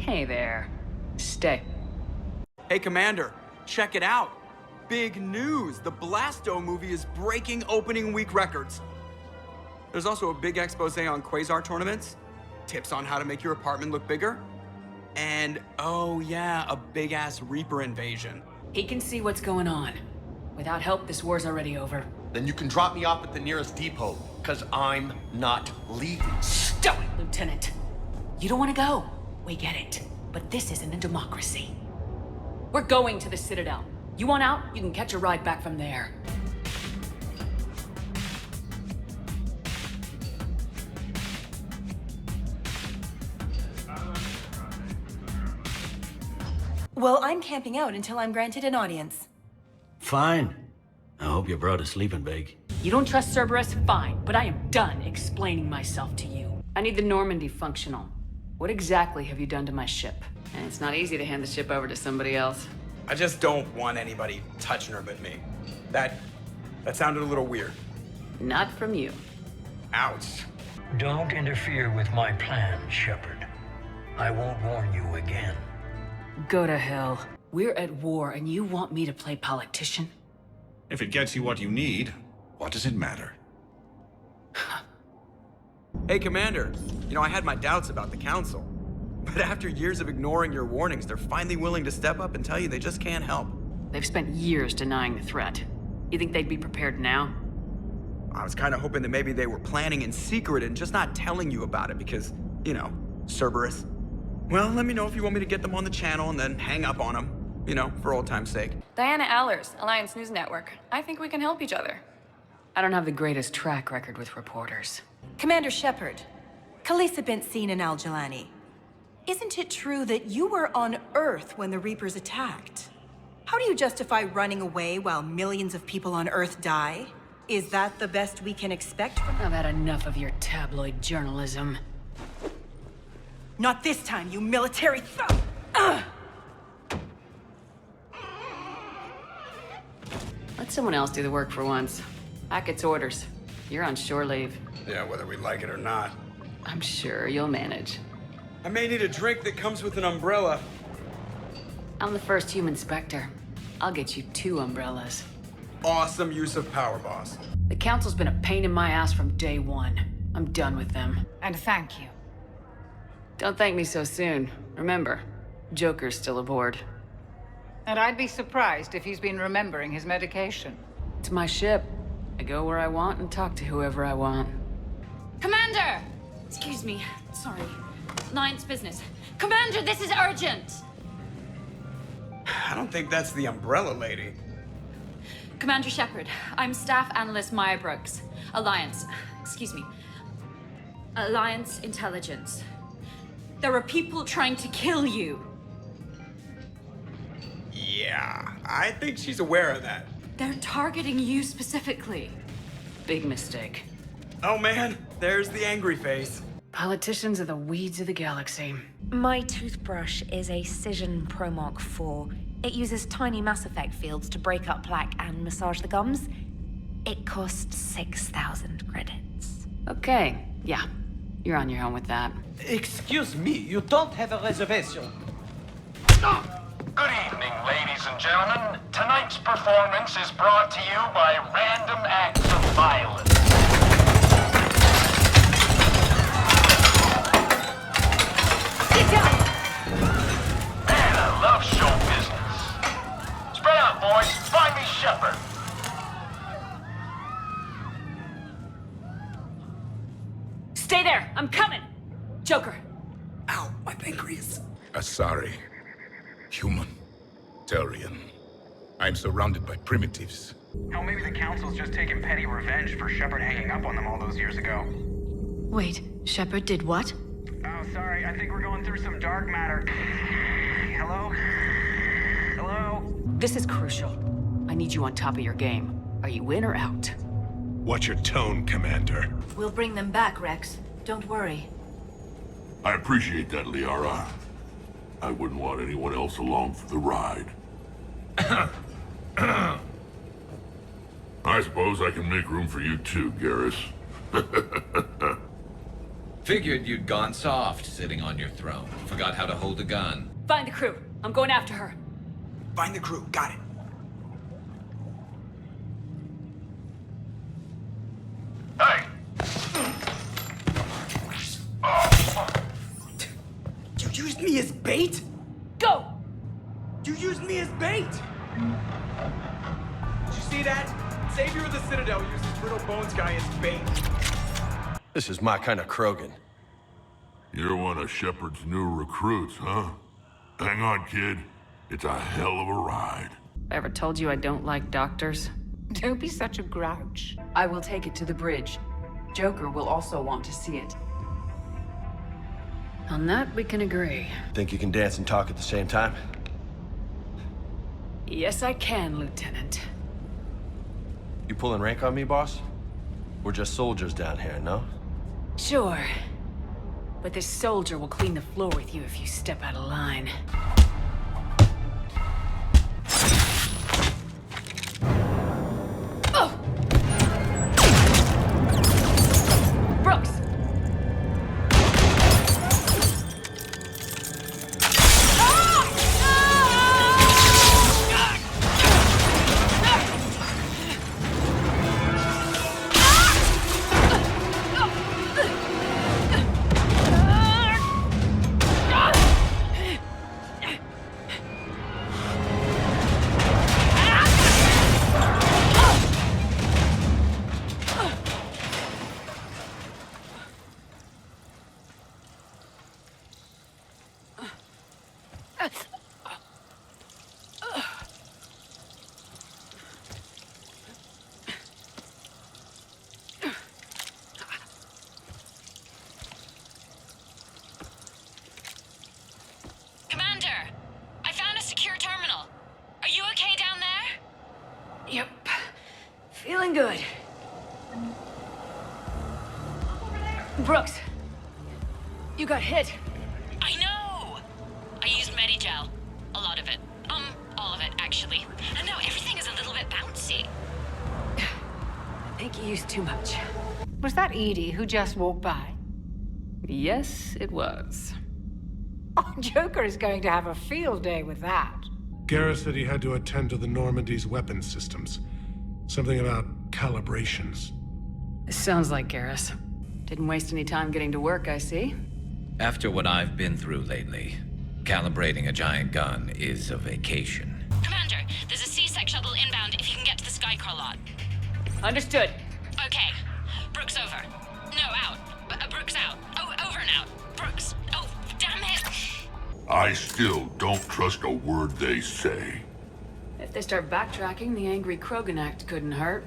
Hey there. Stay. Hey, Commander, check it out. Big news! The Blasto movie is breaking opening week records. There's also a big expose on Quasar tournaments, tips on how to make your apartment look bigger, and, oh yeah, a big-ass Reaper invasion. He can see what's going on. Without help, this war's already over. Then you can drop me off at the nearest depot, because I'm not leaving. Stop it, Lieutenant. You don't want to go. We get it. But this isn't a democracy. We're going to the Citadel. You want out? You can catch a ride back from there. Well, I'm camping out until I'm granted an audience. Fine. I hope you brought a sleeping bag. You don't trust Cerberus? Fine, but I am done explaining myself to you. I need the Normandy functional. What exactly have you done to my ship? And it's not easy to hand the ship over to somebody else. I just don't want anybody touching her but me. That sounded a little weird. Not from you. Ouch. Don't interfere with my plan, Shepard. I won't warn you again. Go to hell. We're at war and you want me to play politician? If it gets you what you need, what does it matter? Hey, Commander. You know, I had my doubts about the Council. But after years of ignoring your warnings, they're finally willing to step up and tell you they just can't help. They've spent years denying the threat. You think they'd be prepared now? I was kind of hoping that maybe they were planning in secret and just not telling you about it because, you know, Cerberus. Well, let me know if you want me to get them on the channel and then hang up on them, you know, for old time's sake. Diana Allers, Alliance News Network. I think we can help each other. I don't have the greatest track record with reporters. Commander Shepard, Khaleesa bint Sin and Al-Jalani. Isn't it true that you were on Earth when the Reapers attacked? How do you justify running away while millions of people on Earth die? Is that the best we can expect from— I've had enough of your tabloid journalism. Not this time, you military thug! Ugh! Let someone else do the work for once. Hackett's orders. You're on shore leave. Yeah, whether we like it or not. I'm sure you'll manage. I may need a drink that comes with an umbrella. I'm the first human Spectre. I'll get you 2 umbrellas. Awesome use of power, boss. The Council's been a pain in my ass from day one. I'm done with them. And thank you. Don't thank me so soon. Remember, Joker's still aboard. And I'd be surprised if he's been remembering his medication. It's my ship. I go where I want and talk to whoever I want. Commander! Excuse me. Sorry. Alliance business. Commander, this is urgent! I don't think that's the umbrella lady. Commander Shepard, I'm Staff Analyst Maya Brooks. Excuse me. Alliance Intelligence. There are people trying to kill you. Yeah, I think she's aware of that. They're targeting you specifically. Big mistake. Oh man, there's the angry face. Politicians are the weeds of the galaxy. My toothbrush is a Cision Pro Mark IV. It uses tiny Mass Effect fields to break up plaque and massage the gums. It costs 6,000 credits. Okay, yeah. You're on your own with that. Excuse me, you don't have a reservation. Good evening, ladies and gentlemen. Tonight's performance is brought to you by Random Acts of Violence. Get down! Man, I love show business. Spread out, boys. Find me Shepard. Stay there! I'm coming! Joker! Ow, my pancreas. Asari. Human. Turian. I'm surrounded by primitives. Hell, maybe the Council's just taking petty revenge for Shepard hanging up on them all those years ago. Wait, Shepard did what? Oh, sorry, I think we're going through some dark matter. Hello? Hello? This is crucial. I need you on top of your game. Are you in or out? Watch your tone, Commander. We'll bring them back, Rex. Don't worry. I appreciate that, Liara. I wouldn't want anyone else along for the ride. I suppose I can make room for you too, Garrus. Figured you'd gone soft sitting on your throne. Forgot how to hold a gun. Find the crew. I'm going after her. Find the crew. Got it. Hey! You used me as bait? Go! You used me as bait! Did you see that? Savior of the Citadel uses Brittle Bones guy as bait. This is my kind of Krogan. You're one of Shepard's new recruits, huh? Hang on, kid. It's a hell of a ride. Ever told you I don't like doctors? Don't be such a grouch. I will take it to the bridge. Joker will also want to see it. On that, we can agree. Think you can dance and talk at the same time? Yes, I can, Lieutenant. You pulling rank on me, boss? We're just soldiers down here, no? Sure. But this soldier will clean the floor with you if you step out of line. Oh! Brooks! Commander, I found a secure terminal. Are you okay down there? Yep. Feeling good. Brooks! You got hit. I know! I used Medigel. A lot of it. All of it, actually. And now everything is a little bit bouncy. I think you used too much. Was that Edie who just walked by? Yes, it was. Oh, Joker is going to have a field day with that. Garrus said he had to attend to the Normandy's weapon systems. Something about calibrations. Sounds like Garrus. Didn't waste any time getting to work, I see. After what I've been through lately, calibrating a giant gun is a vacation. Commander, there's a C-Sec shuttle inbound if you can get to the Skycar lot. Understood. Okay. Brooks over. No, out. Brooks out. Oh, over and out. Brooks. Oh, damn it. I still don't trust a word they say. If they start backtracking, the angry Krogan act couldn't hurt.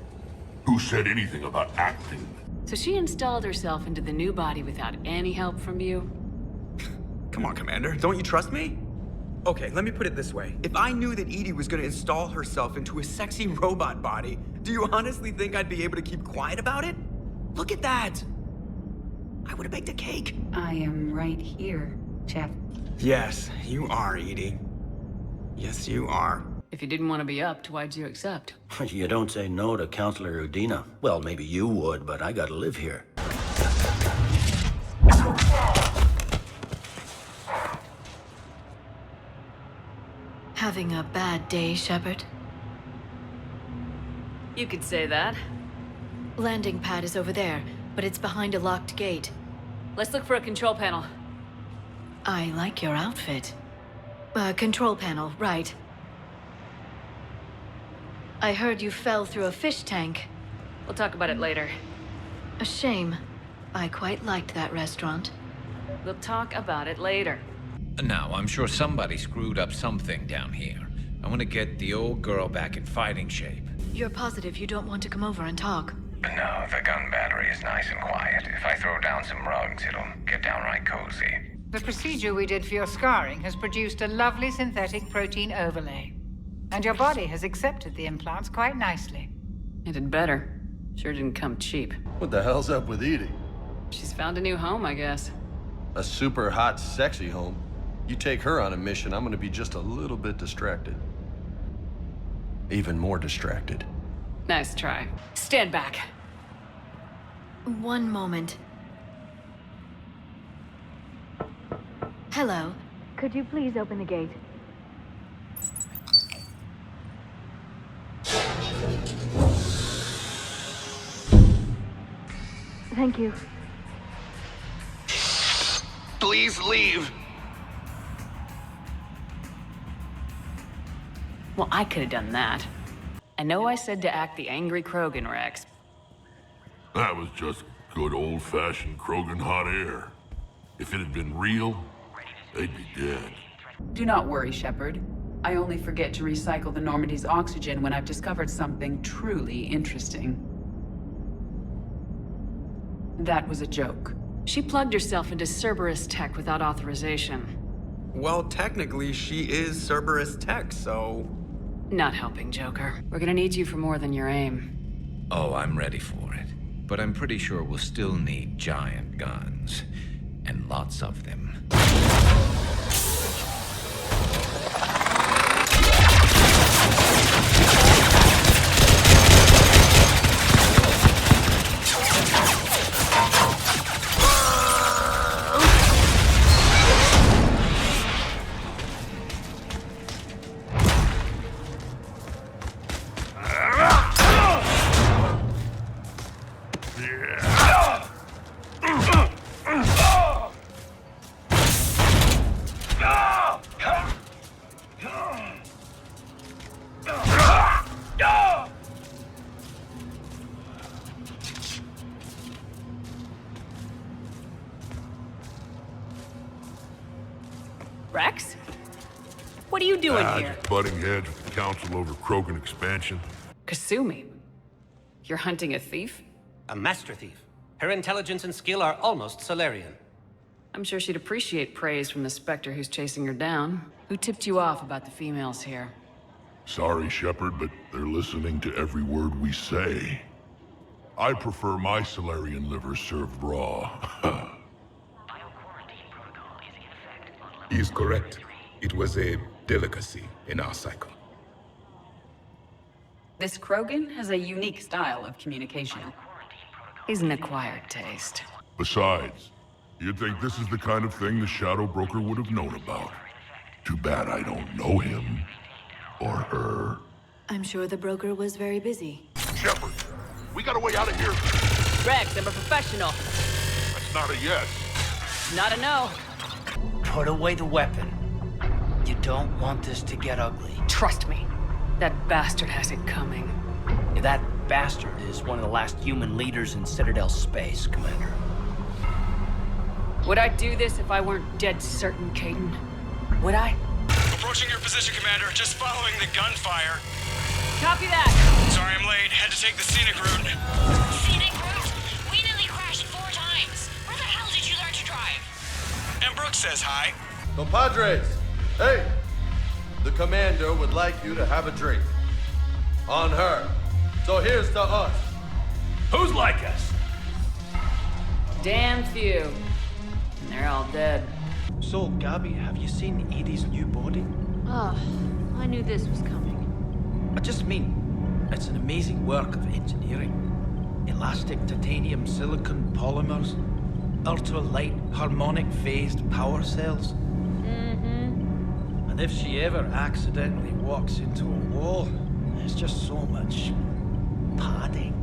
Who said anything about acting? So she installed herself into the new body without any help from you? Come on, Commander. Don't you trust me? Okay, let me put it this way. If I knew that Edie was gonna install herself into a sexy robot body, do you honestly think I'd be able to keep quiet about it? Look at that! I would have baked a cake. I am right here, Chef. Yes, you are, Edie. Yes, you are. If you didn't want to be upped, why'd you accept? You don't say no to Counselor Udina. Well, maybe you would, but I gotta live here. Having a bad day, Shepard? You could say that. Landing pad is over there, but it's behind a locked gate. Let's look for a control panel. I like your outfit. Control panel, right. I heard you fell through a fish tank. We'll talk about it later. A shame. I quite liked that restaurant. We'll talk about it later. Now, I'm sure somebody screwed up something down here. I want to get the old girl back in fighting shape. You're positive you don't want to come over and talk? No, the gun battery is nice and quiet. If I throw down some rugs, it'll get downright cozy. The procedure we did for your scarring has produced a lovely synthetic protein overlay. And your body has accepted the implants quite nicely. It did better. Sure didn't come cheap. What the hell's up with Edie? She's found a new home, I guess. A super hot, sexy home. You take her on a mission, I'm gonna be just a little bit distracted. Even more distracted. Nice try. Stand back. One moment. Hello. Could you please open the gate? Thank you. Please leave. Well, I could have done that. I know I said to act the angry Krogan, Rex. That was just good old-fashioned Krogan hot air. If it had been real, they'd be dead. Do not worry, Shepard. I only forget to recycle the Normandy's oxygen when I've discovered something truly interesting. That was a joke. She plugged herself into Cerberus tech without authorization. Well, technically, she is Cerberus tech, so... Not helping, Joker. We're gonna need you for more than your aim. Oh, I'm ready for it. But I'm pretty sure we'll still need giant guns. And lots of them. Rex? What are you doing here? Just butting heads with the Council over Krogan expansion. Kasumi? You're hunting a thief? A master thief. Her intelligence and skill are almost Solarian. I'm sure she'd appreciate praise from the Spectre who's chasing her down. Who tipped you off about the females here? Sorry, Shepard, but they're listening to every word we say. I prefer my Solarian liver served raw. He's correct. It was a delicacy in our cycle. This Krogan has a unique style of communication. He's an acquired taste. Besides, you'd think this is the kind of thing the Shadow Broker would have known about. Too bad I don't know him. Or her. I'm sure the broker was very busy. Shepard, we got a way out of here. Rex, I'm a professional. That's not a yes. Not a no. Put away the weapon. You don't want this to get ugly. Trust me. That bastard has it coming. That bastard is one of the last human leaders in Citadel space, Commander. Would I do this if I weren't dead certain, Caden? Would I? Approaching your position, Commander. Just following the gunfire. Copy that. Sorry I'm late. Had to take the scenic route. Scenic route? We nearly crashed 4 times. Where the hell did you learn to drive? And Brooks says hi. Compadres, hey! The commander would like you to have a drink. On her. So here's to us. Who's like us? Damn few. And they're all dead. So, Gabby, have you seen Edie's new body? Oh, I knew this was coming. I just mean, it's an amazing work of engineering. Elastic titanium silicon polymers, ultra-light harmonic phased power cells. Mm-hmm. And if she ever accidentally walks into a wall, there's just so much padding.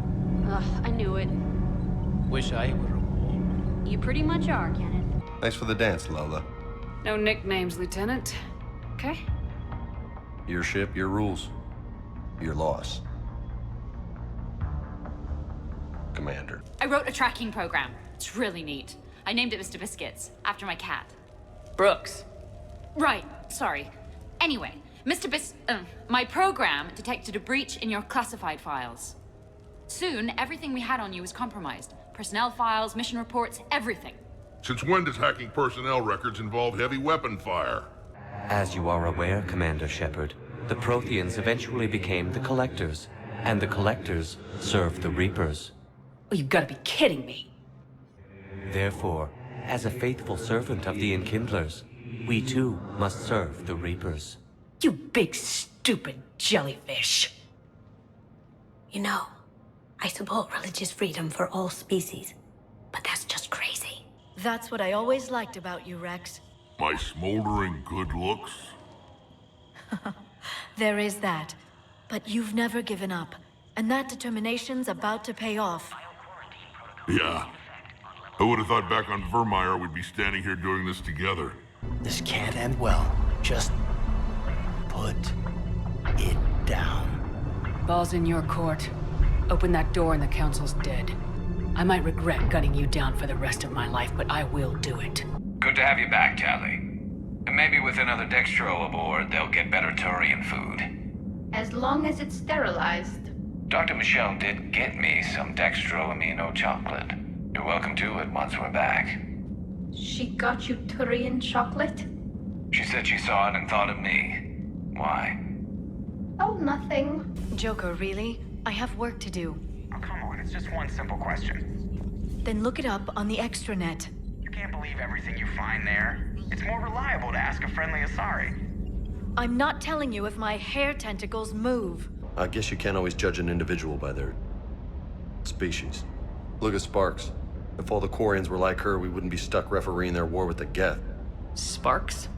Ugh, I knew it. Wish I were a wall. You pretty much are, Kenneth. Thanks for the dance, Lola. No nicknames, Lieutenant. Okay? Your ship, your rules. Your loss. Commander. I wrote a tracking program. It's really neat. I named it Mr. Biscuits, after my cat. Brooks. Right, sorry. Anyway, my program detected a breach in your classified files. Soon, everything we had on you was compromised. Personnel files, mission reports, everything. Since when does hacking personnel records involve heavy weapon fire? As you are aware, Commander Shepard, the Protheans eventually became the Collectors, and the Collectors served the Reapers. Oh, you've got to be kidding me. Therefore, as a faithful servant of the Enkindlers, we too must serve the Reapers. You big stupid jellyfish. You know, I support religious freedom for all species, but that's just crazy. That's what I always liked about you, Rex. My smoldering good looks? There is that. But you've never given up. And that determination's about to pay off. Yeah. I would have thought back on Vermeer we'd be standing here doing this together. This can't end well. Just put it down. Ball's in your court. Open that door and the council's dead. I might regret gunning you down for the rest of my life, but I will do it. Good to have you back, Tally. And maybe with another Dextro aboard, they'll get better Turian food. As long as it's sterilized. Dr. Michelle did get me some Dextro Amino chocolate. You're welcome to it once we're back. She got you Turian chocolate? She said she saw it and thought of me. Why? Oh, nothing. Joker, really? I have work to do. Oh, come on, it's just one simple question. Then look it up on the extranet. You can't believe everything you find there. It's more reliable to ask a friendly Asari. I'm not telling you if my hair tentacles move. I guess you can't always judge an individual by their species. Look at Sparks. If all the Quarians were like her, we wouldn't be stuck refereeing their war with the Geth. Sparks?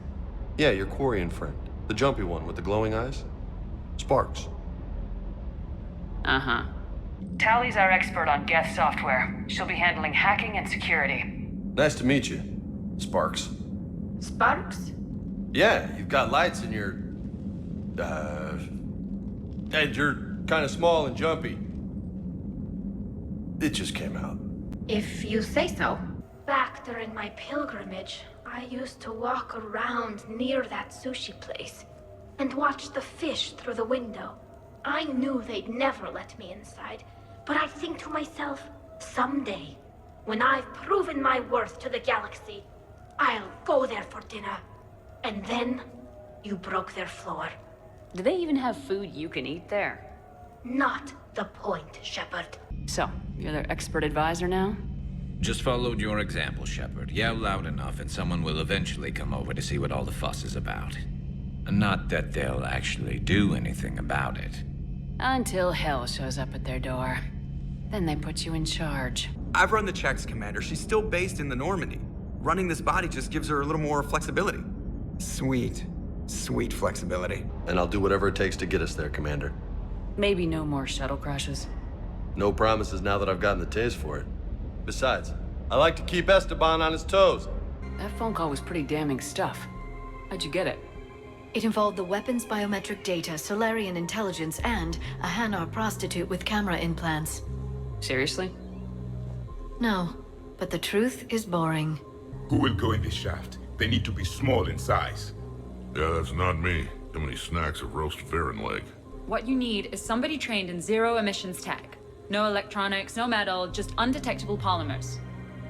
Yeah, your Quarian friend. The jumpy one with the glowing eyes. Sparks. Uh-huh. Tally's our expert on Geth software. She'll be handling hacking and security. Nice to meet you, Sparks. Sparks? Yeah, you've got lights in your... and you're kind of small and jumpy. It just came out. If you say so. Back during my pilgrimage, I used to walk around near that sushi place and watch the fish through the window. I knew they'd never let me inside, but I'd think to myself, someday, when I've proven my worth to the galaxy, I'll go there for dinner. And then, you broke their floor. Do they even have food you can eat there? Not the point, Shepard. So, you're their expert advisor now? Just followed your example, Shepard. Yell loud enough and someone will eventually come over to see what all the fuss is about. Not that they'll actually do anything about it. Until hell shows up at their door. Then they put you in charge. I've run the checks, Commander. She's still based in the Normandy. Running this body just gives her a little more flexibility. Sweet, sweet flexibility. And I'll do whatever it takes to get us there, Commander. Maybe no more shuttle crashes. No promises now that I've gotten the taste for it. Besides, I like to keep Esteban on his toes. That phone call was pretty damning stuff. How'd you get it? It involved the weapon's biometric data, Solarian intelligence, and a Hanar prostitute with camera implants. Seriously? No, but the truth is boring. Who will go in this shaft? They need to be small in size. Yeah, that's not me. Too many snacks of roast Varen leg. What you need is somebody trained in zero emissions tech. No electronics, no metal, just undetectable polymers.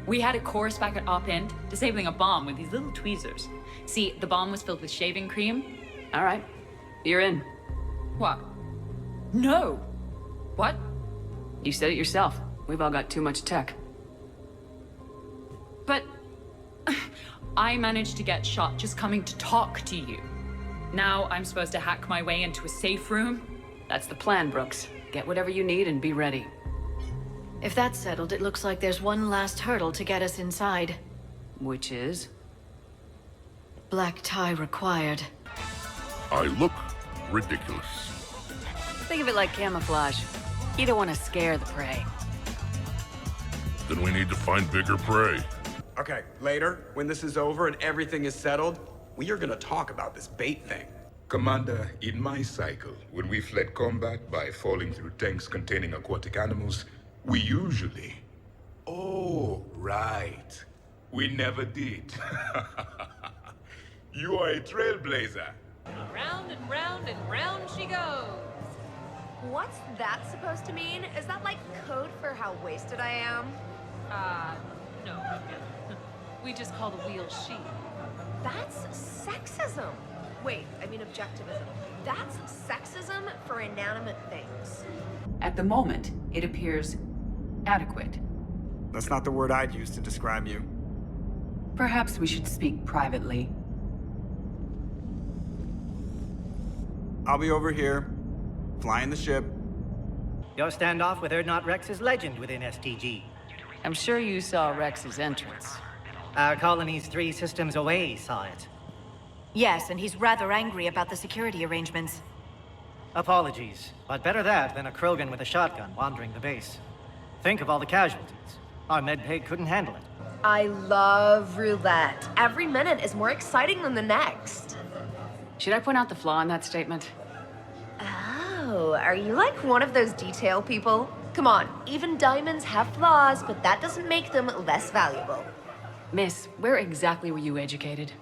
We had a course back at Op End, disabling a bomb with these little tweezers. See, the bomb was filled with shaving cream. All right, you're in. What? No. What? You said it yourself. We've all got too much tech. But I managed to get shot just coming to talk to you. Now I'm supposed to hack my way into a safe room? That's the plan, Brooks. Get whatever you need and be ready. If that's settled, it looks like there's one last hurdle to get us inside. Which is? Black tie required. I look ridiculous. Think of it like camouflage. You don't want to scare the prey. Then we need to find bigger prey. Okay, later, when this is over and everything is settled, we are gonna talk about this bait thing. Commander, in my cycle, when we fled combat by falling through tanks containing aquatic animals, we usually... Oh, right. We never did. You are a trailblazer. Round and round and round she goes. What's that supposed to mean? Is that like code for how wasted I am? No. We just call the wheel she. That's sexism. Wait, I mean objectivism. That's sexism for inanimate things. At the moment, it appears adequate. That's not the word I'd use to describe you. Perhaps we should speak privately. I'll be over here, flying the ship. Your standoff with Erdnot Rex is legend within STG. I'm sure you saw Rex's entrance. Our colony's 3 systems away saw it. Yes, and he's rather angry about the security arrangements. Apologies, but better that than a Krogan with a shotgun wandering the base. Think of all the casualties. Our medbay couldn't handle it. I love roulette. Every minute is more exciting than the next. Should I point out the flaw in that statement? Oh, are you like one of those detail people? Come on, even diamonds have flaws, but that doesn't make them less valuable. Miss, where exactly were you educated?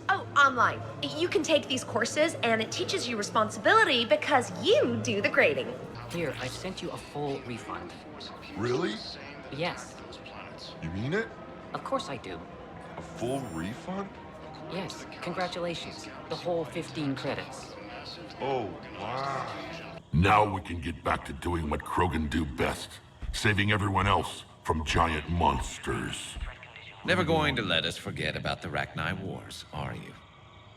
Oh, online. You can take these courses, and it teaches you responsibility because you do the grading. Here, I've sent you a full refund. Really? Yes. You mean it? Of course I do. A full refund? Yes, congratulations. The whole 15 credits. Oh, wow. Now we can get back to doing what Krogan do best. Saving everyone else from giant monsters. Never going to let us forget about the Rachni Wars, are you?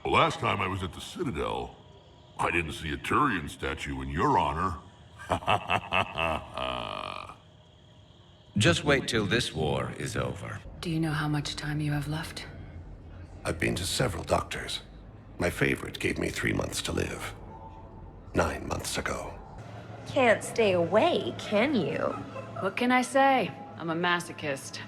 The last time I was at the Citadel, I didn't see a Turian statue in your honor. Just wait till this war is over. Do you know how much time you have left? I've been to several doctors. My favorite gave me 3 months to live. 9 months ago. Can't stay away, can you? What can I say? I'm a masochist.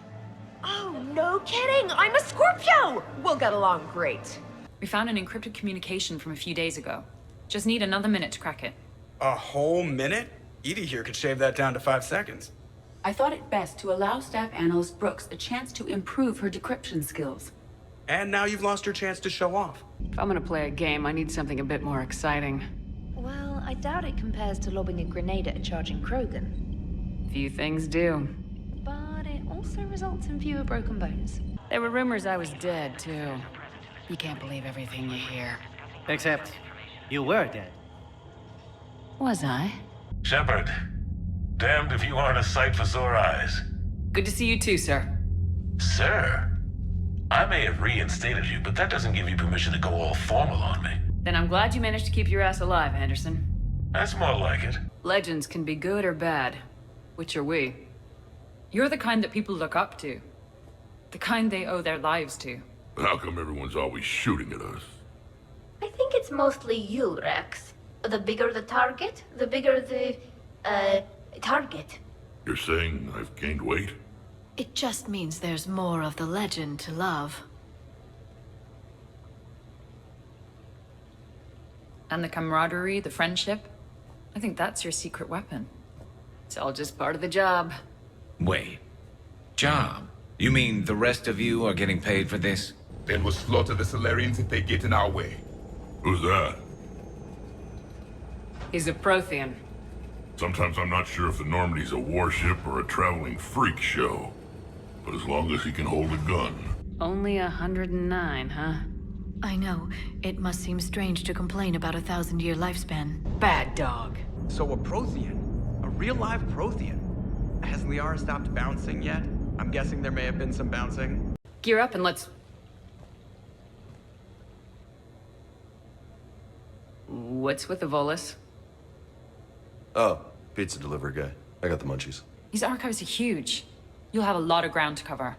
Oh, no kidding! I'm a Scorpio! We'll get along great. We found an encrypted communication from a few days ago. Just need another minute to crack it. A whole minute? Edie here could shave that down to 5 seconds. I thought it best to allow Staff Analyst Brooks a chance to improve her decryption skills. And now you've lost your chance to show off. If I'm gonna play a game, I need something a bit more exciting. Well, I doubt it compares to lobbing a grenade at a charging Krogan. Few things do. But it also results in fewer broken bones. There were rumors I was dead, too. You can't believe everything you hear. Except, you were dead. Was I? Shepard, damned if you aren't a sight for sore eyes. Good to see you too, sir. Sir? I may have reinstated you, but that doesn't give you permission to go all formal on me. Then I'm glad you managed to keep your ass alive, Anderson. That's more like it. Legends can be good or bad. Which are we? You're the kind that people look up to. The kind they owe their lives to. How come everyone's always shooting at us? I think it's mostly you, Rex. The bigger the target, the bigger the, target. You're saying I've gained weight? It just means there's more of the legend to love. And the camaraderie, the friendship. I think that's your secret weapon. It's all just part of the job. Wait. Job? You mean the rest of you are getting paid for this? Then we'll slaughter the Solarians if they get in our way. Who's that? He's a Prothean. Sometimes I'm not sure if the Normandy's a warship or a traveling freak show. But as long as he can hold a gun. Only 109, huh? I know. It must seem strange to complain about a 1,000-year lifespan. Bad dog. So a Prothean? A real live Prothean? Has Liara stopped bouncing yet? I'm guessing there may have been some bouncing. Gear up and let's... What's with the Volus? Oh, pizza delivery guy. I got the munchies. These archives are huge. You'll have a lot of ground to cover.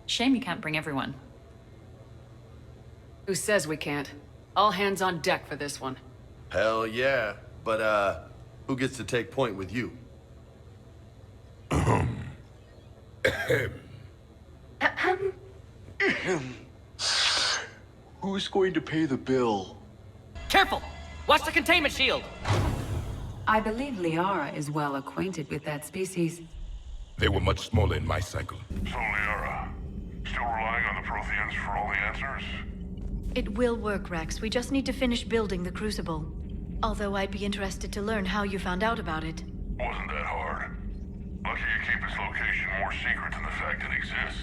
Shame you can't bring everyone. Who says we can't? All hands on deck for this one. Hell yeah. But, who gets to take point with you? Who's going to pay the bill? Careful! Watch the containment shield! I believe Liara is well acquainted with that species. They were much smaller in my cycle. So, Liara, still relying on the Protheans for all the answers? It will work, Rex. We just need to finish building the Crucible. Although I'd be interested to learn how you found out about it. Wasn't that hard. Lucky you keep its location more secret than the fact it exists.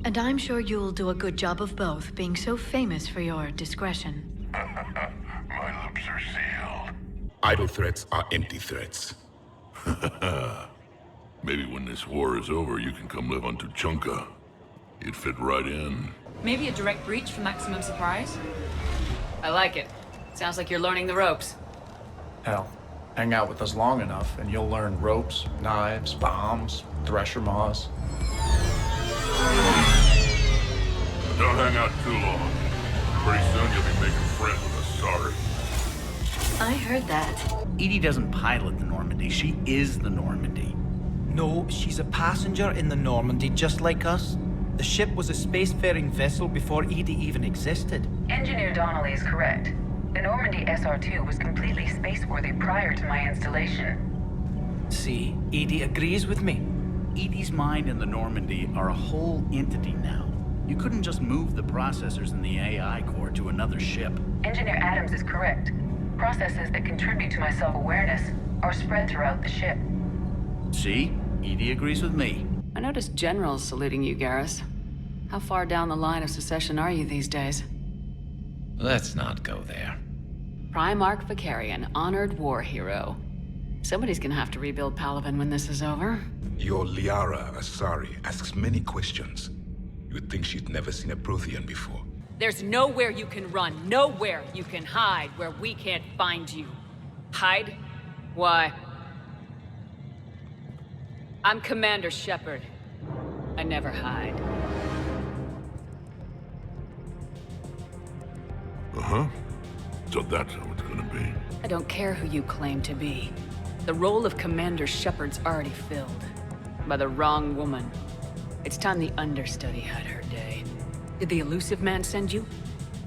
And I'm sure you'll do a good job of both, being so famous for your discretion. My lips are sealed. Idle threats are empty threats. Maybe when this war is over, you can come live on Tuchanka. You'd fit right in. Maybe a direct breach for maximum surprise? I like it. Sounds like you're learning the ropes. Hell, hang out with us long enough and you'll learn ropes, knives, bombs, thresher maws. Don't hang out too long. Pretty soon you'll be making friends with Asari. I heard that. Edie doesn't pilot the Normandy, she is the Normandy. No, she's a passenger in the Normandy, just like us. The ship was a spacefaring vessel before Edie even existed. Engineer Donnelly is correct. The Normandy SR-2 was completely spaceworthy prior to my installation. See, Edie agrees with me. Edie's mind and the Normandy are a whole entity now. You couldn't just move the processors in the AI core to another ship. Engineer Adams is correct. Processes that contribute to my self-awareness are spread throughout the ship. See? Edie agrees with me. I noticed generals saluting you, Garrus. How far down the line of secession are you these days? Let's not go there. Primarch Vicarian, honored war hero. Somebody's gonna have to rebuild Palaven when this is over. Your Liara Asari asks many questions. You would think she'd never seen a Prothean before. There's nowhere you can run, nowhere you can hide where we can't find you. Hide? Why? I'm Commander Shepard. I never hide. Uh-huh. So that's how it's gonna be. I don't care who you claim to be. The role of Commander Shepard's already filled. By the wrong woman. It's time the understudy had her day. Did the elusive man send you?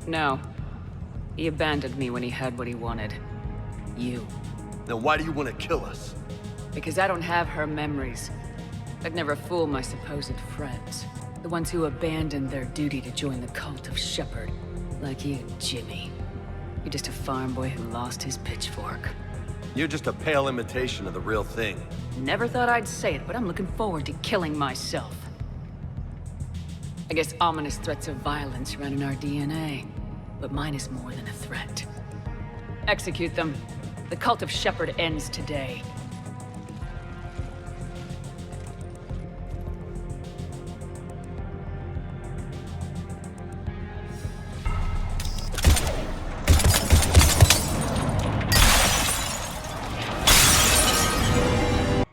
No. He abandoned me when he had what he wanted. You. Then why do you want to kill us? Because I don't have her memories. I'd never fool my supposed friends. The ones who abandoned their duty to join the cult of Shepard. Like you, Jimmy. You're just a farm boy who lost his pitchfork. You're just a pale imitation of the real thing. Never thought I'd say it, but I'm looking forward to killing myself. I guess ominous threats of violence run in our DNA. But mine is more than a threat. Execute them. The cult of Shepard ends today.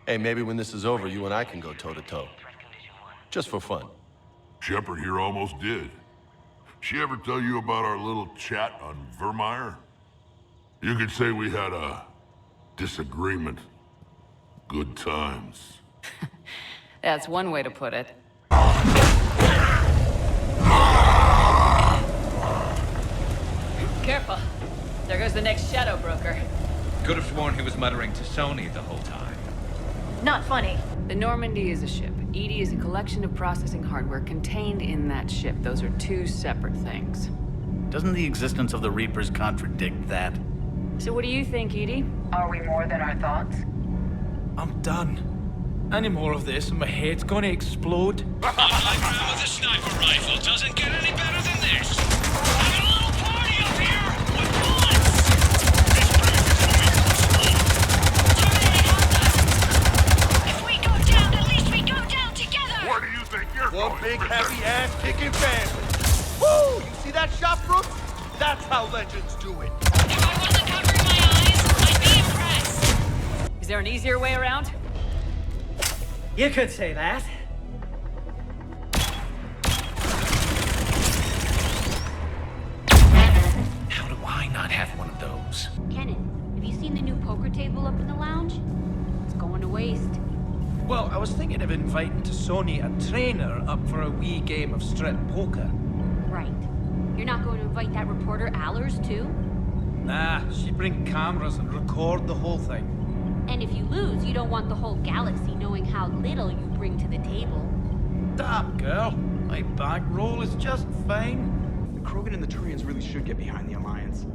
Hey, maybe when this is over, you and I can go toe-to-toe. Just for fun. Shepard here almost did. She ever tell you about our little chat on Vermeer? You could say we had a disagreement. Good times. That's one way to put it. Careful. There goes the next shadow broker. Could have sworn he was muttering to Sony the whole time. Not funny. The Normandy is a ship. Edie is a collection of processing hardware contained in that ship. Those are two separate things. Doesn't the existence of the Reapers contradict that? So what do you think, Edie? Are we more than our thoughts? I'm done. Any more of this and my head's gonna explode. With a sniper rifle doesn't get any better than this. Having a little party up here with bullets. If we go down, at least we go down together. Where do you think you're One going? big happy ass kicking family. Woo! You see that shot, Brooks? That's how legends do it. If I wasn't covering my eyes, I'd be impressed. Is there an easier way around? You could say that. How do I not have one of those? Kenan, have you seen the new poker table up in the lounge? It's going to waste. Well, I was thinking of inviting to Sony a trainer up for a wee game of strip poker. Right. You're not going to invite that reporter Allers, too? Nah, she'd bring cameras and record the whole thing. And if you lose, you don't want the whole galaxy knowing how little you bring to the table. Damn, girl. My bankroll is just fine. The Krogan and the Turians really should get behind the Alliance.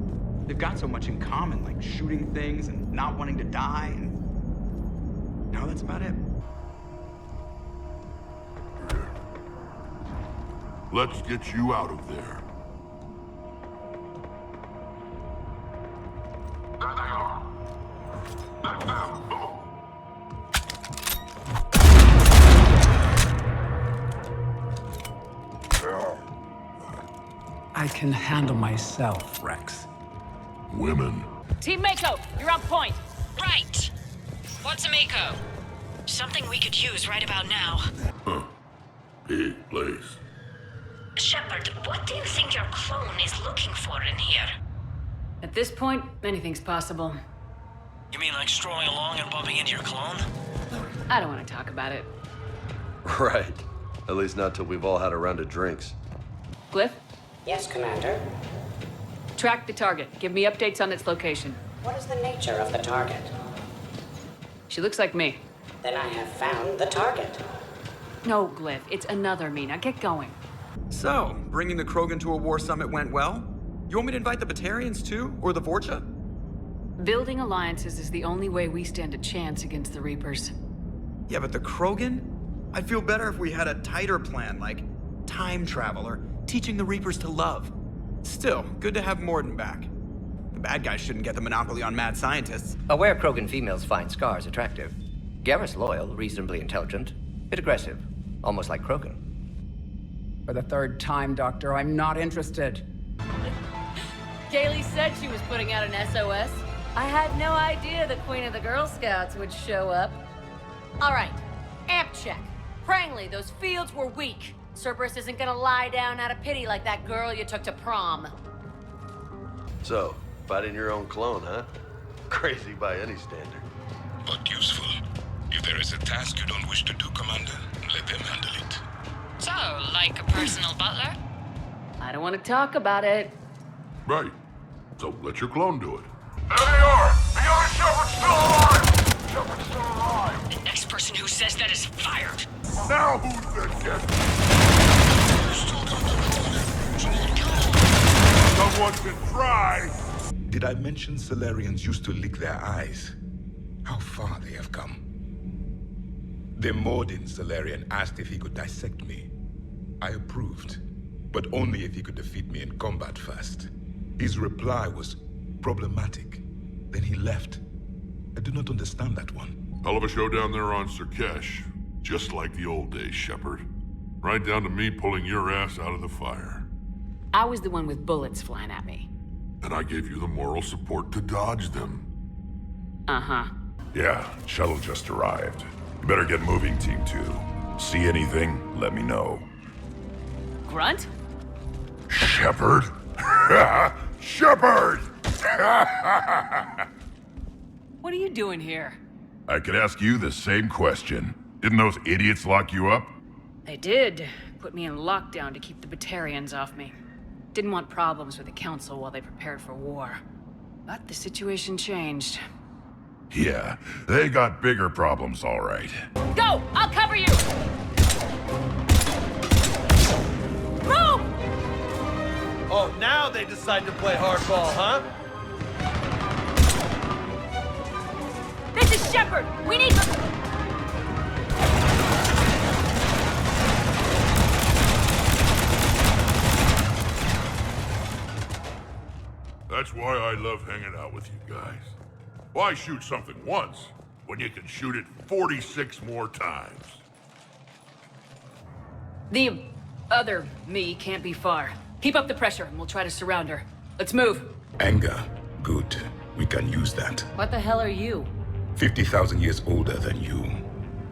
They've got so much in common, like shooting things and not wanting to die, and no, that's about it. Let's get you out of there. There they are. Let them go. I can handle myself, Rex. Women. Team Mako, you're on point. Right. What's a Mako? Something we could use right about now. Huh. Big place. Shepard, what do you think your clone is looking for in here? At this point, anything's possible. You mean like strolling along and bumping into your clone? I don't want to talk about it. Right. At least not till we've all had a round of drinks. Glyph? Yes, Commander. Track the target. Give me updates on its location. What is the nature of the target? She looks like me. Then I have found the target. No, Glyph. It's another me. Now get going. So, bringing the Krogan to a war summit went well? You want me to invite the Batarians too? Or the Vorcha? Building alliances is the only way we stand a chance against the Reapers. Yeah, but the Krogan? I'd feel better if we had a tighter plan, like time travel or teaching the Reapers to love. Still, good to have Morden back. The bad guys shouldn't get the monopoly on mad scientists. Aware Krogan females find Scars attractive. Garrus loyal, reasonably intelligent, bit aggressive, almost like Krogan. For the third time, Doctor, I'm not interested. Kaylee said she was putting out an SOS. I had no idea the Queen of the Girl Scouts would show up. All right, amp check. Prangley, those fields were weak. Cerberus isn't gonna lie down out of pity like that girl you took to prom. So, fighting your own clone, huh? Crazy by any standard. But useful. If there is a task you don't wish to do, Commander, let them handle it. So, like a personal butler? I don't want to talk about it. Right. So let your clone do it. There they are! The other Shepard's still alive! Shepard's still alive! The next person who says that is fired. Now who's the guest? Someone can try! Did I mention Solarians used to lick their eyes? How far they have come. The Morden Solarian asked if he could dissect me. I approved, but only if he could defeat me in combat first. His reply was problematic. Then he left. I do not understand that one. Hell of a show down there on Sirkesh. Just like the old days, Shepard. Right down to me pulling your ass out of the fire. I was the one with bullets flying at me. And I gave you the moral support to dodge them. Uh-huh. Yeah, shuttle just arrived. You better get moving, Team 2. See anything, let me know. Grunt? Shepard? Shepard! What are you doing here? I could ask you the same question. Didn't those idiots lock you up? They did. Put me in lockdown to keep the Batarians off me. Didn't want problems with the Council while they prepared for war. But the situation changed. Yeah, they got bigger problems, all right. Go! I'll cover you! Move! Oh, now they decide to play hardball, huh? This is Shepard! We need... That's why I love hanging out with you guys. Why shoot something once when you can shoot it 46 more times? The other me can't be far. Keep up the pressure and we'll try to surround her. Let's move. Anger. Good. We can use that. What the hell are you? 50,000 years older than you.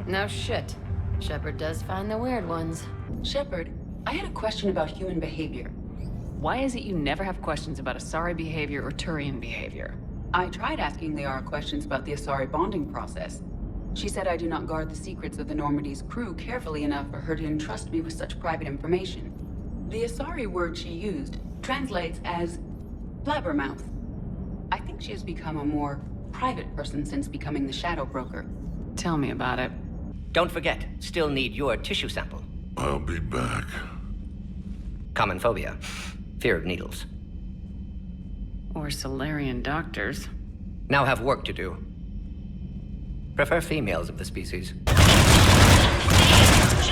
No shit. Shepard does find the weird ones. Shepard, I had a question about human behavior. Why is it you never have questions about Asari behavior or Turian behavior? I tried asking Liara questions about the Asari bonding process. She said I do not guard the secrets of the Normandy's crew carefully enough for her to entrust me with such private information. The Asari word she used translates as blabbermouth. I think she has become a more private person since becoming the Shadow Broker. Tell me about it. Don't forget, still need your tissue sample. I'll be back. Common phobia. Fear of needles. Or Solarian doctors. Now have work to do. Prefer females of the species. Should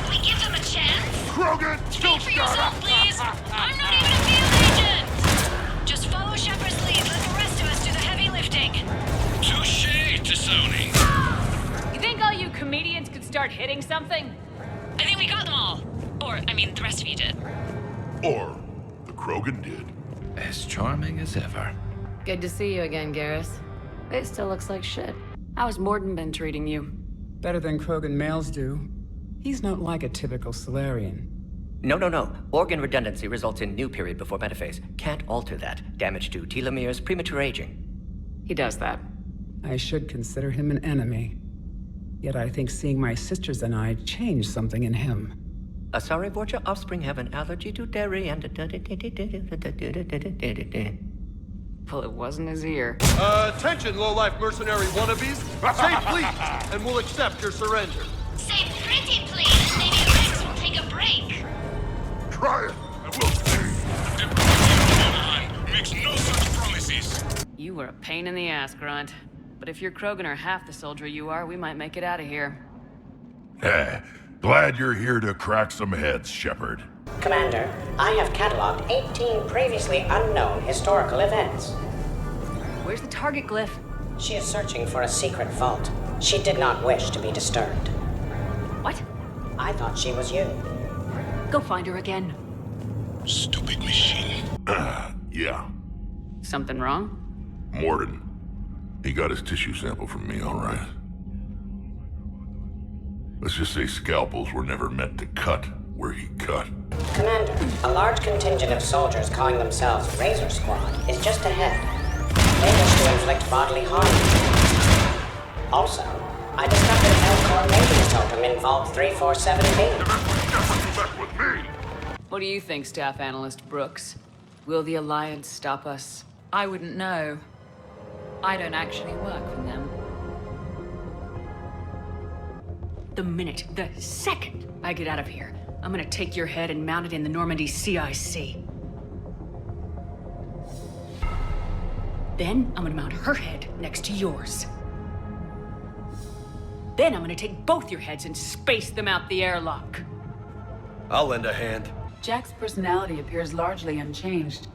we give them a chance? Krogan, Speak for yourself, please! I'm not even a field agent! Just follow Shepard's lead. Let the rest of us do the heavy lifting. Touché, Tassoni. You think all you comedians could start hitting something? I think we got them all. Or, I mean, the rest of you did. Or the Krogan did. As charming as ever. Good to see you again, Garrus. It still looks like shit. How's Morden been treating you? Better than Krogan males do. He's not like a typical Solarian. No. Organ redundancy results in new period before metaphase. Can't alter that. Damage to telomeres, premature aging. He does that. I should consider him an enemy. Yet I think seeing my sisters and I changed something in him. Sorry, Borgia, your offspring have an allergy to dairy and... Well, it wasn't his ear. Attention, low-life mercenary wannabes! Say please, and we'll accept your surrender. Say pretty please, maybe Rex will take a break. Try it, and we'll see. Makes no such promises. You were a pain in the ass, Grunt. But if you're Krogan or half the soldier you are, we might make it out of here. Glad you're here to crack some heads, Shepard. Commander, I have cataloged 18 previously unknown historical events. Where's the target glyph? She is searching for a secret vault. She did not wish to be disturbed. What? I thought she was you. Go find her again. Stupid machine. Yeah. Something wrong? Morden. He got his tissue sample from me, all right. Let's just say scalpels were never meant to cut where he cut. Commander, a large contingent of soldiers calling themselves Razor Squad is just ahead. They wish to inflict bodily harm. Also, I discovered Elcor Maintenance Totem in Vault 347B. What do you think, Staff Analyst Brooks? Will the Alliance stop us? I wouldn't know. I don't actually work for them. The second I get out of here, I'm gonna take your head and mount it in the Normandy CIC. Then I'm gonna mount her head next to yours. Then I'm gonna take both your heads and space them out the airlock. I'll lend a hand. Jack's personality appears largely unchanged.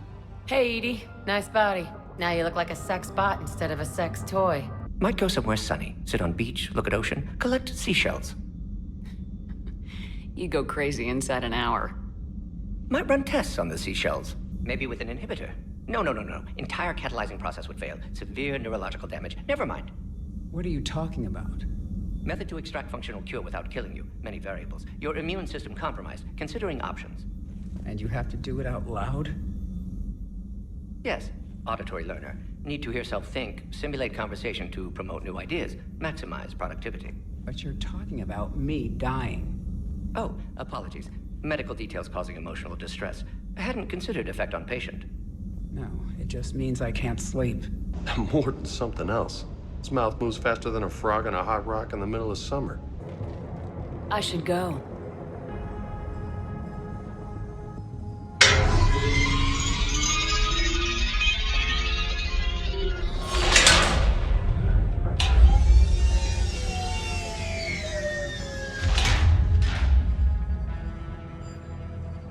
Hey, Edie. Nice body. Now you look like a sex bot instead of a sex toy. Might go somewhere sunny. Sit on beach, look at ocean, collect seashells. You go crazy inside an hour. Might run tests on the seashells. Maybe with an inhibitor. No. Entire catalyzing process would fail. Severe neurological damage. Never mind. What are you talking about? Method to extract functional cure without killing you. Many variables. Your immune system compromised. Considering options. And you have to do it out loud? Yes. Auditory learner. Need to hear self think, simulate conversation to promote new ideas, maximize productivity. But you're talking about me dying. Oh, apologies. Medical details causing emotional distress. I hadn't considered effect on patient. No, it just means I can't sleep. More than something else. His mouth moves faster than a frog on a hot rock in the middle of summer. I should go.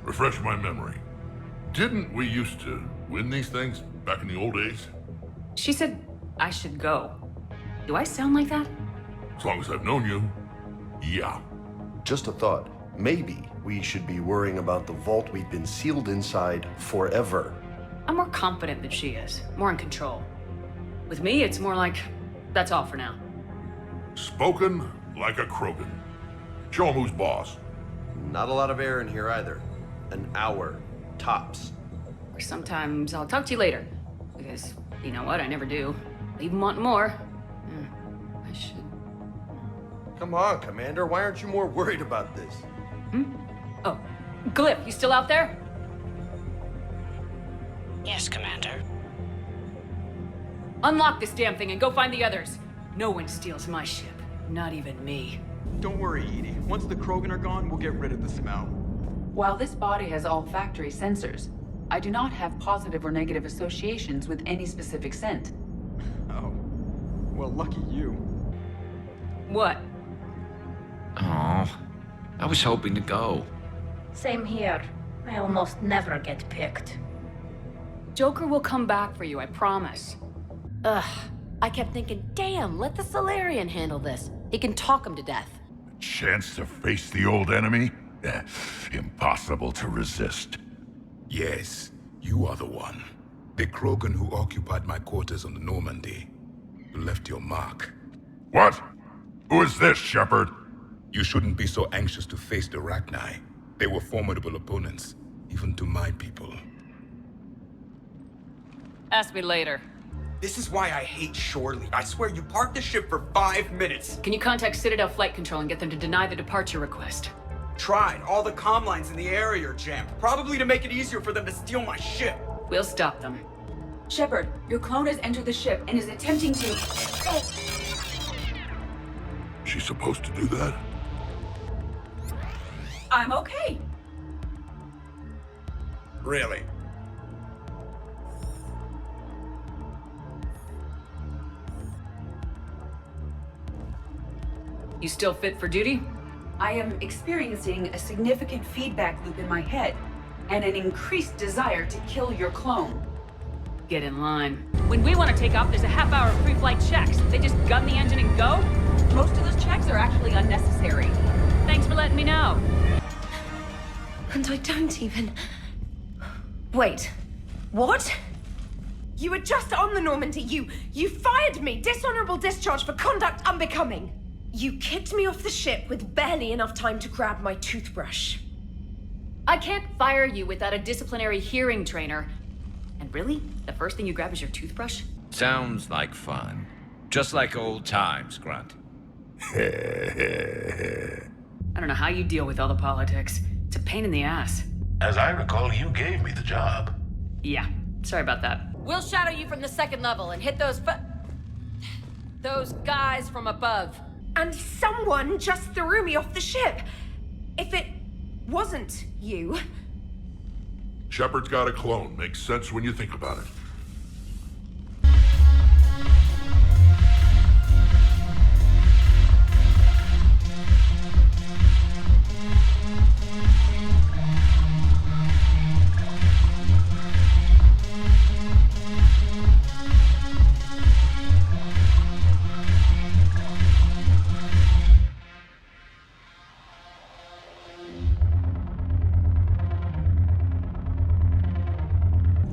Refresh my memory. Didn't we used to win these things back in the old days? She said I should go. Do I sound like that? As long as I've known you, yeah. Just a thought. Maybe we should be worrying about the vault we've been sealed inside forever. I'm more confident than she is. More in control. With me, it's more like, that's all for now. Spoken like a Krogan. Show him who's boss. Not a lot of air in here either. An hour, tops. Or sometimes I'll talk to you later. Because, you know what, I never do. I even want more. I should... Come on, Commander, why aren't you more worried about this? Oh, Glyph, you still out there? Yes, Commander. Unlock this damn thing and go find the others. No one steals my ship. Not even me. Don't worry, Edie. Once the Krogan are gone, we'll get rid of the smell. While this body has all factory sensors, I do not have positive or negative associations with any specific scent. Oh. Well, lucky you. What? Oh, I was hoping to go. Same here. I almost never get picked. Joker will come back for you, I promise. Ugh. I kept thinking, damn, let the Solarian handle this. He can talk him to death. Chance to face the old enemy? Impossible to resist. Yes, you are the one. The Krogan who occupied my quarters on the Normandy. You left your mark. What? Who is this, Shepard? You shouldn't be so anxious to face the Rachni. They were formidable opponents, even to my people. Ask me later. This is why I hate shore leave. I swear you parked the ship for 5 minutes. Can you contact Citadel Flight Control and get them to deny the departure request? Tried. All the comm lines in the area are jammed. Probably to make it easier for them to steal my ship. We'll stop them. Shepard, your clone has entered the ship and is attempting to... She's supposed to do that? I'm okay. Really? You still fit for duty? I am experiencing a significant feedback loop in my head and an increased desire to kill your clone. Get in line. When we want to take off, there's a half-hour of pre-flight checks. They just gun the engine and go? Most of those checks are actually unnecessary. Thanks for letting me know. And I don't even... Wait. What? You were just on the Normandy. You fired me. Dishonorable discharge for conduct unbecoming. You kicked me off the ship with barely enough time to grab my toothbrush. I can't fire you without a disciplinary hearing trainer. And really? The first thing you grab is your toothbrush? Sounds like fun. Just like old times, Grunt. I don't know how you deal with all the politics. It's a pain in the ass. As I recall, you gave me the job. Yeah, sorry about that. We'll shadow you from the second level and hit those guys from above. And someone just threw me off the ship. If it wasn't you... Shepard's got a clone. Makes sense when you think about it.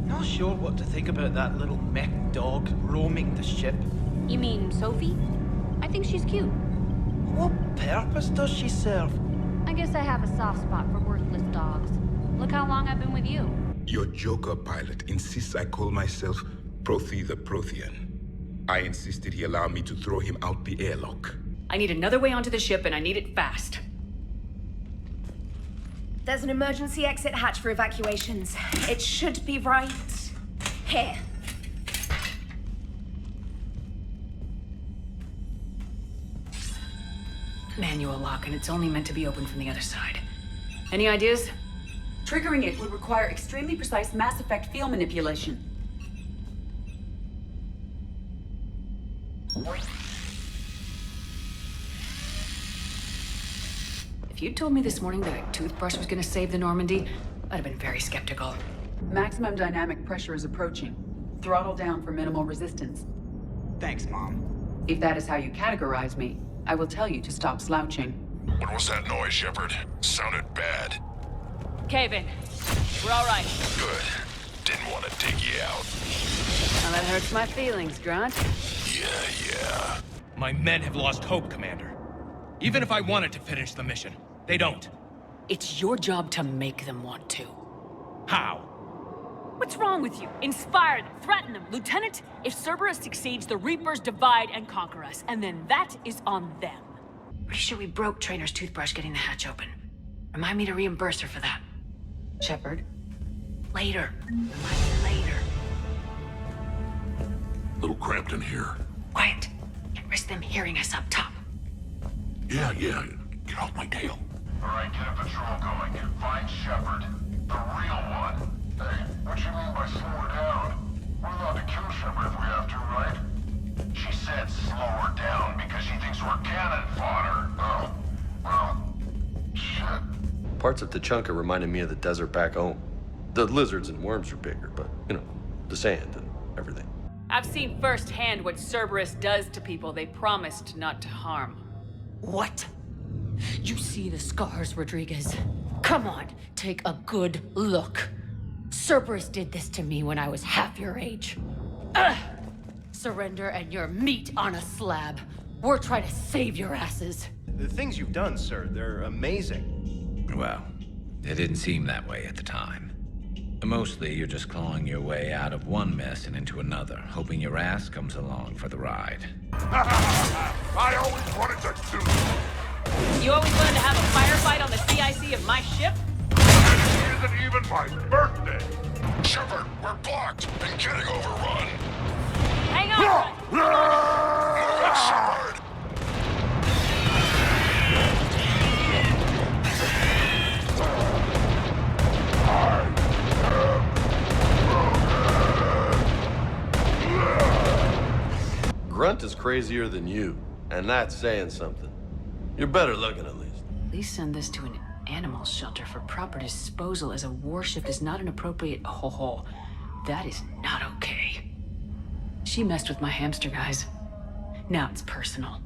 Not sure what to think about that little mech dog roaming the ship. You mean Sophie? I think she's cute. What purpose does she serve? I guess I have a soft spot for worthless dogs. Look how long I've been with you. Your Joker pilot insists I call myself Prothi the Prothean. I insisted he allow me to throw him out the airlock. I need another way onto the ship, and I need it fast. There's an emergency exit hatch for evacuations. It should be right here. Manual lock, and it's only meant to be opened from the other side. Any ideas? Triggering it would require extremely precise Mass Effect field manipulation. If you'd told me this morning that a toothbrush was gonna save the Normandy, I'd have been very skeptical. Maximum dynamic pressure is approaching. Throttle down for minimal resistance. Thanks, Mom. If that is how you categorize me, I will tell you to stop slouching. What was that noise, Shepard? Sounded bad. Cave in. We're all right. Good. Didn't want to dig you out. Now that hurts my feelings, Grunt. Yeah. My men have lost hope, Commander. Even if I wanted to finish the mission, they don't. It's your job to make them want to. How? What's wrong with you? Inspire them, threaten them. Lieutenant, if Cerberus succeeds, the Reapers divide and conquer us, and then that is on them. Pretty sure we broke Trainer's toothbrush getting the hatch open. Remind me to reimburse her for that. Shepard? Later. Remind me later. Little cramped in here. Quiet. Can't risk them hearing us up top. Yeah. Get off my tail. All right, get a patrol going. Find Shepard, the real one. Hey, what you mean by slow her down? We're allowed to kill Shepard if we have to, right? She said slow her down because she thinks we're cannon fodder. Oh, well, shit. Parts of Tachanka reminded me of the desert back home. The lizards and worms are bigger, but, the sand and everything. I've seen firsthand what Cerberus does to people they promised not to harm. What? You see the scars, Rodriguez? Come on, take a good look. Cerberus did this to me when I was half your age. Ugh! Surrender and you're meat on a slab. We're trying to save your asses. The things you've done, sir, they're amazing. Well, It didn't seem that way at the time. Mostly, you're just clawing your way out of one mess and into another, hoping your ass comes along for the ride. I always wanted to do this. You always wanted to have a firefight on the CIC of my ship? It isn't even my birthday. Shepard, we're blocked and getting overrun. Hang on! Move it, Shepard! Grunt is crazier than you, and that's saying something. You're better looking, at least. Please send this to an animal shelter for proper disposal, as a warship is not an appropriate... Oh, that is not okay. She messed with my hamster, guys. Now it's personal.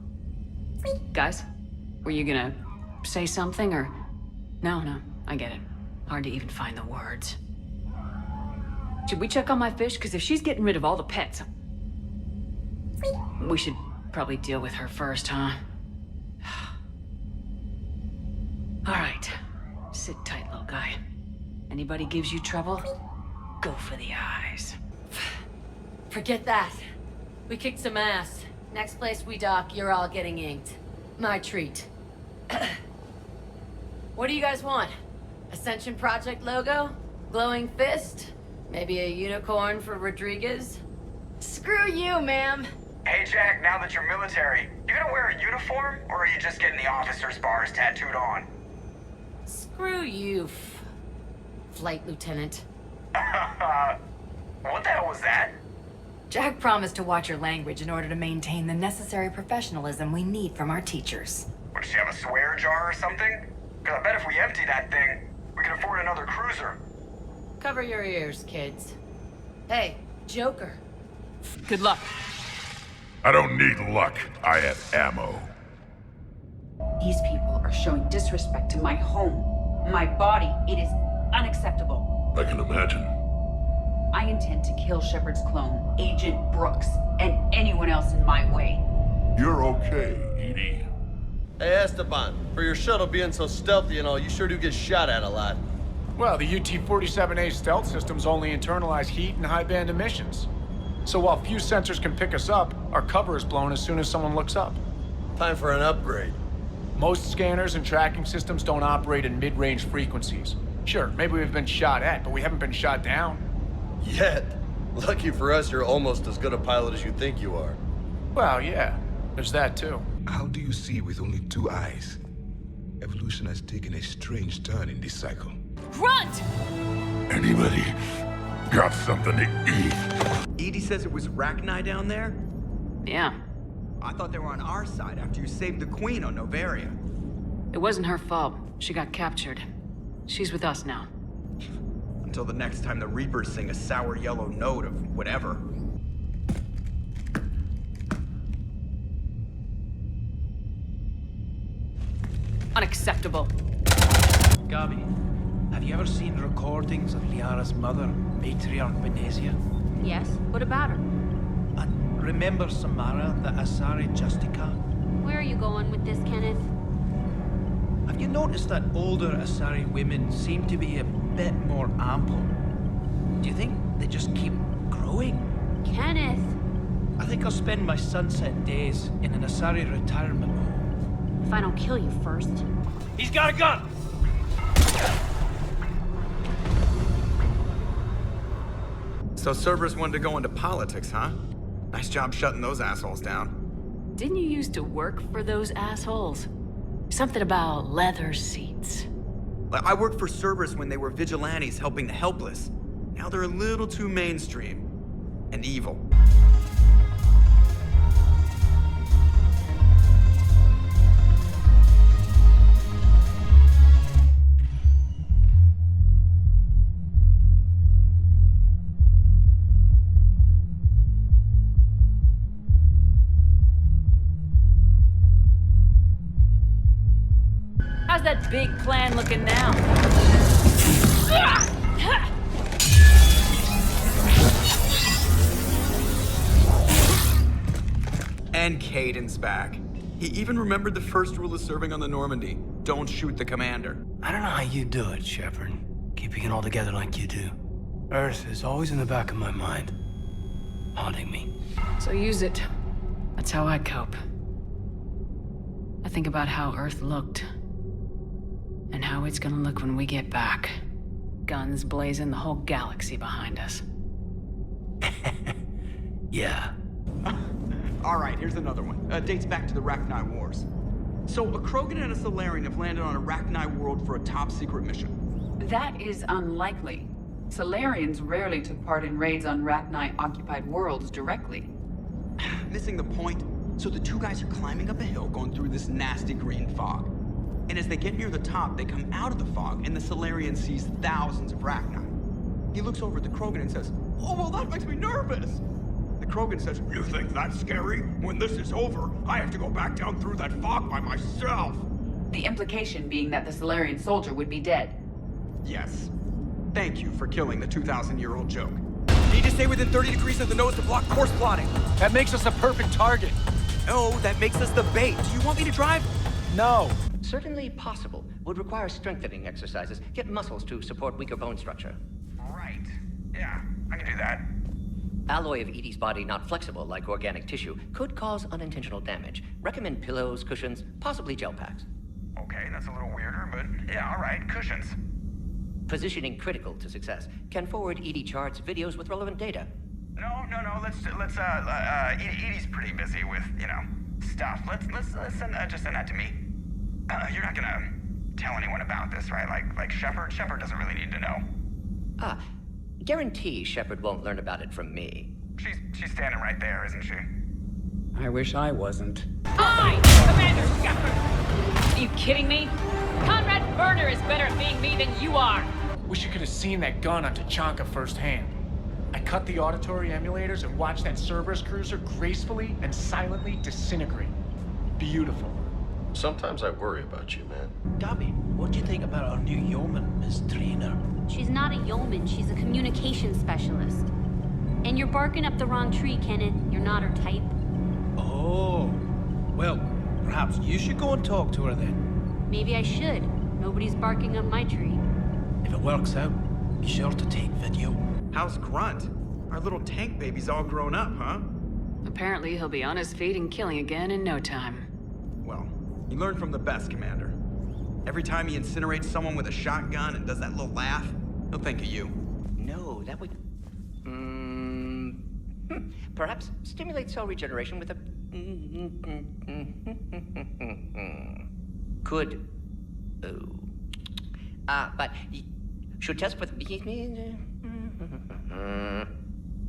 Guys, were you gonna say something, or... No, I get it. Hard to even find the words. Should we check on my fish? Because if she's getting rid of all the pets... We should probably deal with her first, huh? All right. Sit tight, little guy. Anybody gives you trouble, go for the eyes. Forget that. We kicked some ass. Next place we dock, you're all getting inked. My treat. What do you guys want? Ascension Project logo? Glowing fist? Maybe a unicorn for Rodriguez? Screw you, ma'am. Hey, Jack, now that you're military, you gonna wear a uniform, or are you just getting the officer's bars tattooed on? Screw you, Flight Lieutenant. What the hell was that? Jack promised to watch your language in order to maintain the necessary professionalism we need from our teachers. What, does she have a swear jar or something? Because I bet if we empty that thing, we can afford another cruiser. Cover your ears, kids. Hey, Joker. Good luck. I don't need luck. I have ammo. These people are showing disrespect to my home, my body. It is unacceptable. I can imagine. I intend to kill Shepard's clone, Agent Brooks, and anyone else in my way. You're okay, Edie. Hey, Esteban, for your shuttle being so stealthy and all, you sure do get shot at a lot. Well, the UT-47A stealth systems only internalize heat and high-band emissions. So while few sensors can pick us up, our cover is blown as soon as someone looks up. Time for an upgrade. Most scanners and tracking systems don't operate in mid-range frequencies. Sure, maybe we've been shot at, but we haven't been shot down. Yet. Lucky for us, you're almost as good a pilot as you think you are. Well, yeah. There's that, too. How do you see with only 2 eyes? Evolution has taken a strange turn in this cycle. Grunt! Anybody got something to eat? Edie says it was Rachni down there? Yeah. I thought they were on our side after you saved the Queen on Novaria. It wasn't her fault. She got captured. She's with us now. Until the next time the Reapers sing a sour yellow note of whatever. Unacceptable. Gabi, have you ever seen recordings of Liara's mother, Matriarch Benezia? Yes? What about her? And remember Samara, the Asari Justica? Where are you going with this, Kenneth? Have you noticed that older Asari women seem to be a bit more ample? Do you think they just keep growing? Kenneth! I think I'll spend my sunset days in an Asari retirement home. If I don't kill you first. He's got a gun! So Cerberus wanted to go into politics, huh? Nice job shutting those assholes down. Didn't you used to work for those assholes? Something about leather seats. I worked for Cerberus when they were vigilantes helping the helpless. Now they're a little too mainstream. And evil. How's that big plan looking now? And Caden's back. He even remembered the first rule of serving on the Normandy. Don't shoot the commander. I don't know how you do it, Shepard. Keeping it all together like you do. Earth is always in the back of my mind. Haunting me. So use it. That's how I cope. I think about how Earth looked. And how it's gonna look when we get back. Guns blazing, the whole galaxy behind us. Yeah. All right, here's another one. Dates back to the Rachni Wars. So, a Krogan and a Solarian have landed on a Rachni world for a top-secret mission. That is unlikely. Solarians rarely took part in raids on Rachni-occupied worlds directly. Missing the point. So the two guys are climbing up a hill going through this nasty green fog. And as they get near the top, they come out of the fog, and the Solarian sees thousands of Rachni. He looks over at the Krogan and says, "Oh, well, that makes me nervous." The Krogan says, "You think that's scary? When this is over, I have to go back down through that fog by myself." The implication being that the Solarian soldier would be dead. Yes. Thank you for killing the 2,000-year-old joke. Need to stay within 30 degrees of the nose to block course plotting. That makes us a perfect target. Oh, that makes us the bait. Do you want me to drive? No. Certainly possible. Would require strengthening exercises. Get muscles to support weaker bone structure. Right. Yeah, I can do that. Alloy of Edie's body not flexible like organic tissue could cause unintentional damage. Recommend pillows, cushions, possibly gel packs. Okay, that's a little weirder, but yeah, all right, cushions. Positioning critical to success. Can forward Edie charts, videos with relevant data. No, Edie's pretty busy with, stuff. Let's send that to me. You're not gonna tell anyone about this, right? Like Shepard? Shepard doesn't really need to know. Guarantee Shepard won't learn about it from me. She's standing right there, isn't she? I wish I wasn't. I, Commander Shepard! Are you kidding me? Conrad Werner is better at being me than you are! Wish you could have seen that gun on Tachanka firsthand. I cut the auditory emulators and watched that Cerberus cruiser gracefully and silently disintegrate. Beautiful. Sometimes I worry about you, man. Gabby, what do you think about our new yeoman, Miss Trainer? She's not a yeoman, she's a communication specialist. And you're barking up the wrong tree, Kenneth. You're not her type. Oh. Well, perhaps you should go and talk to her then. Maybe I should. Nobody's barking up my tree. If it works out, be sure to take video. How's Grunt? Our little tank baby's all grown up, huh? Apparently he'll be on his feet and killing again in no time. Well, you learn from the best, Commander. Every time he incinerates someone with a shotgun and does that little laugh, he'll think of you. No, that would... Perhaps stimulate cell regeneration with a... Could... but... Should test with...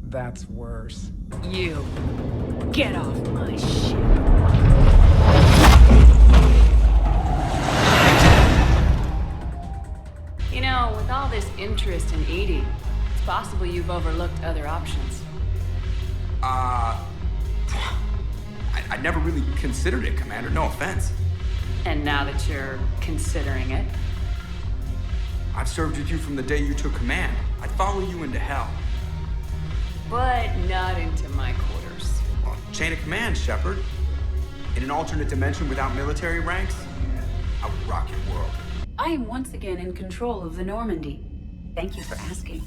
That's worse. You. Get off my ship. You know, with all this interest in Edie, it's possible you've overlooked other options. I never really considered it, Commander. No offense. And now that you're considering it, I've served with you from the day you took command. I'd follow you into hell. but not into my quarters. Well, chain of command, Shepard. In an alternate dimension without military ranks, I would rock your world. I am once again in control of the Normandy. Thank you for asking.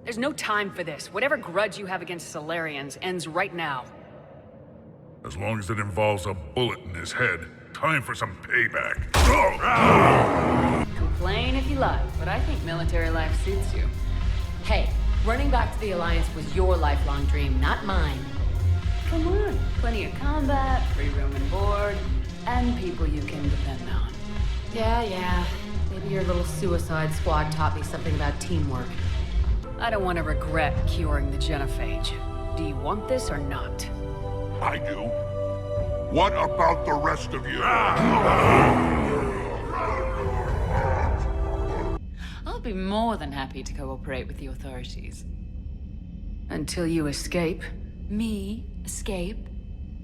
There's no time for this. Whatever grudge you have against Solarians ends right now. As long as it involves a bullet in his head, time for some payback. Complain if you like, but I think military life suits you. Hey, running back to the Alliance was your lifelong dream, not mine. Come on, plenty of combat, free room and board, and people you can depend on. Yeah. Maybe your little suicide squad taught me something about teamwork. I don't want to regret curing the genophage. Do you want this or not? I do. What about the rest of you? I'll be more than happy to cooperate with the authorities. Until you escape. Me? Escape?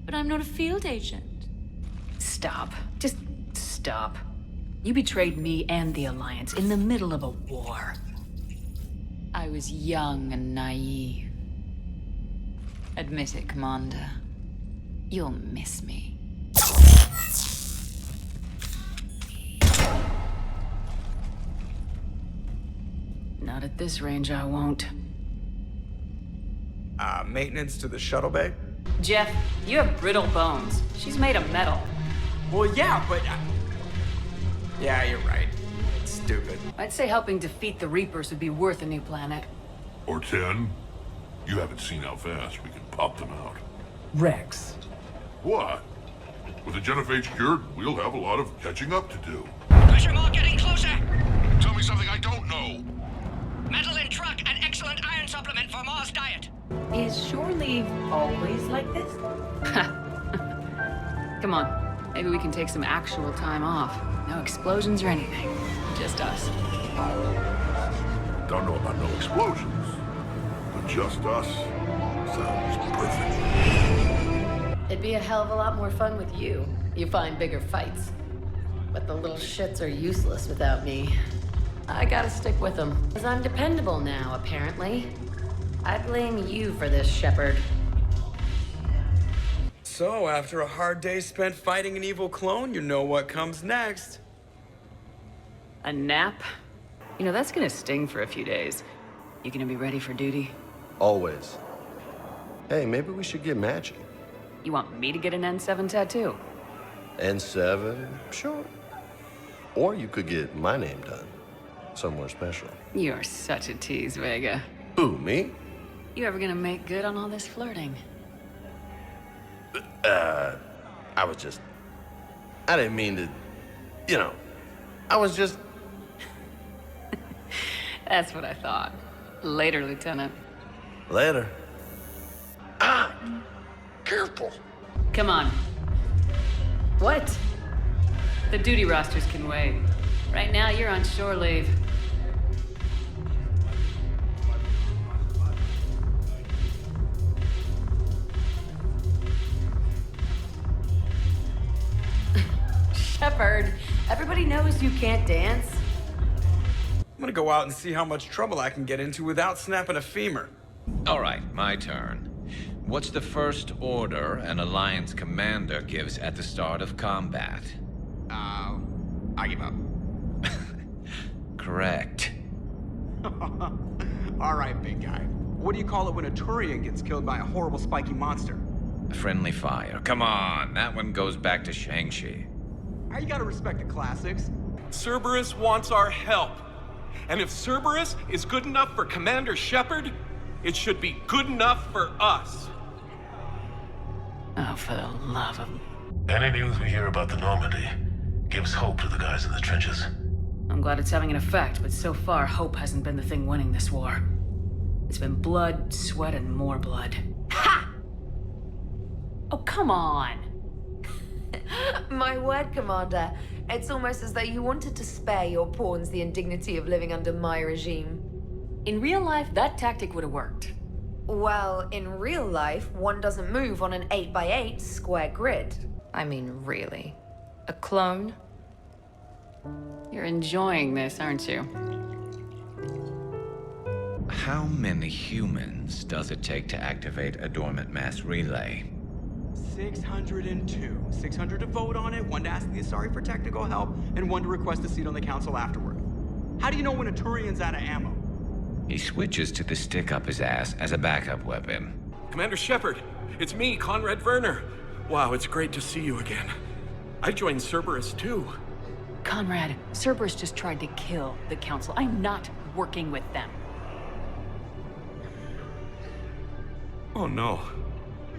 But I'm not a field agent. Stop. Just stop. You betrayed me and the Alliance in the middle of a war. I was young and naive. Admit it, Commander. You'll miss me. Not at this range, I won't. Maintenance to the shuttle bay? Jeff, you have brittle bones. She's made of metal. Well, yeah, but... Yeah, you're right. Stupid. I'd say helping defeat the Reapers would be worth a new planet. Or 10. You haven't seen how fast we can pop them out. Rex. What? With the genophage cured, we'll have a lot of catching up to do. Pressure mark getting closer. Tell me something I don't know. Metal in truck, an excellent iron supplement for Mars diet. Is shore leave always like this? Come on, maybe we can take some actual time off. No explosions or anything. Just us. Don't know about no explosions, but just us sounds perfect. It'd be a hell of a lot more fun with you. You find bigger fights. But the little shits are useless without me. I gotta stick with them. Because I'm dependable now, apparently. I blame you for this, Shepard. So, after a hard day spent fighting an evil clone, you know what comes next. A nap? You know, that's gonna sting for a few days. You gonna be ready for duty? Always. Hey, maybe we should get matching. You want me to get an N7 tattoo? N7, sure. Or you could get my name done. Somewhere special. You're such a tease, Vega. Who, me? You ever gonna make good on all this flirting? I didn't mean to, I was just... That's what I thought. Later, Lieutenant. Later. Careful. Come on. What? The duty rosters can wait. Right now, you're on shore leave. Shepard, everybody knows you can't dance. I'm gonna go out and see how much trouble I can get into without snapping a femur. All right, my turn. What's the first order an Alliance commander gives at the start of combat? I give up. Correct. All right, big guy. What do you call it when a Turian gets killed by a horrible spiky monster? Friendly fire. Come on, that one goes back to Shang-Chi. You gotta respect the classics. Cerberus wants our help. And if Cerberus is good enough for Commander Shepard, it should be good enough for us. Oh, for the love of... Any news we hear about the Normandy gives hope to the guys in the trenches. I'm glad it's having an effect, but so far, hope hasn't been the thing winning this war. It's been blood, sweat, and more blood. Ha! Oh, come on! My word, Commander. It's almost as though you wanted to spare your pawns the indignity of living under my regime. In real life, that tactic would have worked. Well, in real life, one doesn't move on an 8x8 square grid. I mean, really. A clone? You're enjoying this, aren't you? How many humans does it take to activate a dormant mass relay? 602. 600 to vote on it, 1 to ask the Asari for technical help, and 1 to request a seat on the council afterward. How do you know when a Turian's out of ammo? He switches to the stick up his ass as a backup weapon. Commander Shepard, it's me, Conrad Werner. Wow, it's great to see you again. I joined Cerberus too. Conrad, Cerberus just tried to kill the Council. I'm not working with them. Oh no.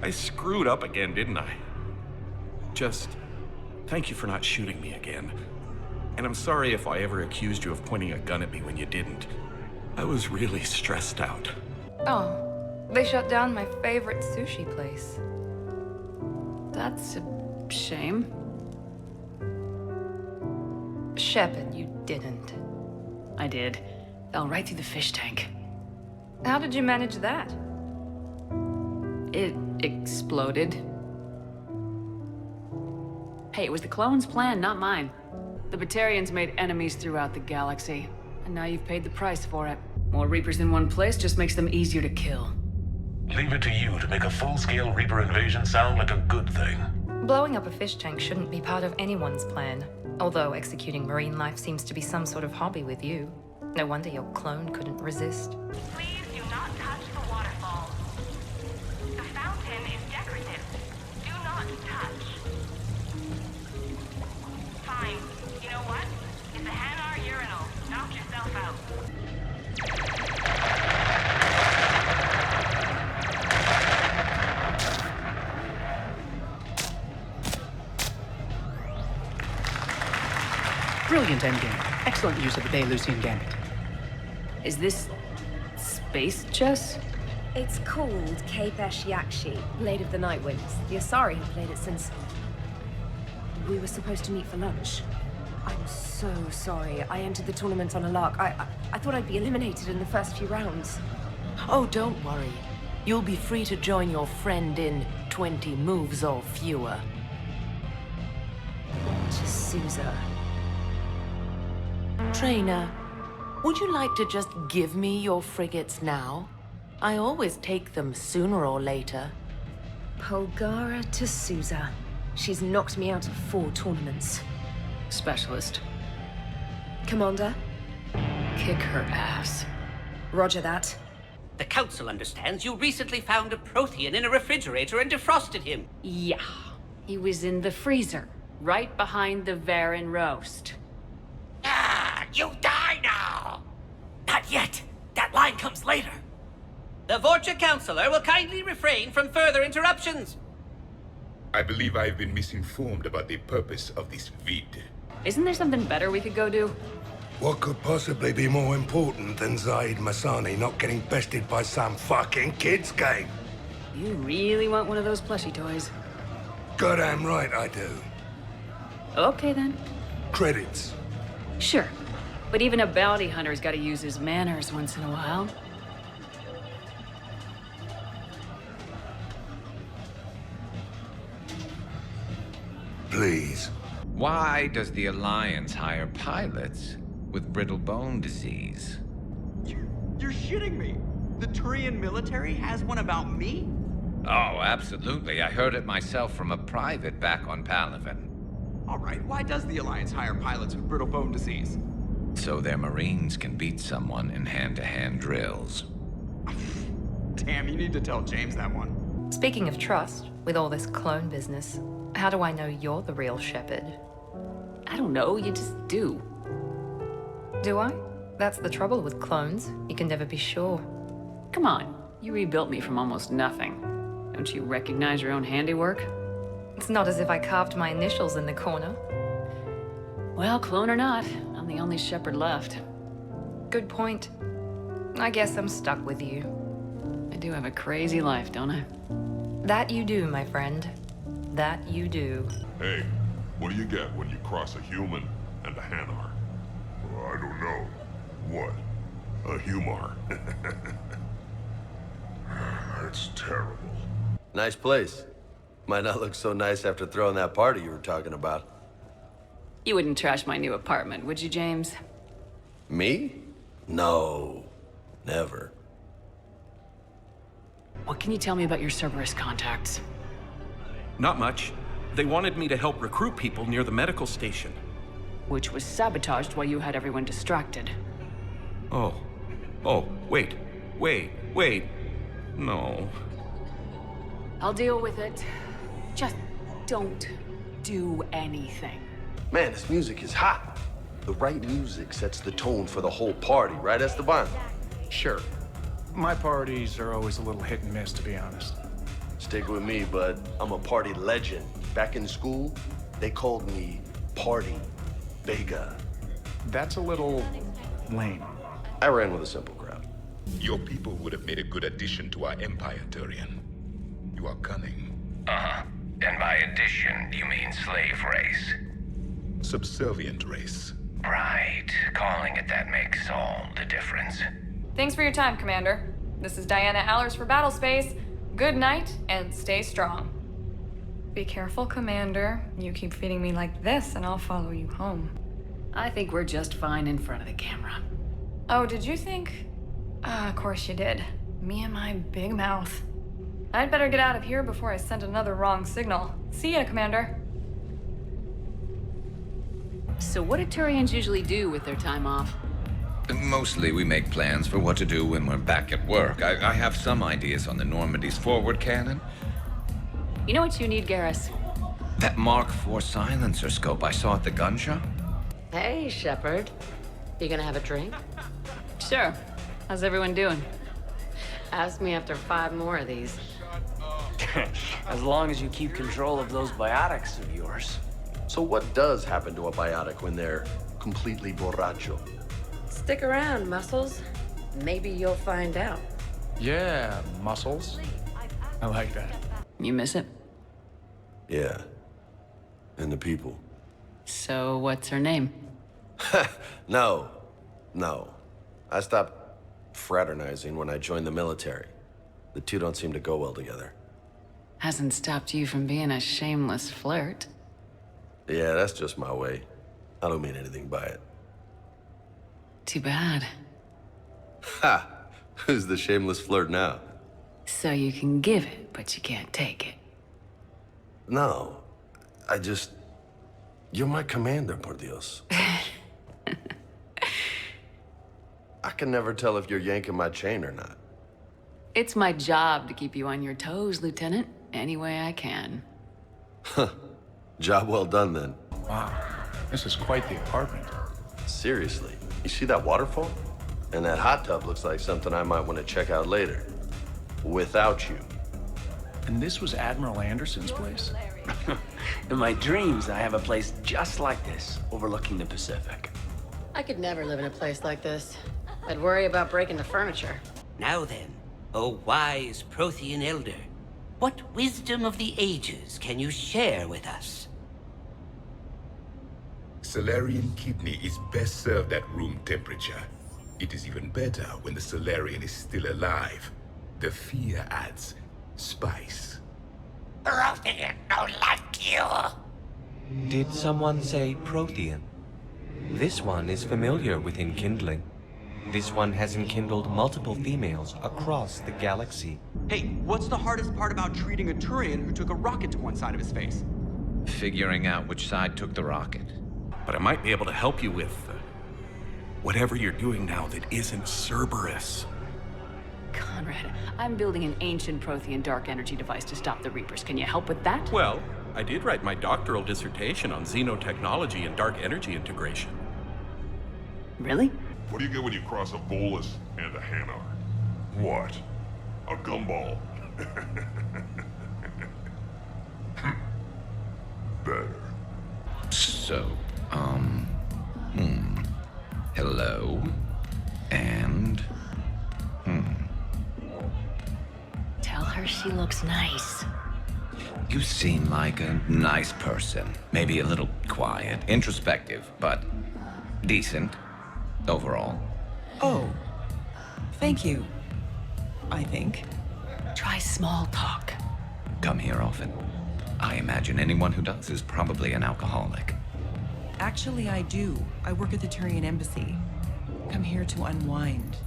I screwed up again, didn't I? Just thank you for not shooting me again. And I'm sorry if I ever accused you of pointing a gun at me when you didn't. I was really stressed out. Oh, they shut down my favorite sushi place. That's a shame. Shepard, you didn't. I did. Fell right through the fish tank. How did you manage that? It exploded. Hey, it was the clone's plan, not mine. The Batarians made enemies throughout the galaxy, and now you've paid the price for it. More Reapers in one place just makes them easier to kill. Leave it to you to make a full-scale Reaper invasion sound like a good thing. Blowing up a fish tank shouldn't be part of anyone's plan. Although executing marine life seems to be some sort of hobby with you. No wonder your clone couldn't resist. Please do not touch the waterfall. The fountain is decorative. Do not touch. Fine. You know what? It's a Hanar urinal. Knock yourself out. Brilliant endgame. Excellent use of the Baylusian Gambit. Is this space chess? It's called Kapesh Yakshi, Blade of the Night Winds. The Asari have played it since... we were supposed to meet for lunch. I'm so sorry. I entered the tournament on a lark. I thought I'd be eliminated in the first few rounds. Oh, don't worry. You'll be free to join your friend in 20 moves or fewer. Sousa. Trainer, would you like to just give me your frigates now? I always take them sooner or later. Polgara to Sousa. She's knocked me out of 4 tournaments. Specialist. Commander? Kick her ass. Roger that. The Council understands you recently found a Prothean in a refrigerator and defrosted him. Yeah. He was in the freezer, right behind the Varen roast. Ah, you die now! Not yet. That line comes later. The Vorcha Councilor will kindly refrain from further interruptions. I believe I've been misinformed about the purpose of this vid. Isn't there something better we could go do? What could possibly be more important than Zaid Masani not getting bested by some fucking kids game? You really want one of those plushie toys? Goddamn right I do. Okay then. Credits. Sure. But even a bounty hunter's gotta use his manners once in a while. Please. Why does the Alliance hire pilots with brittle bone disease? You're shitting me. The Turian military has one about me? Oh, absolutely. I heard it myself from a private back on Palaven. All right, why does the Alliance hire pilots with brittle bone disease? So their Marines can beat someone in hand-to-hand drills. Damn, you need to tell James that one. Speaking of trust, with all this clone business, how do I know you're the real Shepard? I don't know, you just do. Do I? That's the trouble with clones. You can never be sure. Come on, you rebuilt me from almost nothing. Don't you recognize your own handiwork? It's not as if I carved my initials in the corner. Well, clone or not, I'm the only Shepard left. Good point. I guess I'm stuck with you. I do have a crazy life, don't I? That you do, my friend. That you do. Hey, what do you get when you cross a human and a Hanar? Well, I don't know. What? A Humar. That's terrible. Nice place. Might not look so nice after throwing that party you were talking about. You wouldn't trash my new apartment, would you, James? Me? No. Never. What can you tell me about your Cerberus contacts? Not much. They wanted me to help recruit people near the medical station. Which was sabotaged while you had everyone distracted. Oh, wait. No. I'll deal with it. Just don't do anything. Man, this music is hot. The right music sets the tone for the whole party, right, Esteban? Sure. My parties are always a little hit and miss, to be honest. Stick with me, bud. I'm a party legend. Back in school, they called me Party Vega. That's a little lame. I ran with a simple crowd. Your people would have made a good addition to our empire, Turian. You are cunning. Uh-huh. And by addition, you mean slave race? Subservient race. Right. Calling it that makes all the difference. Thanks for your time, Commander. This is Diana Allers for Battlespace. Good night, and stay strong. Be careful, Commander. You keep feeding me like this, and I'll follow you home. I think we're just fine in front of the camera. Oh, did you think? Of course you did. Me and my big mouth. I'd better get out of here before I send another wrong signal. See ya, Commander. So what do Turians usually do with their time off? Mostly we make plans for what to do when we're back at work. I have some ideas on the Normandy's forward cannon. You know what you need, Garrus? That Mark IV silencer scope I saw at the gun shop? Hey, Shepard. You gonna have a drink? Sure. How's everyone doing? Ask me after 5 more of these. As long as you keep control of those biotics of yours. So what does happen to a biotic when they're completely borracho? Stick around, Muscles. Maybe you'll find out. Yeah, Muscles. I like that. You miss it? Yeah. And the people. So what's her name? No. I stopped fraternizing when I joined the military. The two don't seem to go well together. Hasn't stopped you from being a shameless flirt. Yeah, that's just my way. I don't mean anything by it. Too bad. Ha! Who's the shameless flirt now? So you can give it, but you can't take it. No. You're my commander, por Dios. I can never tell if you're yanking my chain or not. It's my job to keep you on your toes, Lieutenant. Any way I can. Huh. Job well done, then. Wow. This is quite the apartment. Seriously. You see that waterfall? And that hot tub looks like something I might want to check out later. Without you. And this was Admiral Anderson's place? In my dreams, I have a place just like this, overlooking the Pacific. I could never live in a place like this. I'd worry about breaking the furniture. Now then, O wise Prothean elder, what wisdom of the ages can you share with us? Solarian kidney is best served at room temperature. It is even better when the Solarian is still alive. The fear adds spice. Prothean don't like you. Did someone say Prothean? This one is familiar with enkindling. This one has enkindled multiple females across the galaxy. Hey, what's the hardest part about treating a Turian who took a rocket to one side of his face? Figuring out which side took the rocket. But I might be able to help you with whatever you're doing now that isn't Cerberus. Conrad, I'm building an ancient Prothean dark energy device to stop the Reapers. Can you help with that? Well, I did write my doctoral dissertation on xenotechnology and dark energy integration. Really? What do you get when you cross a bolus and a Hanar? What? A gumball. Better. So, hello, and, Tell her she looks nice. You seem like a nice person. Maybe a little quiet, introspective, but decent overall. Oh, thank you. I think. Try small talk. Come here often. I imagine anyone who does is probably an alcoholic. Actually, I do. I work at the Turian embassy. Come here to unwind.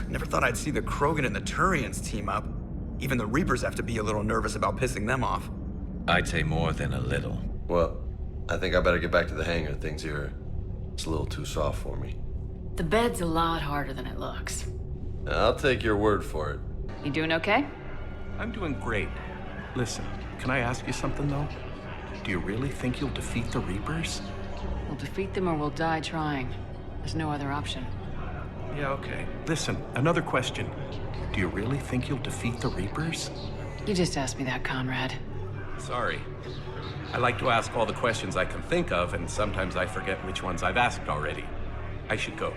Never thought I'd see the Krogan and the Turians team up. Even the Reapers have to be a little nervous about pissing them off. I'd say more than a little. Well, I think I better get back to the hangar. Things here, it's a little too soft for me. The bed's a lot harder than it looks. I'll take your word for it. You doing okay? I'm doing great. Listen, can I ask you something, though? Do you really think you'll defeat the Reapers? We'll defeat them or we'll die trying. There's no other option. Yeah, okay. Listen, another question. Do you really think you'll defeat the Reapers? You just asked me that, Conrad. Sorry. I like to ask all the questions I can think of, and sometimes I forget which ones I've asked already. I should go.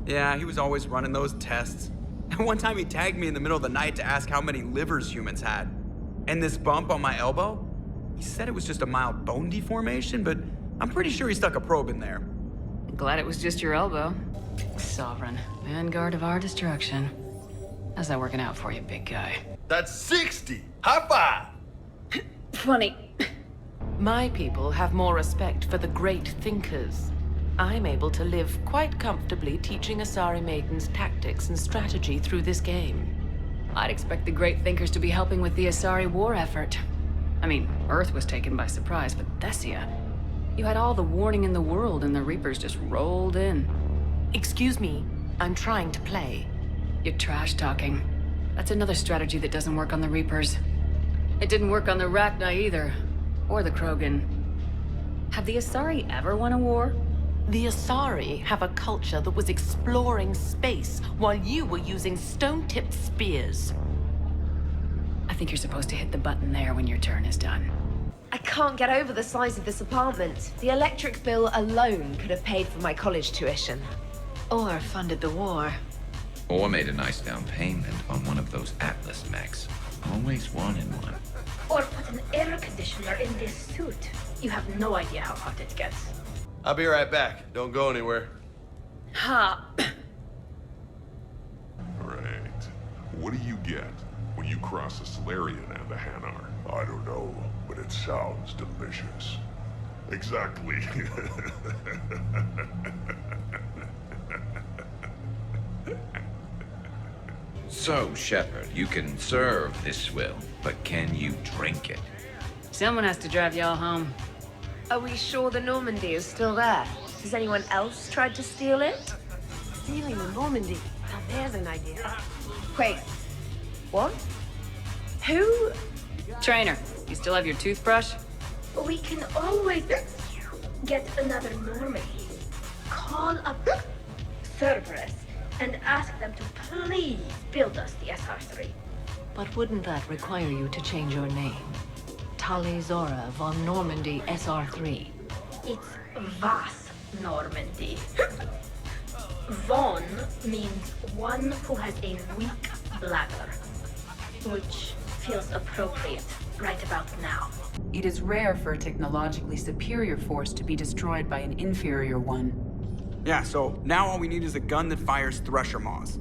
Yeah, he was always running those tests. And one time he tagged me in the middle of the night to ask how many livers humans had. And this bump on my elbow? He said it was just a mild bone deformation, but I'm pretty sure he stuck a probe in there. Glad it was just your elbow. Sovereign, vanguard of our destruction. How's that working out for you, big guy? That's 60! High five! Funny. My people have more respect for the great thinkers. I'm able to live quite comfortably teaching Asari maidens tactics and strategy through this game. I'd expect the great thinkers to be helping with the Asari war effort. I mean, Earth was taken by surprise, but Thessia... You had all the warning in the world, and the Reapers just rolled in. Excuse me, I'm trying to play. You're trash talking. That's another strategy that doesn't work on the Reapers. It didn't work on the Rachni either. Or the Krogan. Have the Asari ever won a war? The Asari have a culture that was exploring space while you were using stone-tipped spears. I think you're supposed to hit the button there when your turn is done. I can't get over the size of this apartment. The electric bill alone could have paid for my college tuition. Or funded the war. Or made a nice down payment on one of those Atlas mechs. Always wanted one. Or put an air conditioner in this suit. You have no idea how hot it gets. I'll be right back. Don't go anywhere. Ha! Right. What do you get when you cross the Solarian and the Hanar? I don't know, but it sounds delicious. Exactly. So, Shepard, you can serve this swill, but can you drink it? Someone has to drive y'all home. Are we sure the Normandy is still there? Has anyone else tried to steal it? Stealing the Normandy. Now there's an idea. Wait. What? Who? Trainer, you still have your toothbrush? We can always get another Normandy. Call up Cerberus and ask them to please build us the SR3. But wouldn't that require you to change your name? Tali Zora von Normandy SR3. It's Vas Normandy. Von means one who has a weak bladder, which feels appropriate right about now. It is rare for a technologically superior force to be destroyed by an inferior one. Yeah, so now all we need is a gun that fires thresher maws.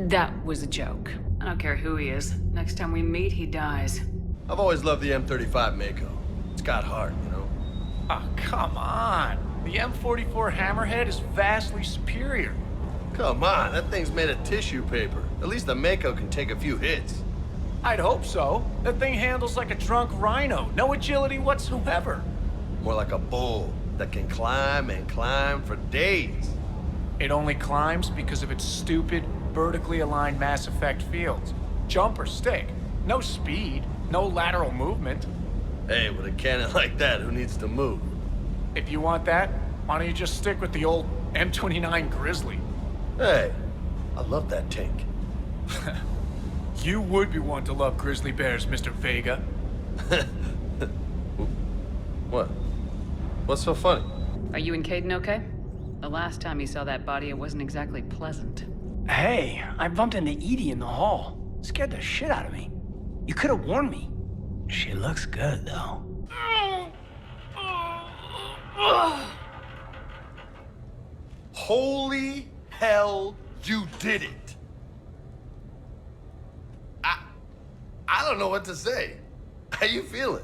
That was a joke. I don't care who he is. Next time we meet, he dies. I've always loved the M35 Mako. It's got heart, you know? Oh, come on. The M44 Hammerhead is vastly superior. Come on, that thing's made of tissue paper. At least the Mako can take a few hits. I'd hope so. That thing handles like a drunk rhino. No agility whatsoever. More like a bull that can climb and climb for days. It only climbs because of its stupid, vertically aligned Mass Effect fields. Jump or stick. No speed, no lateral movement. Hey, with a cannon like that, who needs to move? If you want that, why don't you just stick with the old M29 Grizzly? Hey, I love that tank. You would be one to love grizzly bears, Mr. Vega. What? What's so funny? Are you and Caden okay? The last time you saw that body, it wasn't exactly pleasant. Hey, I bumped into Edie in the hall. Scared the shit out of me. You could have warned me. She looks good, though. Holy hell, you did it! I don't know what to say. How you feeling?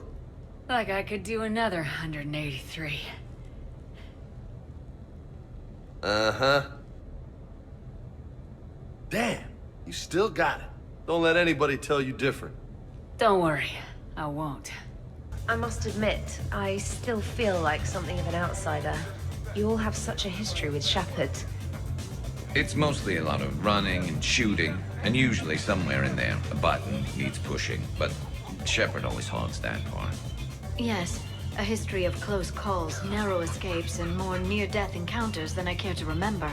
Like I could do another 183. Uh-huh. Damn, you still got it. Don't let anybody tell you different. Don't worry, I won't. I must admit, I still feel like something of an outsider. You all have such a history with Shepard. It's mostly a lot of running and shooting, and usually somewhere in there, a button needs pushing, but Shepard always hogs that part. Yes, a history of close calls, narrow escapes, and more near-death encounters than I care to remember.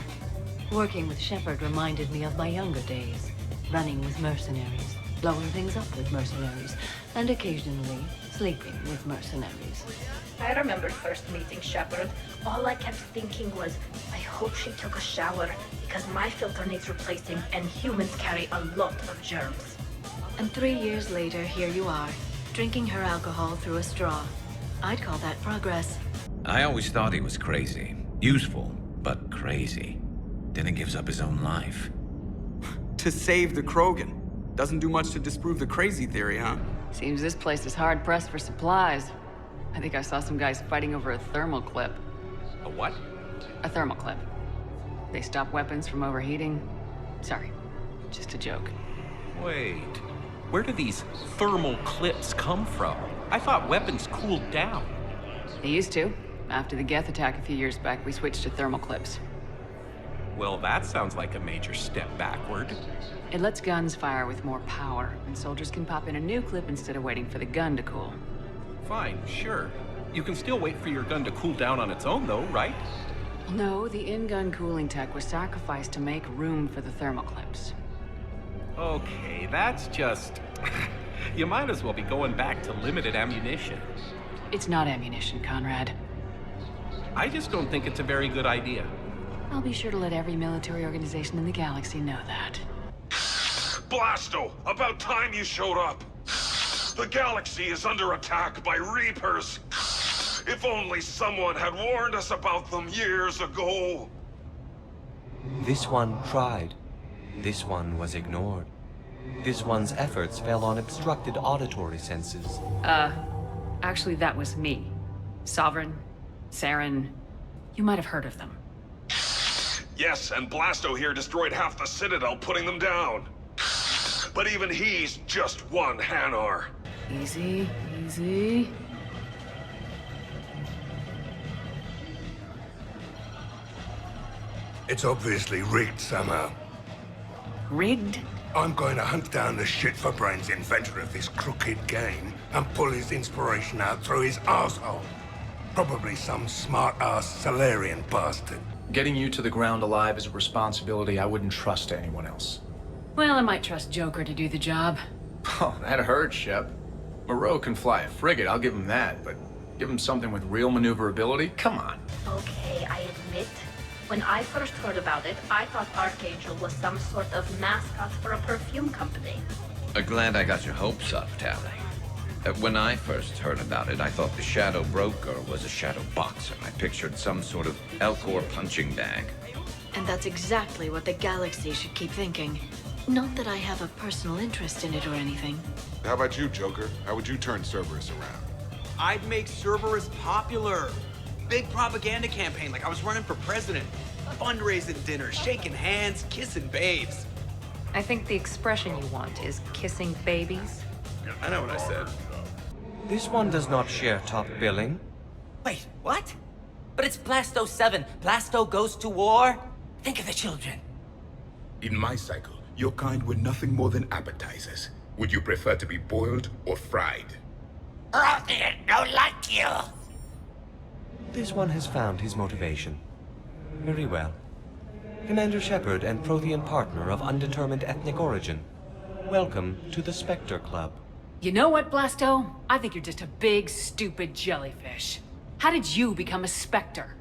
Working with Shepard reminded me of my younger days. Running with mercenaries, blowing things up with mercenaries, and occasionally sleeping with mercenaries. I remember first meeting Shepard. All I kept thinking was, I hope she took a shower, because my filter needs replacing, and humans carry a lot of germs. And 3 years later, here you are, drinking her alcohol through a straw. I'd call that progress. I always thought he was crazy. Useful, but crazy. Then he gives up his own life. To save the Krogan. Doesn't do much to disprove the crazy theory, huh? Seems this place is hard-pressed for supplies. I think I saw some guys fighting over a thermal clip. A what? A thermal clip. They stop weapons from overheating. Sorry, just a joke. Wait, where do these thermal clips come from? I thought weapons cooled down. They used to. After the Geth attack a few years back, we switched to thermal clips. Well, that sounds like a major step backward. It lets guns fire with more power, and soldiers can pop in a new clip instead of waiting for the gun to cool. Fine, sure. You can still wait for your gun to cool down on its own, though, right? No, the in-gun cooling tech was sacrificed to make room for the thermal clips. Okay, that's just... You might as well be going back to limited ammunition. It's not ammunition, Conrad. I just don't think it's a very good idea. I'll be sure to let every military organization in the galaxy know that. Blasto, about time you showed up. The galaxy is under attack by Reapers. If only someone had warned us about them years ago. This one tried. This one was ignored. This one's efforts fell on obstructed auditory senses. Actually, that was me. Sovereign, Saren, you might have heard of them. Yes, and Blasto here destroyed half the Citadel, putting them down. But even he's just one Hanar. Easy, easy. It's obviously rigged somehow. Rigged? I'm going to hunt down the shit-for-brains inventor of this crooked game and pull his inspiration out through his arsehole. Probably some smart-ass Salarian bastard. Getting you to the ground alive is a responsibility I wouldn't trust to anyone else. Well, I might trust Joker to do the job. Oh, that hurts, Shep. Moreau can fly a frigate, I'll give him that, but give him something with real maneuverability? Come on. Okay, I admit. When I first heard about it, I thought Archangel was some sort of mascot for a perfume company. Glad I got your hopes up, Tally. When I first heard about it, I thought the Shadow Broker was a shadow boxer. I pictured some sort of Elcor punching bag. And that's exactly what the galaxy should keep thinking. Not that I have a personal interest in it or anything. How about you, Joker? How would you turn Cerberus around? I'd make Cerberus popular. Big propaganda campaign like I was running for president. Fundraising dinners, shaking hands, kissing babes. I think the expression you want is kissing babies. I know what I said. This one does not share top billing. Wait, what? But it's Blasto 7. Blasto goes to war? Think of the children. In my cycle, your kind were nothing more than appetizers. Would you prefer to be boiled or fried? Prothean, no like you. This one has found his motivation. Very well. Commander Shepard and Prothean partner of undetermined ethnic origin. Welcome to the Spectre Club. You know what, Blasto? I think you're just a big, stupid jellyfish. How did you become a Spectre?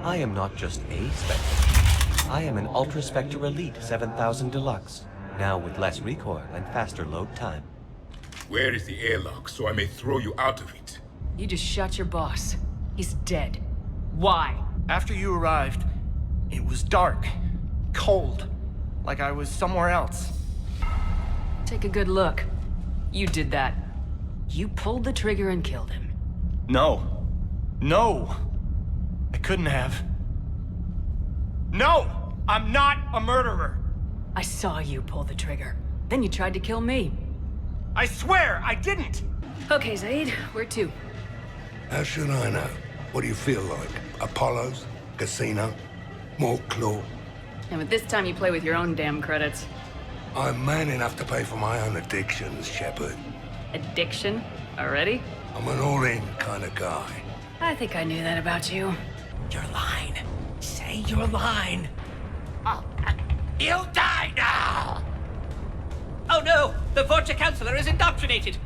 I am not just a Spectre. I am an Ultra Spectre Elite 7000 Deluxe, now with less recoil and faster load time. Where is the airlock so I may throw you out of it? You just shot your boss. He's dead. Why? After you arrived, it was dark, cold, like I was somewhere else. Take a good look. You did that. You pulled the trigger and killed him. No. No! I couldn't have. No! I'm not a murderer! I saw you pull the trigger. Then you tried to kill me. I swear, I didn't! Okay, Zaid, where to? How should I know? What do you feel like? Apollo's? Casino? More claw? And with this time you play with your own damn credits. I'm man enough to pay for my own addictions, Shepard. Addiction? Already? I'm an all-in kind of guy. I think I knew that about you. Your line. Say your line. Oh, you die now! Oh no! The Vorcha Counselor is indoctrinated!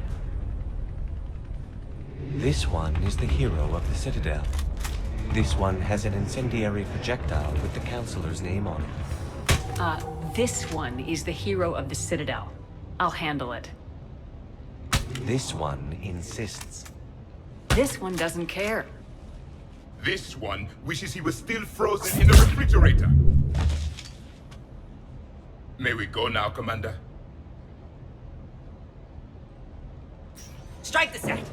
This one is the hero of the Citadel. This one has an incendiary projectile with the Counselor's name on it. This one is the hero of the Citadel. I'll handle it. This one insists. This one doesn't care. This one wishes he was still frozen in the refrigerator. May we go now, Commander? Strike the set!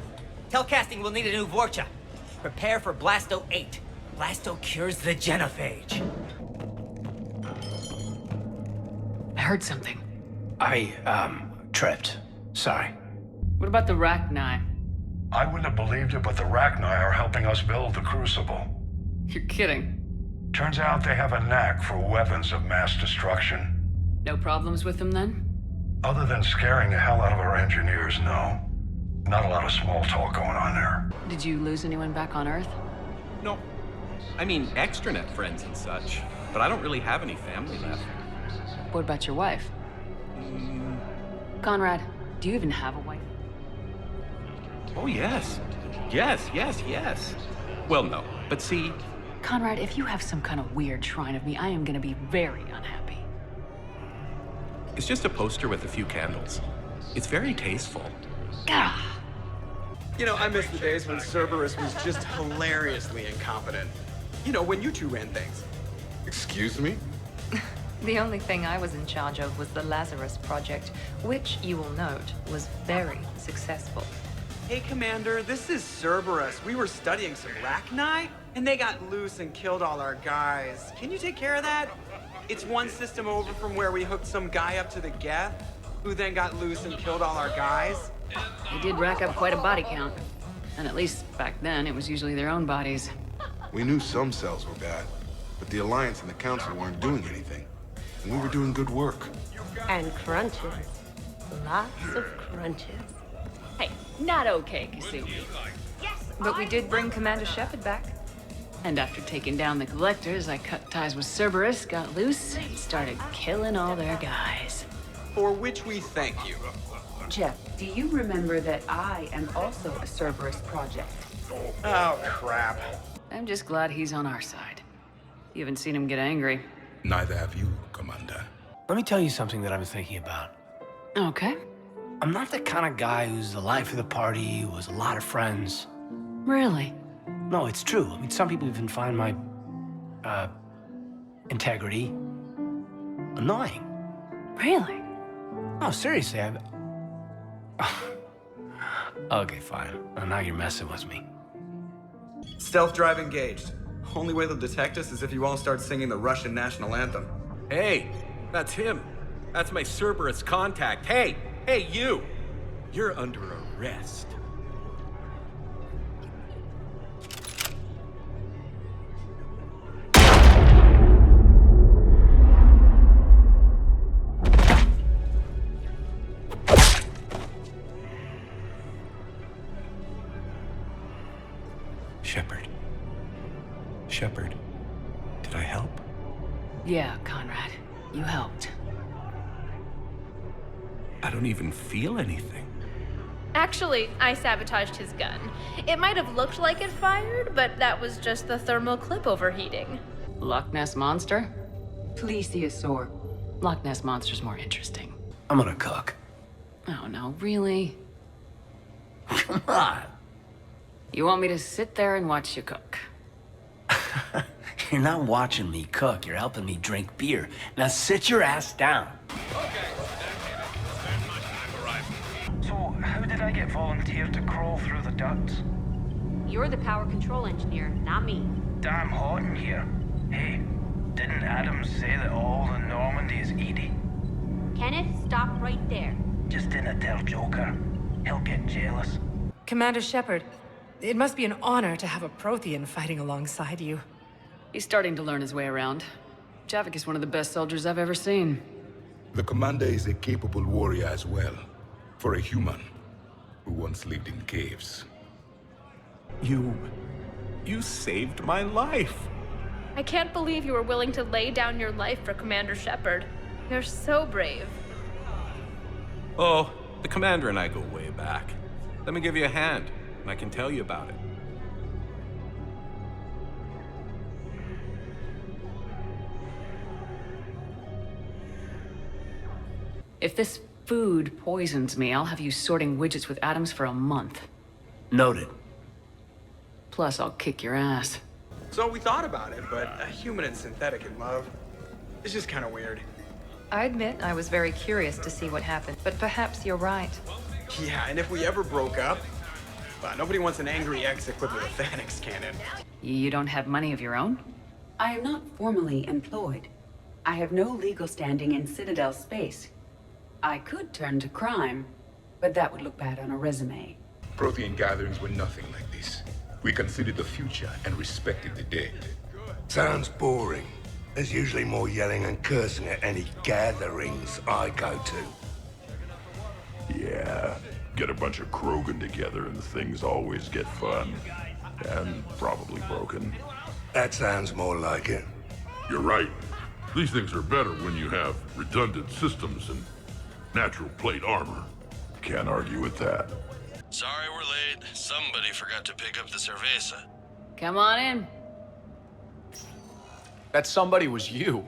Telcasting will need a new Vorcha. Prepare for Blasto 8. Blasto cures the genophage. I heard something. I, tripped. Sorry. What about the Rachni? I wouldn't have believed it, but the Rachni are helping us build the Crucible. You're kidding. Turns out they have a knack for weapons of mass destruction. No problems with them then? Other than scaring the hell out of our engineers, no. Not a lot of small talk going on there. Did you lose anyone back on Earth? No. I mean, extranet friends and such. But I don't really have any family left. What about your wife? Conrad, do you even have a wife? Oh, yes. Yes. Well, no. But see... Conrad, if you have some kind of weird shrine of me, I am gonna be very unhappy. It's just a poster with a few candles. It's very tasteful. Gah! You know, I miss the days when Cerberus was just hilariously incompetent. You know, when you two ran things. Excuse me? The only thing I was in charge of was the Lazarus Project, which, you will note, was very successful. Hey, Commander, this is Cerberus. We were studying some Rachni, and they got loose and killed all our guys. Can you take care of that? It's one system over from where we hooked some guy up to the Geth, who then got loose and killed all our guys. They did rack up quite a body count. And at least back then, it was usually their own bodies. We knew some cells were bad, but the Alliance and the Council weren't doing anything. And we were doing good work. And crunches. Lots of crunches. Hey, not okay, Kasumi. But we did bring Commander Shepard back. And after taking down the Collectors, I cut ties with Cerberus, got loose, and started killing all their guys. For which we thank you. Jeff, do you remember that I am also a Cerberus project? Oh, crap. I'm just glad he's on our side. You haven't seen him get angry. Neither have you, Commander. Let me tell you something that I've been thinking about. Okay. I'm not the kind of guy who's the life of the party, who has a lot of friends. Really? No, it's true. I mean, some people even find my, integrity annoying. Really? No, seriously, Okay, fine. Now you're messing with me. Stealth drive engaged. Only way they'll detect us is if you all start singing the Russian national anthem. Hey, that's him. That's my Cerberus contact. Hey, you! You're under arrest. Shepard, did I help? Yeah, Conrad. You helped. I don't even feel anything. Actually, I sabotaged his gun. It might have looked like it fired, but that was just the thermal clip overheating. Loch Ness Monster? Plesiosaur. Loch Ness Monster's more interesting. I'm gonna cook. Oh, no, really? Come on. You want me to sit there and watch you cook? You're not watching me cook. You're helping me drink beer. Now sit your ass down. So, how did I get volunteered to crawl through the ducts? You're the power control engineer, not me. Damn hot in here. Hey, didn't Adams say that all the Normandy is Edie? Kenneth, stop right there. Just didn't tell Joker. He'll get jealous. Commander Shepard, it must be an honor to have a Prothean fighting alongside you. He's starting to learn his way around. Javik is one of the best soldiers I've ever seen. The commander is a capable warrior as well, for a human who once lived in caves. You saved my life. I can't believe you were willing to lay down your life for Commander Shepard. You're so brave. Oh, the commander and I go way back. Let me give you a hand, and I can tell you about it. If this food poisons me, I'll have you sorting widgets with Adams for a month. Noted. Plus, I'll kick your ass. So we thought about it, but a human and synthetic in love, it's just kind of weird. I admit I was very curious to see what happened, but perhaps you're right. Yeah, and if we ever broke up, nobody wants an angry ex equipped with a Phanex cannon. You don't have money of your own? I am not formally employed. I have no legal standing in Citadel space. I could turn to crime, But that would look bad on a resume. Prothean gatherings were nothing like this. We considered the future and respected the dead. Sounds boring. There's usually more yelling and cursing at any gatherings I go to. Yeah, get a bunch of Krogan together and things always get fun. And probably broken. That sounds more like it. You're right. These things are better when you have redundant systems and natural plate armor. Can't argue with that. Sorry we're late. Somebody forgot to pick up the cerveza. Come on in. That somebody was you.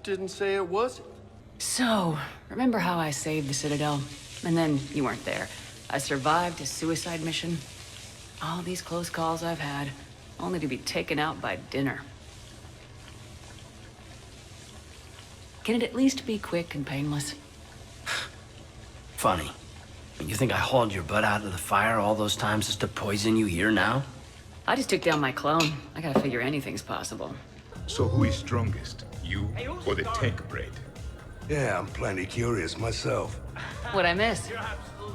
Didn't say it was. So, remember how I saved the Citadel? And then you weren't there. I survived a suicide mission. All these close calls I've had, only to be taken out by dinner. Can it at least be quick and painless? Funny. You think I hauled your butt out of the fire all those times just to poison you here now? I just took down my clone. I gotta figure anything's possible. So who is strongest, you or the tank bread? Yeah, I'm plenty curious myself. What'd I miss?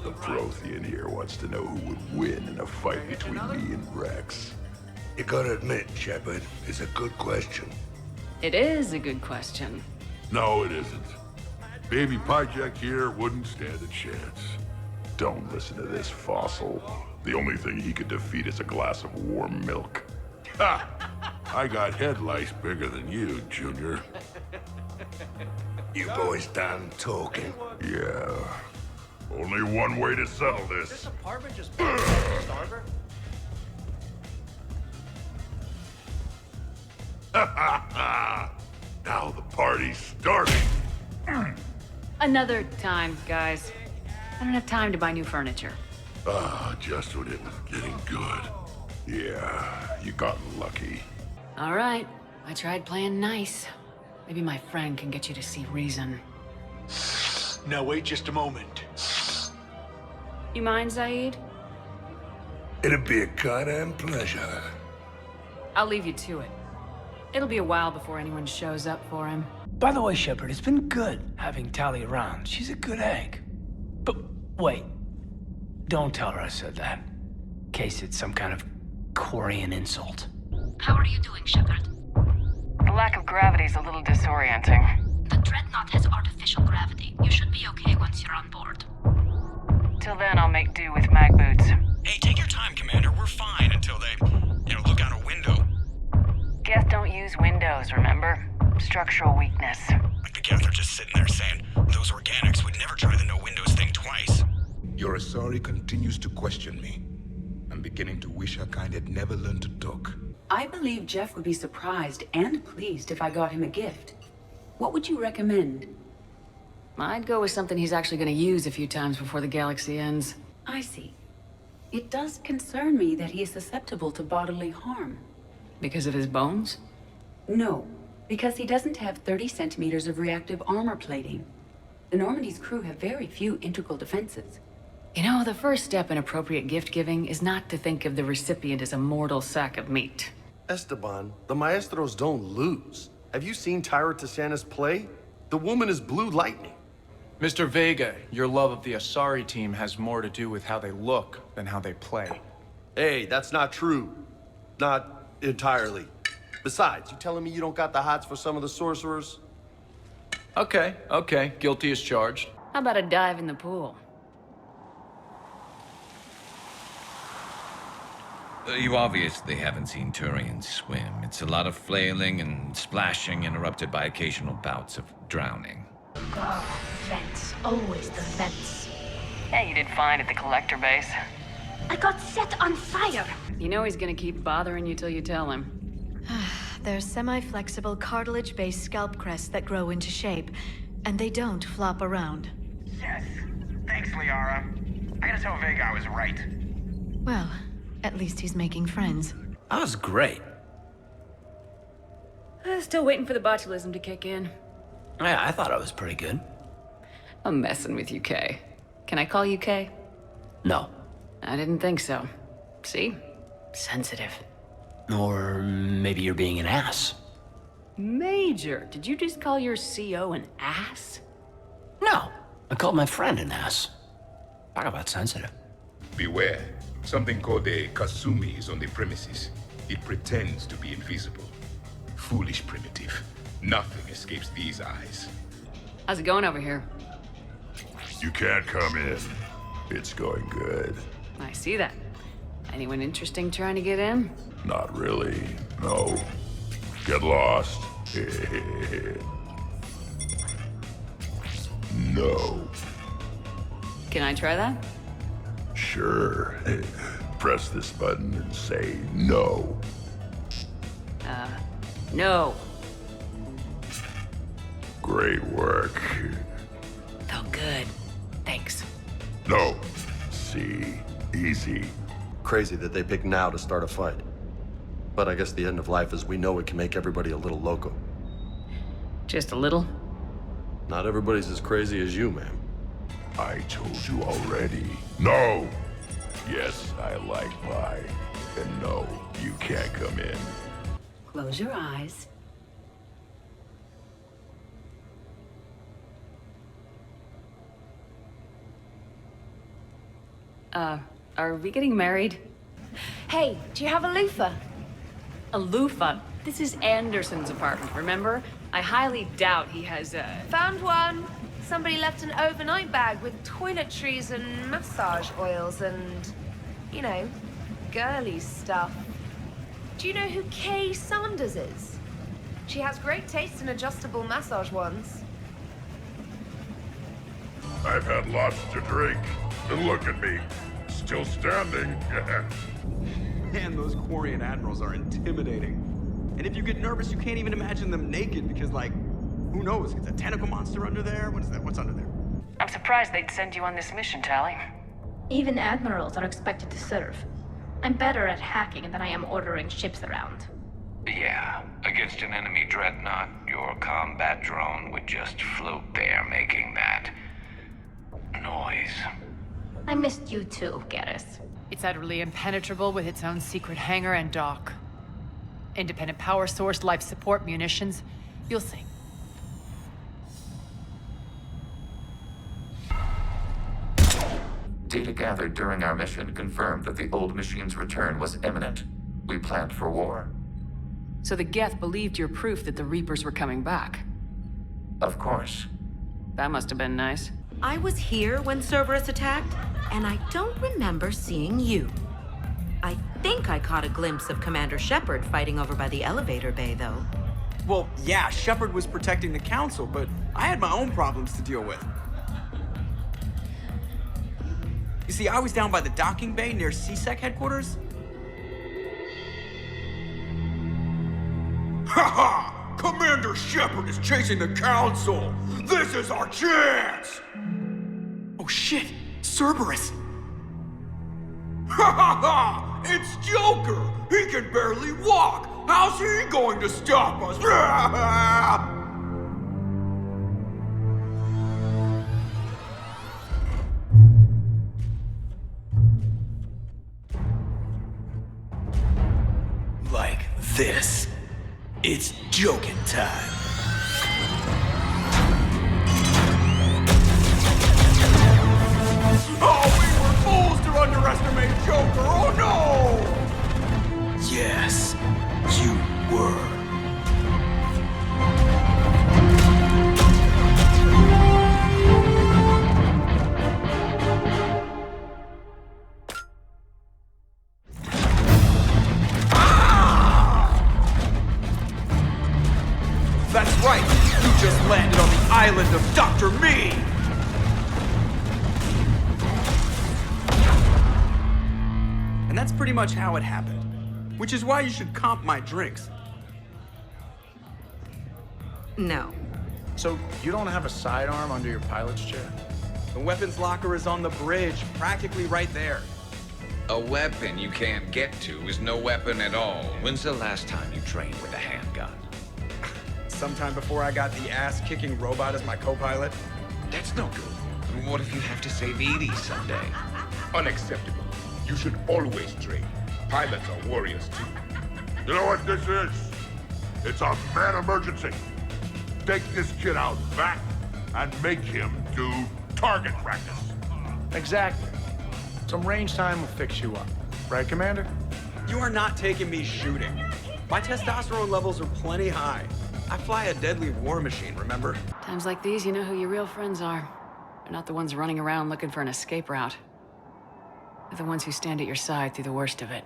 The Prothean here wants to know who would win in a fight between me and Rex. You gotta admit, Shepard, it's a good question. It is a good question. No, it isn't. Baby Pyjak here wouldn't stand a chance. Don't listen to this fossil. The only thing he could defeat is a glass of warm milk. Ha! I got head lice bigger than you, Junior. You boys done talking? Yeah. Only one way to settle this. This apartment just starver? Now the party's starting. Another time, guys. I don't have time to buy new furniture. Just when it was getting good. Yeah, you got lucky. All right. I tried playing nice. Maybe my friend can get you to see reason. Now wait just a moment. You mind, Zaid? It'd be a goddamn pleasure. I'll leave you to it. It'll be a while before anyone shows up for him. By the way, Shepard, it's been good having Tally around. She's a good egg. But wait, don't tell her I said that. In case it's some kind of Quarian insult. How are you doing, Shepard? The lack of gravity's a little disorienting. The Dreadnought has artificial gravity. You should be okay once you're on board. Till then, I'll make do with mag boots. Hey, take your time, Commander. We're fine until they, look out a window. Geth don't use windows, remember? Structural weakness. Like the Geth are just sitting there saying, those organics would never try the no windows thing twice. Your Asari continues to question me. I'm beginning to wish her kind had never learned to talk. I believe Jeff would be surprised and pleased if I got him a gift. What would you recommend? I'd go with something he's actually gonna use a few times before the galaxy ends. I see. It does concern me that he is susceptible to bodily harm. Because of his bones? No, because he doesn't have 30 centimeters of reactive armor plating. The Normandy's crew have very few integral defenses. You know, the first step in appropriate gift giving is not to think of the recipient as a mortal sack of meat. Esteban, the maestros don't lose. Have you seen Tyra Tisanis play? The woman is blue lightning. Mr. Vega, your love of the Asari team has more to do with how they look than how they play. Hey, that's not true. Not entirely. Besides, you telling me you don't got the hots for some of the sorcerers? Okay, guilty as charged. How about a dive in the pool? You obviously haven't seen Turians swim. It's a lot of flailing and splashing, interrupted by occasional bouts of drowning. Oh, fence. Always the fence. Yeah, you did fine at the collector base. I got set on fire. You know he's gonna keep bothering you till you tell him. They're semi-flexible cartilage-based scalp crests that grow into shape, and they don't flop around. Yes. Thanks, Liara. I gotta tell Vega I was right. Well, at least he's making friends. That was great. Still waiting for the botulism to kick in. Yeah, I thought I was pretty good. I'm messing with you, Kay. Can I call you Kay? No. I didn't think so. See? Sensitive. Or maybe you're being an ass. Major, did you just call your CO an ass? No, I called my friend an ass. Talk about sensitive. Beware. Something called a Kasumi is on the premises. It pretends to be invisible. Foolish primitive. Nothing escapes these eyes. How's it going over here? You can't come in. It's going good. I see that. Anyone interesting trying to get in? Not really. No. Get lost. No. Can I try that? Sure. Press this button and say no. No. Great work. Felt good. Thanks. No. See. Easy. Crazy that they pick now to start a fight. But I guess the end of life as we know it can make everybody a little loco. Just a little? Not everybody's as crazy as you, ma'am. I told you already. No! Yes, I like pie. And no, you can't come in. Close your eyes. Are we getting married? Hey, do you have a loofah? A loofah? This is Anderson's apartment, remember? I highly doubt he has a... Found one. Somebody left an overnight bag with toiletries and massage oils and, you know, girly stuff. Do you know who Kay Sanders is? She has great taste in adjustable massage ones. I've had lots to drink. And look at me. Still standing. Man, those Quarian admirals are intimidating. And if you get nervous, you can't even imagine them naked because, like, who knows? It's a tentacle monster under there? What is that? What's under there? I'm surprised they'd send you on this mission, Tally. Even admirals are expected to serve. I'm better at hacking than I am ordering ships around. Yeah, against an enemy dreadnought, your combat drone would just float there making that noise. I missed you too, Garrus. It's utterly impenetrable with its own secret hangar and dock. Independent power source, life support, munitions. You'll see. Data gathered during our mission confirmed that the old machine's return was imminent. We planned for war. So the Geth believed your proof that the Reapers were coming back? Of course. That must have been nice. I was here when Cerberus attacked, and I don't remember seeing you. I think I caught a glimpse of Commander Shepard fighting over by the elevator bay, though. Well, yeah, Shepard was protecting the Council, but I had my own problems to deal with. You see, I was down by the docking bay near CSEC headquarters. Ha ha! Commander Shepard is chasing the Council! This is our chance! Oh shit! Cerberus! Ha ha ha! It's Joker! He can barely walk! How's he going to stop us? Like this. It's joking time. Oh, we were fools to underestimate Joker! Oh no! Yes, you were. That's right! You just landed on the island of Dr. Me! And that's pretty much how it happened. Which is why you should comp my drinks. No. So you don't have a sidearm under your pilot's chair? The weapons locker is on the bridge, practically right there. A weapon you can't get to is no weapon at all. When's the last time you trained with a handgun? Sometime before I got the ass-kicking robot as my co-pilot. That's no good. What if you have to save Edie someday? Unacceptable. You should always train. Pilots are warriors too. You know what this is? It's a mad emergency. Take this kid out back and make him do target practice. Exactly. Some range time will fix you up. Right, Commander? You are not taking me shooting. My testosterone levels are plenty high. I fly a deadly war machine, remember? Times like these, you know who your real friends are. They're not the ones running around looking for an escape route. They're the ones who stand at your side through the worst of it.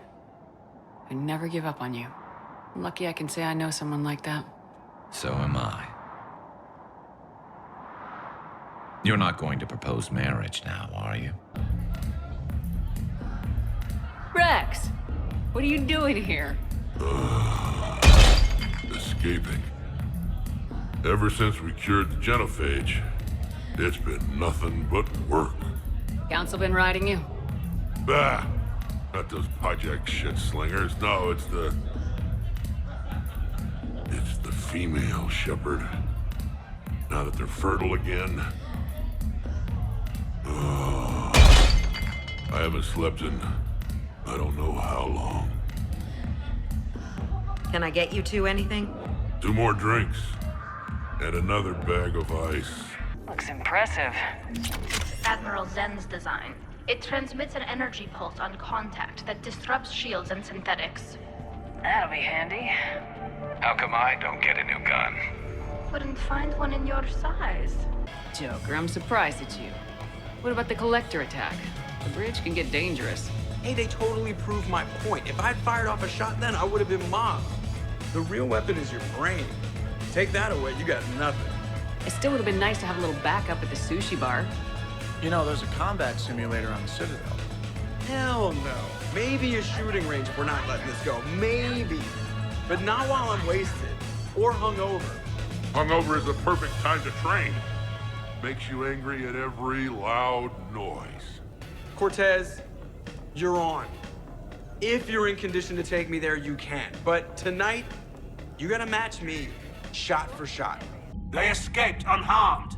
Who never give up on you. I'm lucky I can say I know someone like that. So am I. You're not going to propose marriage now, are you? Rex! What are you doing here? Escaping. Ever since we cured the genophage, it's been nothing but work. Council been riding you? Bah! Not those project shit slingers. No, it's the female shepherd. Now that they're fertile again. Oh, I haven't slept in I don't know how long. Can I get you two anything? 2 more drinks. And another bag of ice. Looks impressive. Admiral Zen's design. It transmits an energy pulse on contact that disrupts shields and synthetics. That'll be handy. How come I don't get a new gun? Couldn't find one in your size. Joker, I'm surprised at you. What about the collector attack? The bridge can get dangerous. Hey, they totally proved my point. If I'd fired off a shot then, I would have been mobbed. The real weapon is your brain. Take that away, you got nothing. It still would have been nice to have a little backup at the sushi bar. You know, there's a combat simulator on the Citadel. Hell no. Maybe a shooting range if we're not letting this go. Maybe. But not while I'm wasted. Or hungover. Hungover is the perfect time to train. Makes you angry at every loud noise. Cortez, you're on. If you're in condition to take me there, you can. But tonight, you gotta match me, shot for shot. They escaped unharmed.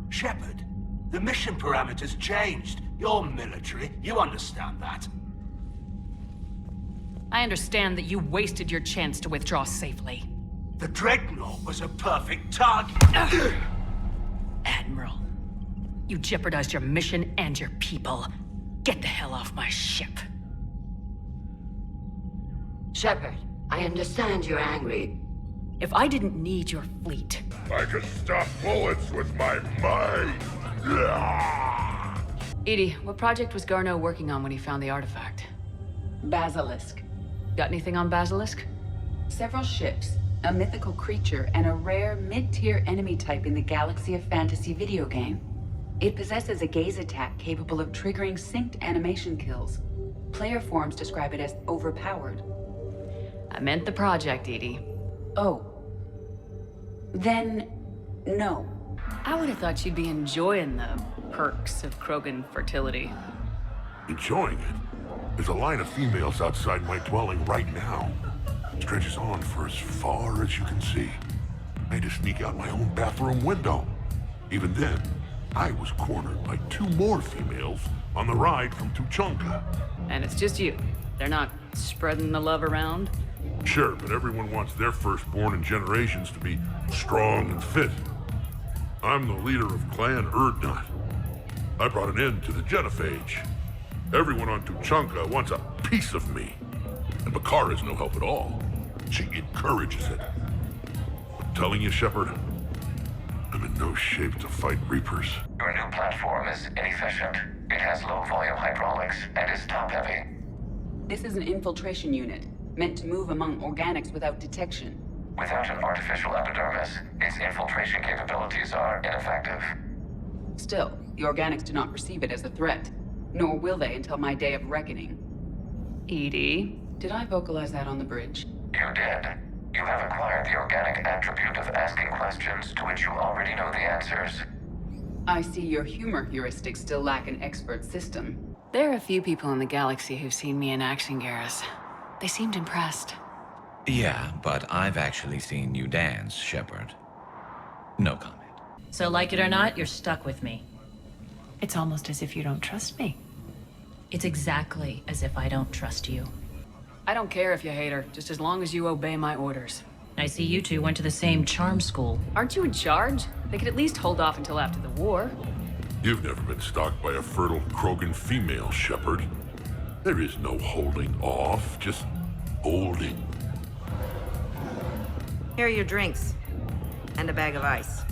Shepard, the mission parameters changed. You're military, you understand that. I understand that you wasted your chance to withdraw safely. The Dreadnought was a perfect target. Admiral, you jeopardized your mission and your people. Get the hell off my ship. Shepard, I understand you're angry. If I didn't need your fleet... I could stop bullets with my mind. Edie, what project was Garneau working on when he found the artifact? Basilisk. Got anything on Basilisk? Several ships, a mythical creature, and a rare mid-tier enemy type in the Galaxy of Fantasy video game. It possesses a gaze attack capable of triggering synced animation kills. Player forums describe it as overpowered. I meant the project, Edie. Oh. Then, no. I would have thought you'd be enjoying the perks of Krogan fertility. Enjoying it? There's a line of females outside my dwelling right now. Stretches on for as far as you can see. I had to sneak out my own bathroom window. Even then, I was cornered by 2 more females on the ride from Tuchanka. And it's just you. They're not spreading the love around? Sure, but everyone wants their firstborn in generations to be strong and fit. I'm the leader of Clan Erdnot. I brought an end to the genophage. Everyone on Tuchanka wants a piece of me. And Bakar is no help at all. She encourages it. I'm telling you, Shepard, I'm in no shape to fight Reapers. Your new platform is inefficient. It has low-volume hydraulics and is top-heavy. This is an infiltration unit, meant to move among organics without detection. Without an artificial epidermis, its infiltration capabilities are ineffective. Still, the organics do not perceive it as a threat. Nor will they until my day of reckoning. Edie? Did I vocalize that on the bridge? You did. You have acquired the organic attribute of asking questions to which you already know the answers. I see your humor heuristics still lack an expert system. There are a few people in the galaxy who've seen me in action, Garrus. They seemed impressed. Yeah, but I've actually seen you dance, Shepard. No comment. So like it or not, you're stuck with me. It's almost as if you don't trust me. It's exactly as if I don't trust you. I don't care if you hate her, just as long as you obey my orders. I see you two went to the same charm school. Aren't you in charge? They could at least hold off until after the war. You've never been stalked by a fertile Krogan female, Shepard. There is no holding off, just holding. Here are your drinks. And a bag of ice.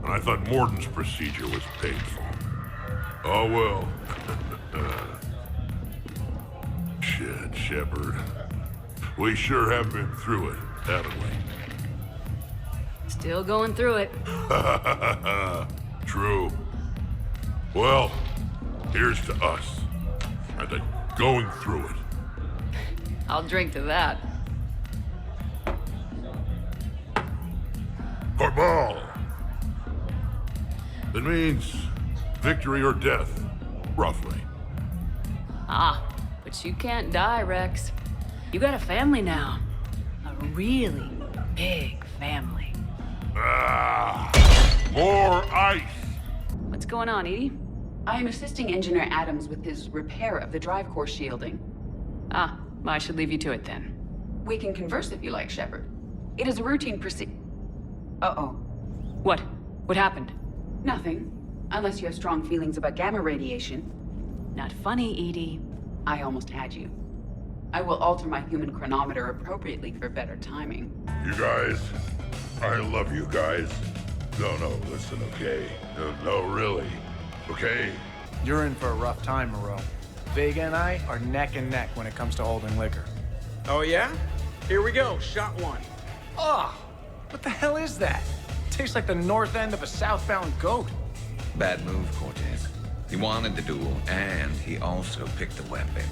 I thought Morden's procedure was painful. Oh well. Shit, Shepard. We sure have been through it, haven't we? Still going through it. True. Well, here's to us. And then going through it. I'll drink to that. Cabal! It means victory or death, roughly. Ah, but you can't die, Rex. You got a family now. A really big family. Ah! More ice! What's going on, Edie? I am assisting Engineer Adams with his repair of the drive core shielding. Ah, I should leave you to it then. We can converse if you like, Shepard. It is a routine Uh-oh. What? What happened? Nothing. Unless you have strong feelings about gamma radiation. Not funny, Edie. I almost had you. I will alter my human chronometer appropriately for better timing. You guys, I love you guys. No, listen, okay? No, really. Okay? You're in for a rough time, Moreau. Vega and I are neck and neck when it comes to holding liquor. Oh yeah? Here we go, shot one. Ugh! What the hell is that? Tastes like the north end of a southbound goat. Bad move, Cortez. He wanted the duel, and he also picked the weapon.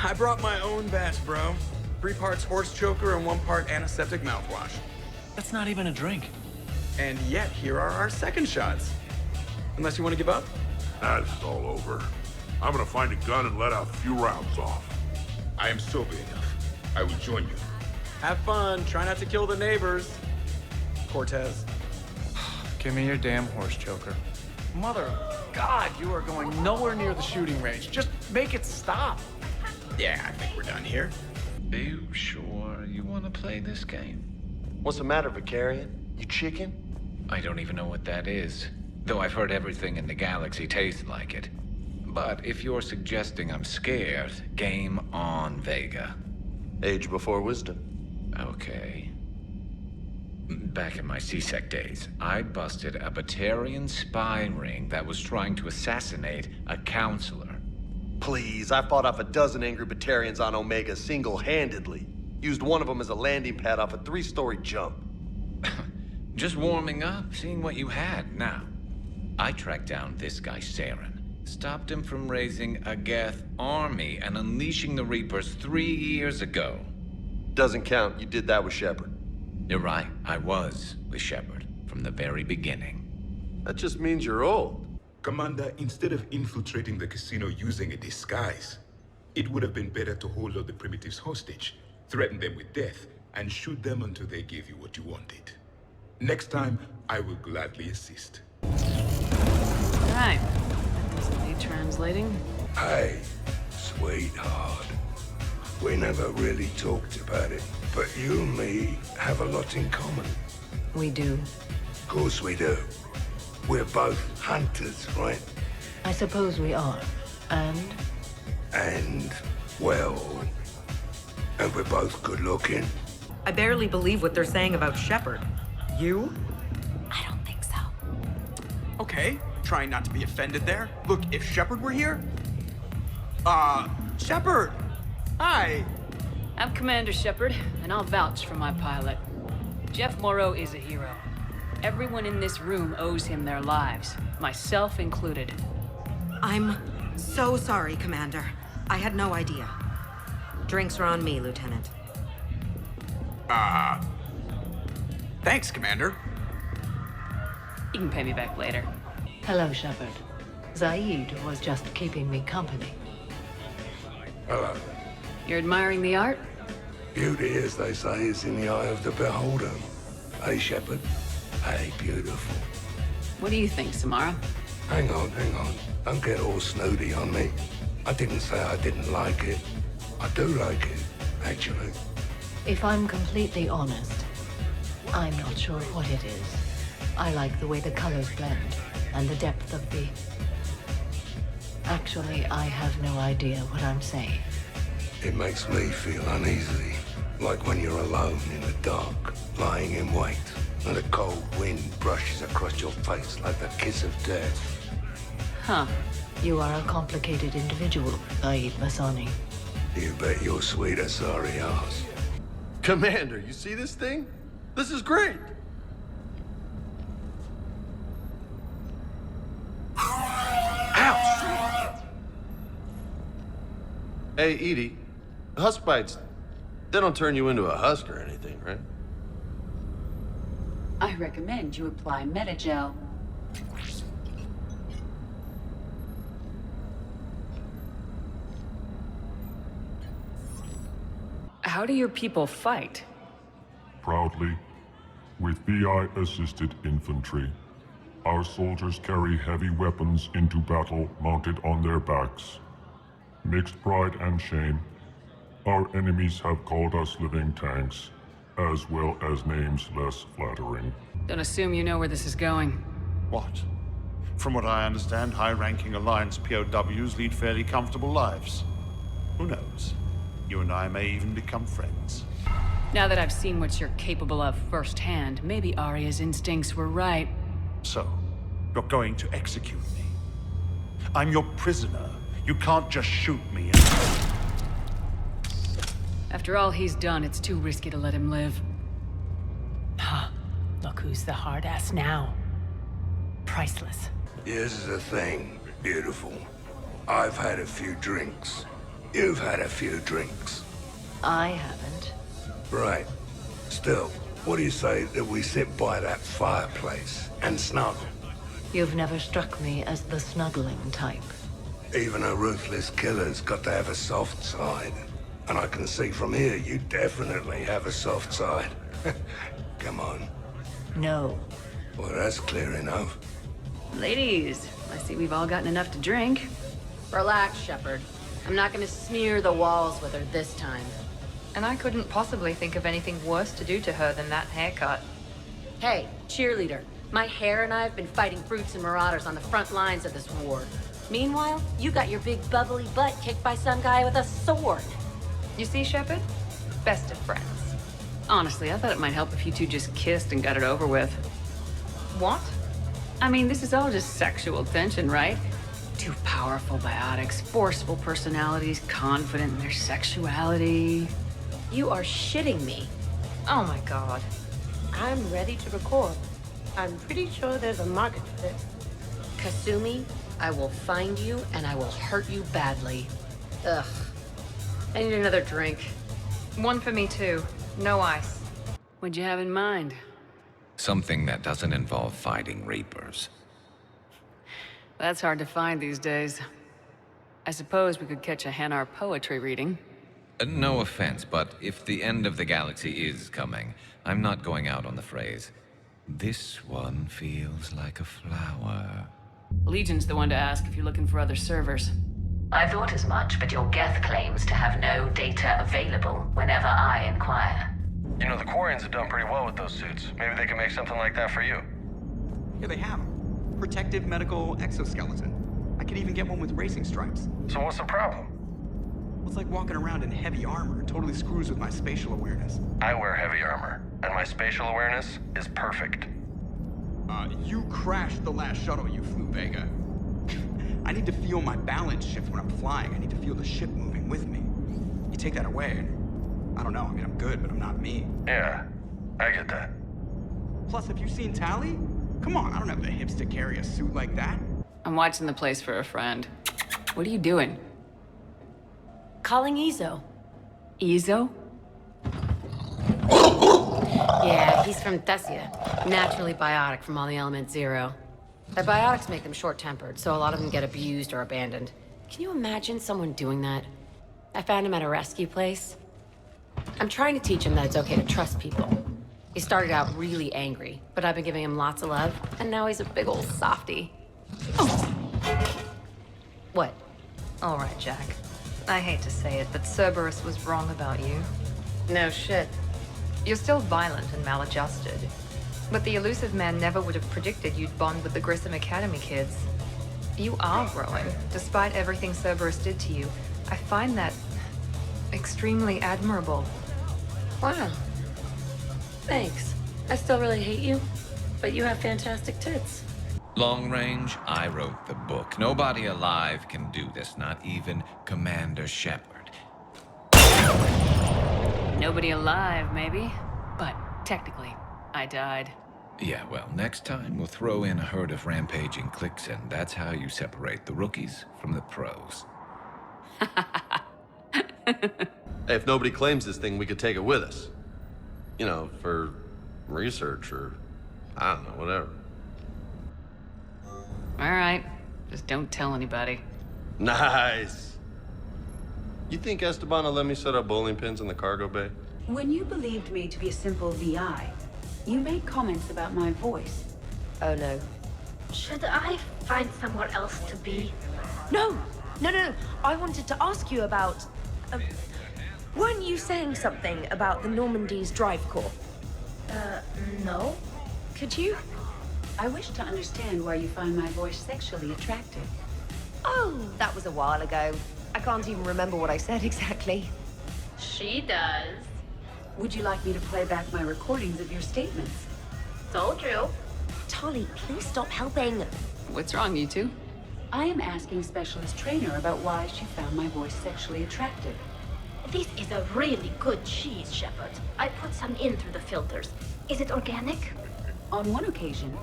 I brought my own batch, bro. 3 parts horse choker and 1 part antiseptic mouthwash. That's not even a drink. And yet, here are our second shots. Unless you want to give up? That's all over. I'm gonna find a gun and let out a few rounds off. I am sober enough. I will join you. Have fun. Try not to kill the neighbors. Cortez. Give me your damn horse choker. Mother of God, you are going nowhere near the shooting range. Just make it stop. Yeah, I think we're done here. Are you sure you want to play this game? What's the matter, Vicarian? You chicken? I don't even know what that is. Though I've heard everything in the galaxy tastes like it. But if you're suggesting I'm scared, game on, Vega. Age before wisdom. Okay. Back in my C-Sec days, I busted a Batarian spy ring that was trying to assassinate a counselor. Please, I fought off a dozen angry Batarians on Omega single-handedly. Used one of them as a landing pad off a 3-story jump. Just warming up, seeing what you had. Now, I tracked down this guy, Saren. Stopped him from raising a Geth army and unleashing the Reapers 3 years ago. Doesn't count. You did that with Shepard. You're right. I was with Shepard from the very beginning. That just means you're old. Commander, instead of infiltrating the casino using a disguise, it would have been better to hold all the primitives hostage, threaten them with death, and shoot them until they gave you what you wanted. Next time, I will gladly assist. Right. That doesn't need translating. Hey, sweetheart. We never really talked about it, but you and me have a lot in common. We do. Of course we do. We're both hunters, right? I suppose we are. And? And, well... And we're both good looking. I barely believe what they're saying about Shepard. You? I don't think so. Okay, trying not to be offended there. Look, if Shepard were here... Shepard! Hi! I'm Commander Shepard, and I'll vouch for my pilot. Jeff Moreau is a hero. Everyone in this room owes him their lives, myself included. I'm so sorry, Commander. I had no idea. Drinks are on me, Lieutenant. Thanks, Commander. You can pay me back later. Hello, Shepard. Zaid was just keeping me company. Hello. You're admiring the art? Beauty, as they say, is in the eye of the beholder. Hey, Shepard. Hey, beautiful. What do you think, Samara? Hang on. Don't get all snooty on me. I didn't say I didn't like it. I do like it, actually. If I'm completely honest, I'm not sure what it is. I like the way the colors blend and the depth of the... Actually, I have no idea what I'm saying. It makes me feel uneasy. Like when you're alone in the dark, lying in wait, and a cold wind brushes across your face like the kiss of death. Huh. You are a complicated individual, Saeed Masani. You bet your sweet Asari ass. Commander, you see this thing? This is great! Ouch! Hey, Edie, husk bites, they don't turn you into a husk or anything, right? I recommend you apply Metagel. How do your people fight? Proudly, with VI-assisted infantry, our soldiers carry heavy weapons into battle mounted on their backs. Mixed pride and shame, our enemies have called us living tanks, as well as names less flattering. Don't assume you know where this is going. What? From what I understand, high-ranking Alliance POWs lead fairly comfortable lives. Who knows? You and I may even become friends. Now that I've seen what you're capable of firsthand, maybe Arya's instincts were right. So, you're going to execute me. I'm your prisoner. You can't just shoot me and... After all he's done, it's too risky to let him live. Huh. Look who's the hard ass now. Priceless. Here's the thing, beautiful. I've had a few drinks. You've had a few drinks. I haven't. Right. Still, what do you say that we sit by that fireplace and snuggle? You've never struck me as the snuggling type. Even a ruthless killer's got to have a soft side. And I can see from here you definitely have a soft side. Come on. No. Well, that's clear enough. Ladies, I see we've all gotten enough to drink. Relax, Shepard. I'm not gonna smear the walls with her this time. And I couldn't possibly think of anything worse to do to her than that haircut. Hey, cheerleader. My hair and I have been fighting brutes and marauders on the front lines of this war. Meanwhile, you got your big bubbly butt kicked by some guy with a sword. You see, Shepard? Best of friends. Honestly, I thought it might help if you two just kissed and got it over with. What? I mean, this is all just sexual tension, right? Two powerful biotics, forceful personalities, confident in their sexuality. You are shitting me. Oh my god. I'm ready to record. I'm pretty sure there's a market for this. Kasumi, I will find you and I will hurt you badly. Ugh. I need another drink. One for me too. No ice. What'd you have in mind? Something that doesn't involve fighting Reapers. That's hard to find these days. I suppose we could catch a Hanar poetry reading. No offense, but if the end of the galaxy is coming, I'm not going out on the phrase, "This one feels like a flower." Legion's the one to ask if you're looking for other servers. I thought as much, but your Geth claims to have no data available whenever I inquire. You know, the Quarians have done pretty well with those suits. Maybe they can make something like that for you. Yeah, they have. Protective medical exoskeleton. I could even get one with racing stripes. So what's the problem? Well, it's like walking around in heavy armor. It totally screws with my spatial awareness. I wear heavy armor, and my spatial awareness is perfect. You crashed the last shuttle you flew, Vega. I need to feel my balance shift when I'm flying. I need to feel the ship moving with me. You take that away, and I don't know, I mean, I'm good, but I'm not me. Yeah, I get that. Plus, have you seen Tally? Come on, I don't have the hips to carry a suit like that. I'm watching the place for a friend. What are you doing? Calling Izo. Izo? Yeah, he's from Thessia. Naturally biotic from all the element zero. Their biotics make them short-tempered, so a lot of them get abused or abandoned. Can you imagine someone doing that? I found him at a rescue place. I'm trying to teach him that it's okay to trust people. He started out really angry, but I've been giving him lots of love, and now he's a big old softie. What? All right, Jack. I hate to say it, but Cerberus was wrong about you. No shit. You're still violent and maladjusted. But the elusive man never would have predicted you'd bond with the Grissom Academy kids. You are growing, despite everything Cerberus did to you. I find that extremely admirable. Wow. Thanks. I still really hate you, but you have fantastic tits. Long range, I wrote the book. Nobody alive can do this, not even Commander Shepard. Nobody alive, maybe. But technically, I died. Yeah, well, next time we'll throw in a herd of rampaging cliques, and that's how you separate the rookies from the pros. Hey, if nobody claims this thing, we could take it with us. You know, for research or, I don't know, whatever. All right. Just don't tell anybody. Nice. You think Esteban will let me set up bowling pins in the cargo bay? When you believed me to be a simple VI, you made comments about my voice. Oh no. Should I find somewhere else to be? No! I wanted to ask you about... weren't you saying something about the Normandy's drive core? No. Could you? I wish to understand why you find my voice sexually attractive. Oh, that was a while ago. I can't even remember what I said exactly. She does. Would you like me to play back my recordings of your statements? Told you. Tali, please stop helping. What's wrong, you two? I am asking Specialist Trainer about why she found my voice sexually attractive. This is a really good cheese, Shepard. I put some in through the filters. Is it organic? On one occasion,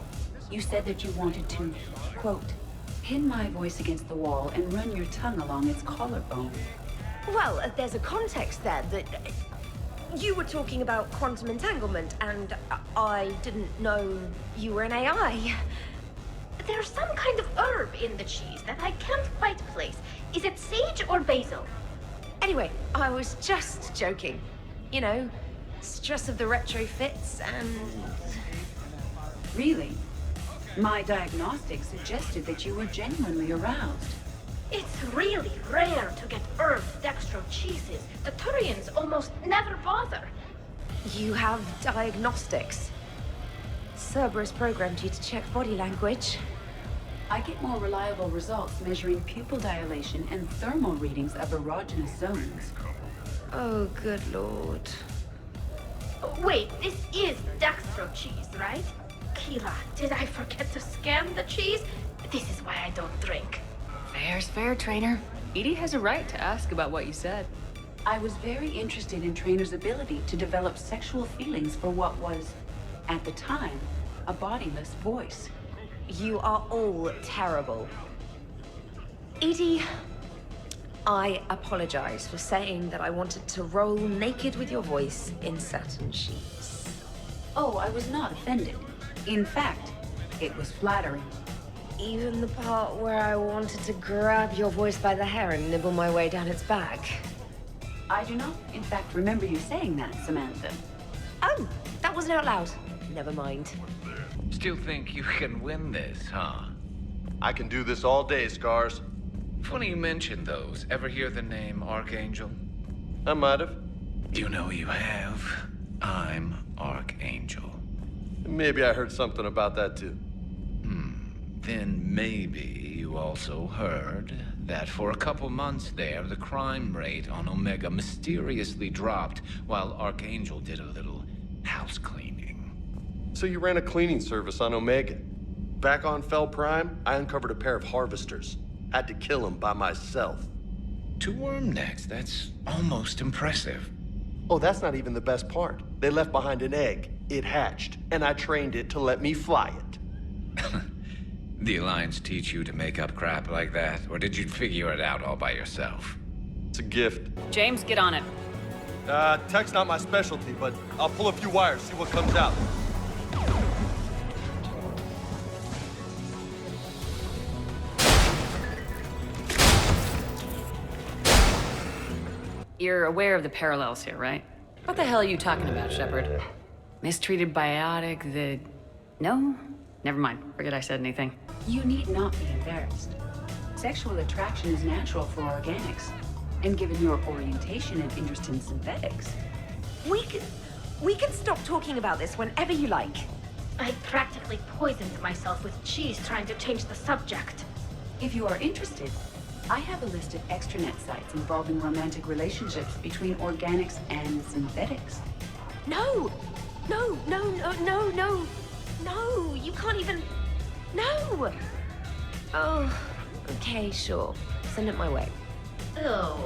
you said that you wanted to, quote, pin my voice against the wall and run your tongue along its collarbone. Well, there's a context there that... you were talking about quantum entanglement, and I didn't know you were an AI. There's some kind of herb in the cheese that I can't quite place. Is it sage or basil? Anyway, I was just joking. You know, stress of the retrofits and... Really? My diagnostics suggested that you were genuinely aroused. It's really rare to get herb dextro cheeses. The Turians almost never bother. You have diagnostics. Cerberus programmed you to check body language. I get more reliable results measuring pupil dilation and thermal readings of erogenous zones. Oh, good lord. Wait, this is dextro cheese, right? Kira, did I forget to scan the cheese? This is why I don't drink. Fair's fair, Trainer. Edie has a right to ask about what you said. I was very interested in Trainer's ability to develop sexual feelings for what was, at the time, a bodiless voice. You are all terrible. Edie, I apologize for saying that I wanted to roll naked with your voice in satin sheets. Oh, I was not offended. In fact, it was flattering. Even the part where I wanted to grab your voice by the hair and nibble my way down its back. I do not, in fact, remember you saying that, Samantha. Oh, that wasn't out loud. Never mind. Still think you can win this, huh? I can do this all day, Scars. Funny you mentioned those. Ever hear the name Archangel? I might have. You know you have. I'm Archangel. Maybe I heard something about that too. Then maybe you also heard that for a couple months there, the crime rate on Omega mysteriously dropped while Archangel did a little house cleaning. So you ran a cleaning service on Omega. Back on Fel Prime, I uncovered a pair of harvesters. Had to kill them by myself. 2 worm necks, that's almost impressive. Oh, that's not even the best part. They left behind an egg. It hatched, and I trained it to let me fly it. The Alliance teach you to make up crap like that, or did you figure it out all by yourself? It's a gift. James, get on it. Tech's not my specialty, but I'll pull a few wires, see what comes out. You're aware of the parallels here, right? What the hell are you talking about, Shepard? Mistreated biotic, the... No? Never mind. Forget I said anything. You need not be embarrassed. Sexual attraction is natural for organics. And given your orientation and interest in synthetics... We can stop talking about this whenever you like. I practically poisoned myself with cheese trying to change the subject. If you are interested, I have a list of extranet sites involving romantic relationships between organics and synthetics. No! No, no, no, no, no! No, you can't even... No! Oh, okay, sure. Send it my way. Ew.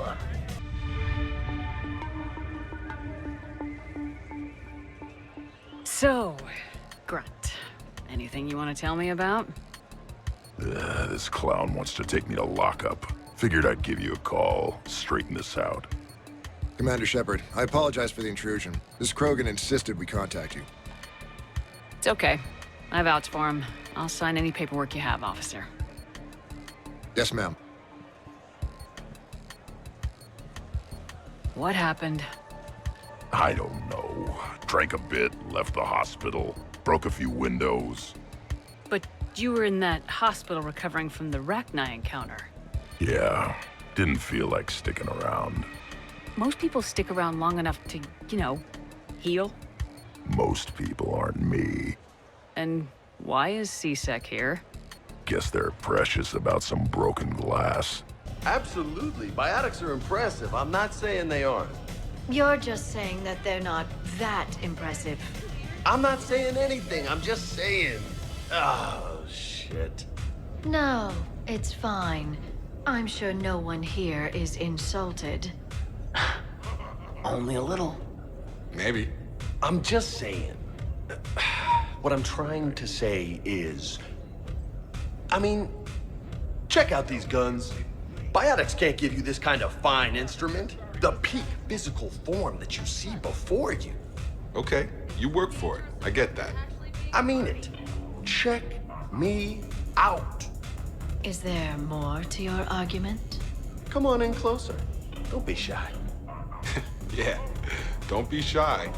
So, Grunt, anything you want to tell me about? This clown wants to take me to lockup. Figured I'd give you a call, straighten this out. Commander Shepard, I apologize for the intrusion. This Krogan insisted we contact you. It's okay. I vouch for him. I'll sign any paperwork you have, officer. Yes, ma'am. What happened? I don't know. Drank a bit, left the hospital, broke a few windows. But you were in that hospital recovering from the Rachni encounter. Yeah, didn't feel like sticking around. Most people stick around long enough to, you know, heal. Most people aren't me. And why is C-Sec here? Guess they're precious about some broken glass. Absolutely. Biotics are impressive. I'm not saying they aren't. You're just saying that they're not that impressive. I'm not saying anything. I'm just saying. Oh, shit. No, it's fine. I'm sure no one here is insulted. Only a little. Maybe. I'm just saying. What I'm trying to say is... I mean, check out these guns. Biotics can't give you this kind of fine instrument. The peak physical form that you see before you. Okay, you work for it. I get that. I mean it. Check me out. Is there more to your argument? Come on in closer. Don't be shy. Yeah, don't be shy.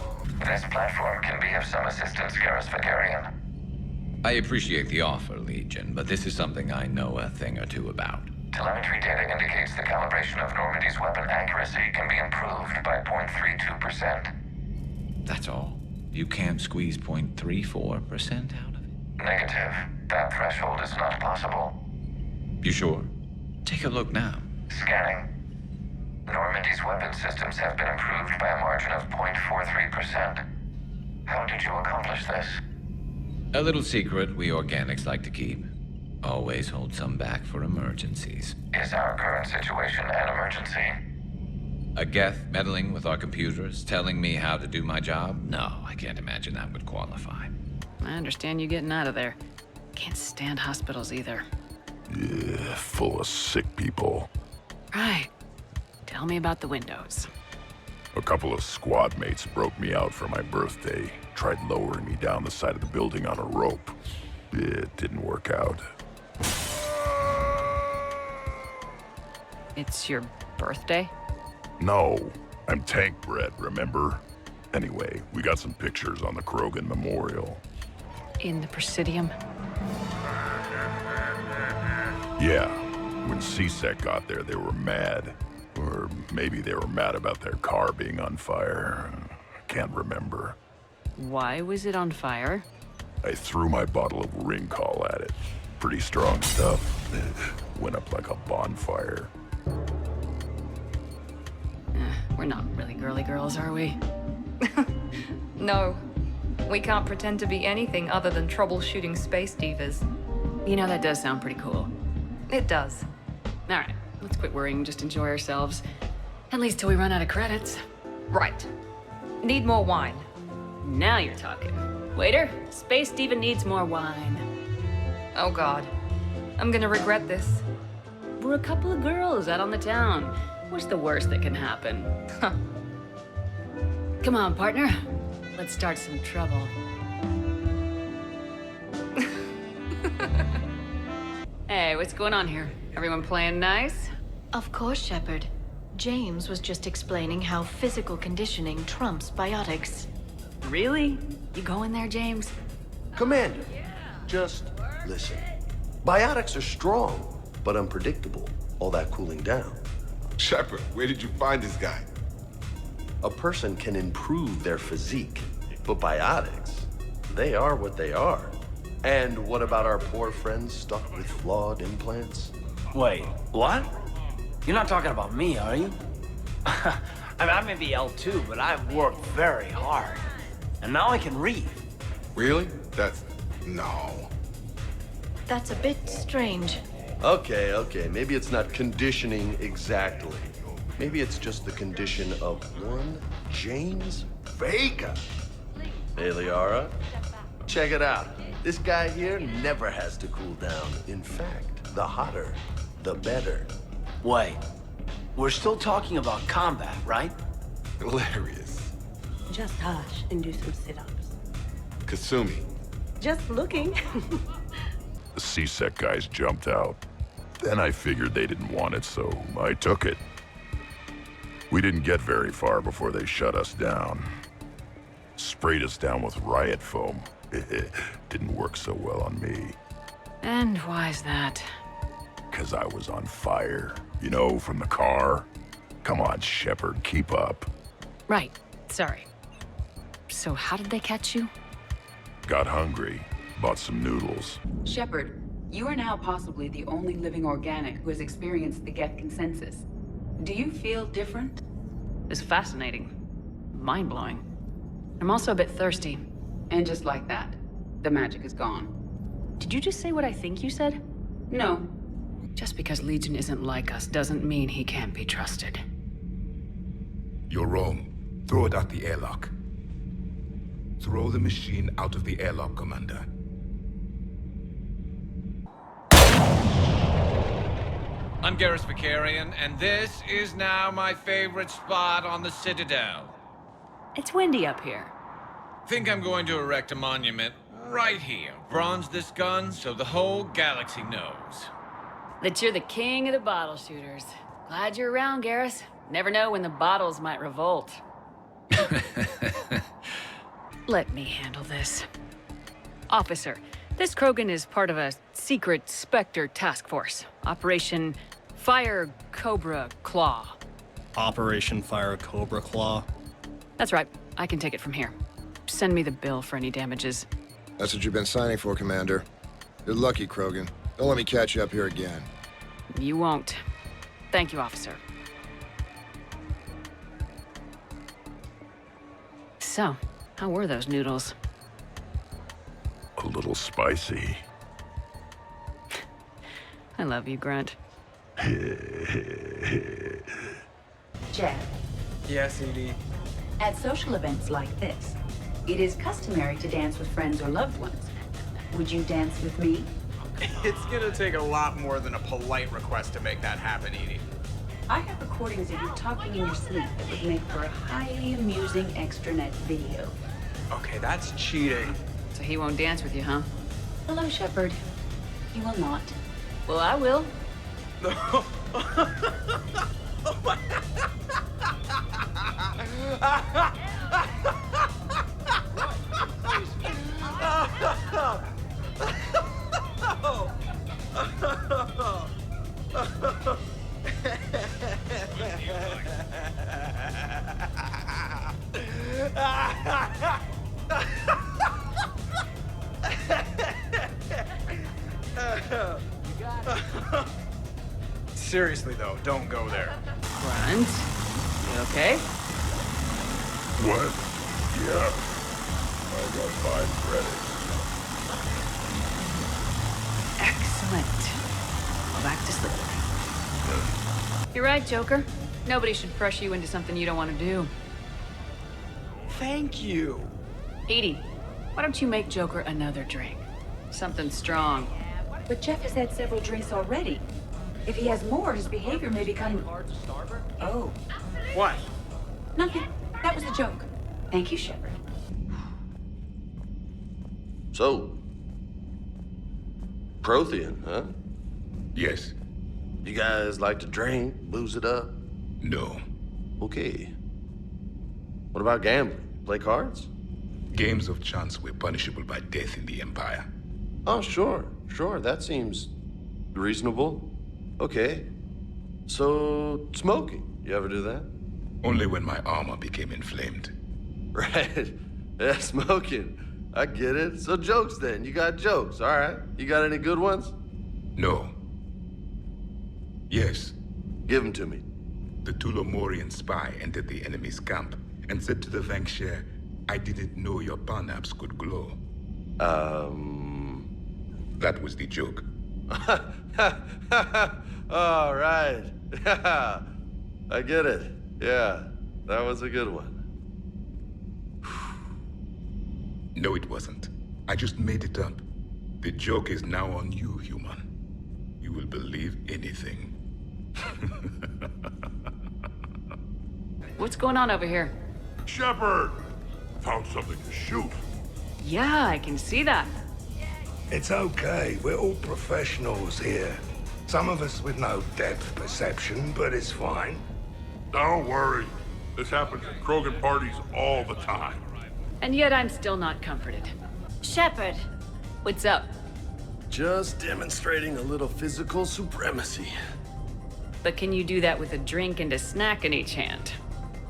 This platform can be of some assistance, Garrus Vakarian. I appreciate the offer, Legion, but this is something I know a thing or two about. Telemetry data indicates the calibration of Normandy's weapon accuracy can be improved by 0.32%. That's all. You can't squeeze 0.34% out of it? Negative. That threshold is not possible. You sure? Take a look now. Scanning. Normandy's weapon systems have been improved by a margin of 0.43%. How did you accomplish this? A little secret we organics like to keep. Always hold some back for emergencies. Is our current situation an emergency? A Geth meddling with our computers, telling me how to do my job? No, I can't imagine that would qualify. I understand you getting out of there. Can't stand hospitals either. Yeah, full of sick people. Right. Tell me about the windows. A couple of squad mates broke me out for my birthday. Tried lowering me down the side of the building on a rope. It didn't work out. It's your birthday? No, I'm tank bred, remember? Anyway, we got some pictures on the Krogan Memorial. In the Presidium? Yeah, when C-Sec got there, they were mad. Or maybe they were mad about their car being on fire. Can't remember. Why was it on fire? I threw my bottle of Ringcall at it. Pretty strong stuff. Went up like a bonfire. We're not really girly girls, are we? No. We can't pretend to be anything other than troubleshooting space divas. You know, that does sound pretty cool. It does. All right, let's quit worrying and just enjoy ourselves. At least till we run out of credits. Right. Need more wine. Now you're talking. Waiter, Space Diva needs more wine. Oh God. I'm gonna regret this. We're a couple of girls out on the town. What's the worst that can happen? Come on, partner. Let's start some trouble. Hey, what's going on here? Everyone playing nice? Of course, Shepard. James was just explaining how physical conditioning trumps biotics. Really? You going there, James? Commander, just listen. Biotics are strong, but unpredictable. All that cooling down. Shepard, where did you find this guy? A person can improve their physique, but biotics, they are what they are. And what about our poor friends stuck with flawed implants? Wait, what? You're not talking about me, are you? I mean, I may be L2, but I've worked very hard. And now I can read. Really? No. That's a bit strange. Okay, maybe it's not conditioning exactly. Maybe it's just the condition of one James Vega. Hey, Liara, check it out. This guy here never has to cool down. In fact, the hotter, the better. Wait, we're still talking about combat, right? Hilarious. Just hush and do some sit-ups. Kasumi. Just looking. The C-Sec guys jumped out. Then I figured they didn't want it, so I took it. We didn't get very far before they shut us down. Sprayed us down with riot foam. Didn't work so well on me. And why's that? 'Cause I was on fire. You know, from the car. Come on, Shepard, keep up. Right, sorry. So how did they catch you? Got hungry. Bought some noodles. Shepard, you are now possibly the only living organic who has experienced the Geth consensus. Do you feel different? It's fascinating. Mind-blowing. I'm also a bit thirsty. And just like that, the magic is gone. Did you just say what I think you said? No. Just because Legion isn't like us doesn't mean he can't be trusted. You're wrong. Throw it out the airlock. Throw the machine out of the airlock, Commander. I'm Garrus Vicarian, and this is now my favorite spot on the Citadel. It's windy up here. Think I'm going to erect a monument right here. Bronze this gun so the whole galaxy knows. That you're the king of the bottle shooters. Glad you're around, Garrus. Never know when the bottles might revolt. Let me handle this. Officer, this Krogan is part of a secret Spectre task force. Operation Fire Cobra Claw. Operation Fire Cobra Claw? That's right. I can take it from here. Send me the bill for any damages. That's what you've been signing for, Commander. You're lucky, Krogan. Don't let me catch you up here again. You won't. Thank you, officer. So, how were those noodles? A little spicy. I love you, Grunt. Jeff, Yes, Edie. at social events like this, it is customary to dance with friends or loved ones. Would you dance with me? It's gonna take a lot more than a polite request to make that happen, Edie. I have recordings of you talking in your sleep that would make for a highly amusing extranet video. Okay, that's cheating. So he won't dance with you, huh? Hello, Shepard. You will not. Well, I will. Seriously, though, don't go there. Grunt, you okay? What? Yeah. I got 5 credits. Excellent. Go back to sleep. You're right, Joker. Nobody should pressure you into something you don't want to do. Thank you. Edie, why don't you make Joker another drink? Something strong. But Jeff has had several drinks already. If he has more, his behavior may become... Oh. What? Nothing. That was a joke. Thank you, Shepard. So, Prothean, huh? Yes. You guys like to drink, booze it up? No. Okay. What about gambling? Play cards? Games of chance were punishable by death in the Empire. Oh, sure. That seems reasonable. Okay. So, smoking. You ever do that? Only when my armor became inflamed. Right. Yeah, smoking. I get it. So jokes then. You got jokes, all right. You got any good ones? No. Yes. Give them to me. The Tulomorian spy entered the enemy's camp and said to the Vanksher, "I didn't know your parnaps could glow." That was the joke. All right. I get it. Yeah, that was a good one. No, it wasn't. I just made it up. The joke is now on you, human. You will believe anything. What's going on over here? Shepard! Found something to shoot. Yeah, I can see that. It's okay. We're all professionals here. Some of us with no depth perception, but it's fine. Don't worry. This happens at Krogan parties all the time. And yet I'm still not comforted. Shepard. What's up? Just demonstrating a little physical supremacy. But can you do that with a drink and a snack in each hand?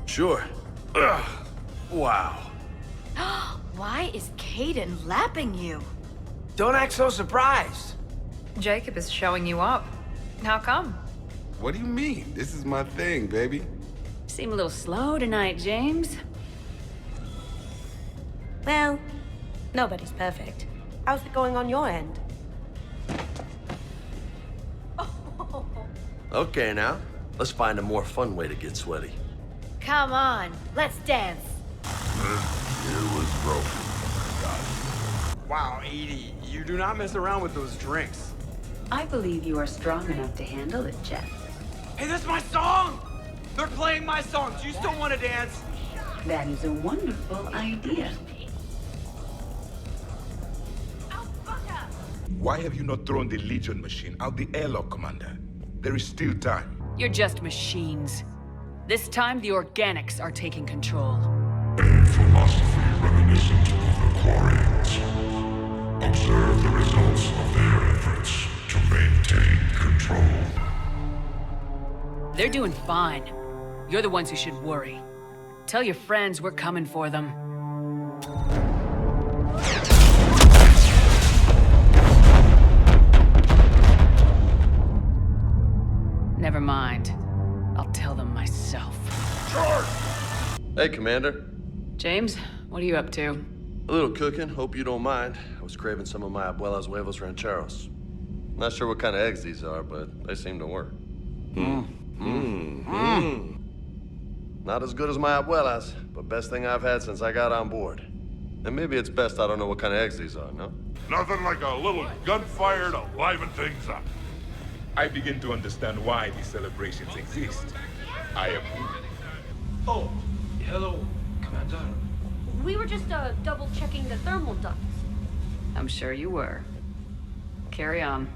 Sure. Ugh. Wow. Why is Caden lapping you? Don't act so surprised. Jacob is showing you up. How come? What do you mean? This is my thing, baby. Seem a little slow tonight, James. Well, nobody's perfect. How's it going on your end? Okay, now. Let's find a more fun way to get sweaty. Come on, let's dance. It was broken. Wow, Edie, you do not mess around with those drinks. I believe you are strong enough to handle it, Jeff. Hey, that's my song! They're playing my song. Do you still want to dance? That is a wonderful idea. Why have you not thrown the Legion machine out the airlock, Commander? There is still time. You're just machines. This time, the organics are taking control. A philosophy reminiscent of the Quarians. Observe the results of their efforts to maintain control. They're doing fine. You're the ones who should worry. Tell your friends we're coming for them. Never mind. I'll tell them myself. Charge! Hey, Commander. James, what are you up to? A little cooking. Hope you don't mind. I was craving some of my abuela's huevos rancheros. Not sure what kind of eggs these are, but they seem to work. Not as good as my abuela's, but best thing I've had since I got on board. And maybe it's best I don't know what kind of eggs these are, no? Nothing like a little gunfire to liven things up. I begin to understand why these celebrations exist. I approve. Oh, hello, Commander. We were just double checking the thermal ducts. I'm sure you were. Carry on.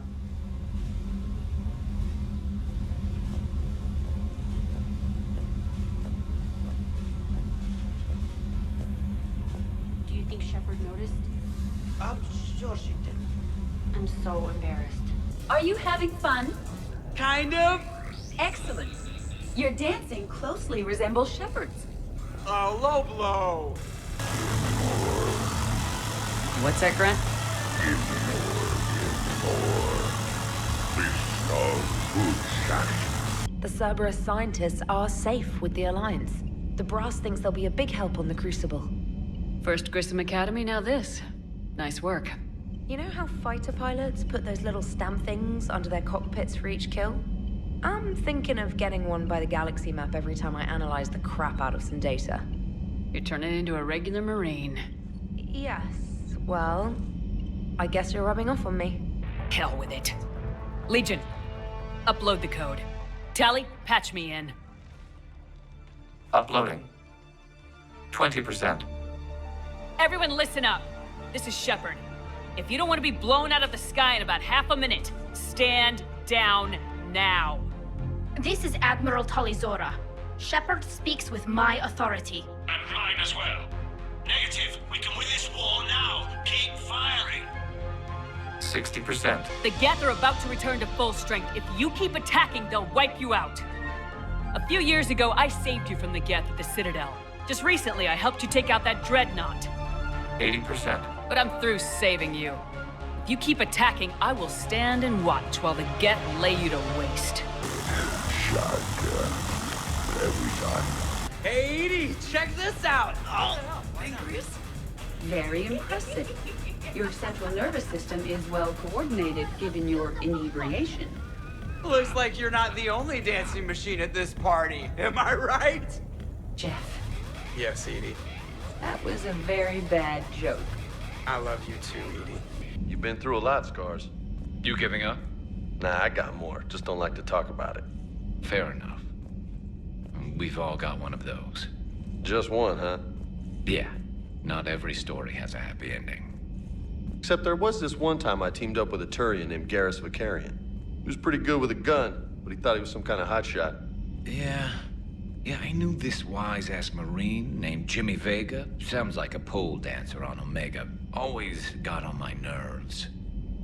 Do you think Shepard noticed? I'm sure she did. I'm so embarrassed. Are you having fun? Kind of. Excellent. Your dancing closely resembles Shepard's. Oh, low blow. What's that, Grant? Give me more. This is good. The Cerberus scientists are safe with the Alliance. The Brass thinks they'll be a big help on the Crucible. First Grissom Academy, now this. Nice work. You know how fighter pilots put those little stamp things under their cockpits for each kill? I'm thinking of getting one by the galaxy map every time I analyze the crap out of some data. You're turning into a regular Marine. Yes, well, I guess you're rubbing off on me. Hell with it. Legion, upload the code. Tally, patch me in. Uploading. 20%. Everyone listen up. This is Shepard. If you don't want to be blown out of the sky in about half a minute, stand down now. This is Admiral Talizora. Shepard speaks with my authority. And mine as well. Negative, we We can win this war now. Keep firing. 60%. The Geth are about to return to full strength. If you keep attacking, they'll wipe you out. A few years ago, I saved you from the Geth at the Citadel. Just recently, I helped you take out that dreadnought. 80%. But I'm through saving you. If you keep attacking, I will stand and watch while the Geth lay you to waste. Every time. Hey, Edie, check this out. Oh, fingers. Very impressive. Your central nervous system is well coordinated given your inebriation. Looks like you're not the only dancing machine at this party. Am I right? Jeff, Yes, Edie. that was a very bad joke. I love you too, Edie. You've been through a lot, Scars. You giving up? Nah, I got more. Just don't like to talk about it. Fair enough. We've all got one of those. Just one, huh? Yeah. Not every story has a happy ending. Except there was this one time I teamed up with a Turian named Garrus Vicarian. He was pretty good with a gun, but he thought he was some kind of hotshot. Yeah, I knew this wise-ass Marine named Jimmy Vega. Sounds like a pole dancer on Omega. Always got on my nerves.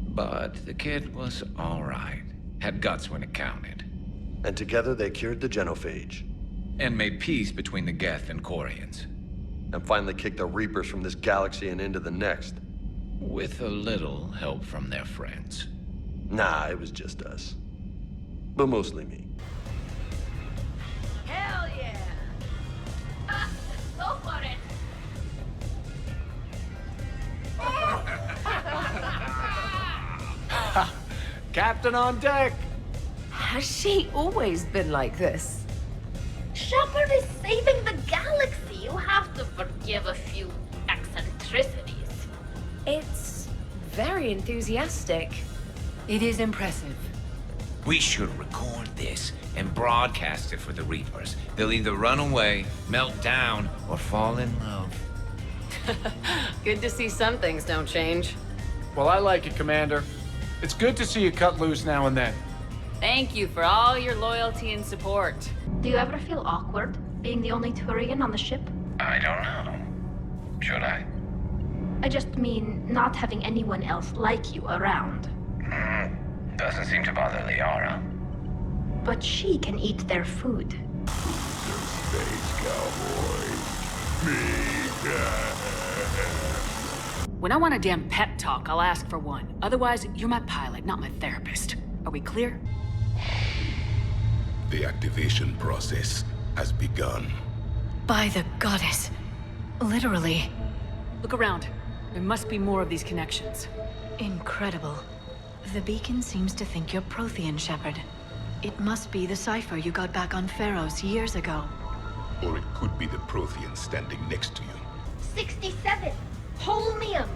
But the kid was all right. Had guts when it counted. And together they cured the genophage. And made peace between the Geth and Quarians. And finally kicked the Reapers from this galaxy and into the next. With a little help from their friends. Nah, it was just us. But mostly me. Hell yeah! Go for it! Captain on deck! Has she always been like this? Shepard is saving the galaxy. You have to forgive a few eccentricities. It's very enthusiastic. It is impressive. We should record this and broadcast it for the Reapers. They'll either run away, melt down, or fall in love. Good to see some things don't change. Well, I like it, Commander. It's good to see you cut loose now and then. Thank you for all your loyalty and support. Do you ever feel awkward being the only Turian on the ship? I don't know. Should I? I just mean not having anyone else like you around. Doesn't seem to bother Liara. But she can eat their food. Space cowboy. When I want a damn pep talk, I'll ask for one. Otherwise, you're my pilot, not my therapist. Are we clear? The activation process has begun. By the goddess. Literally. Look around. There must be more of these connections. Incredible. The beacon seems to think you're Prothean, Shepard. It must be the cipher you got back on Pharaohs years ago. Or it could be the Prothean standing next to you. 67. Holmium.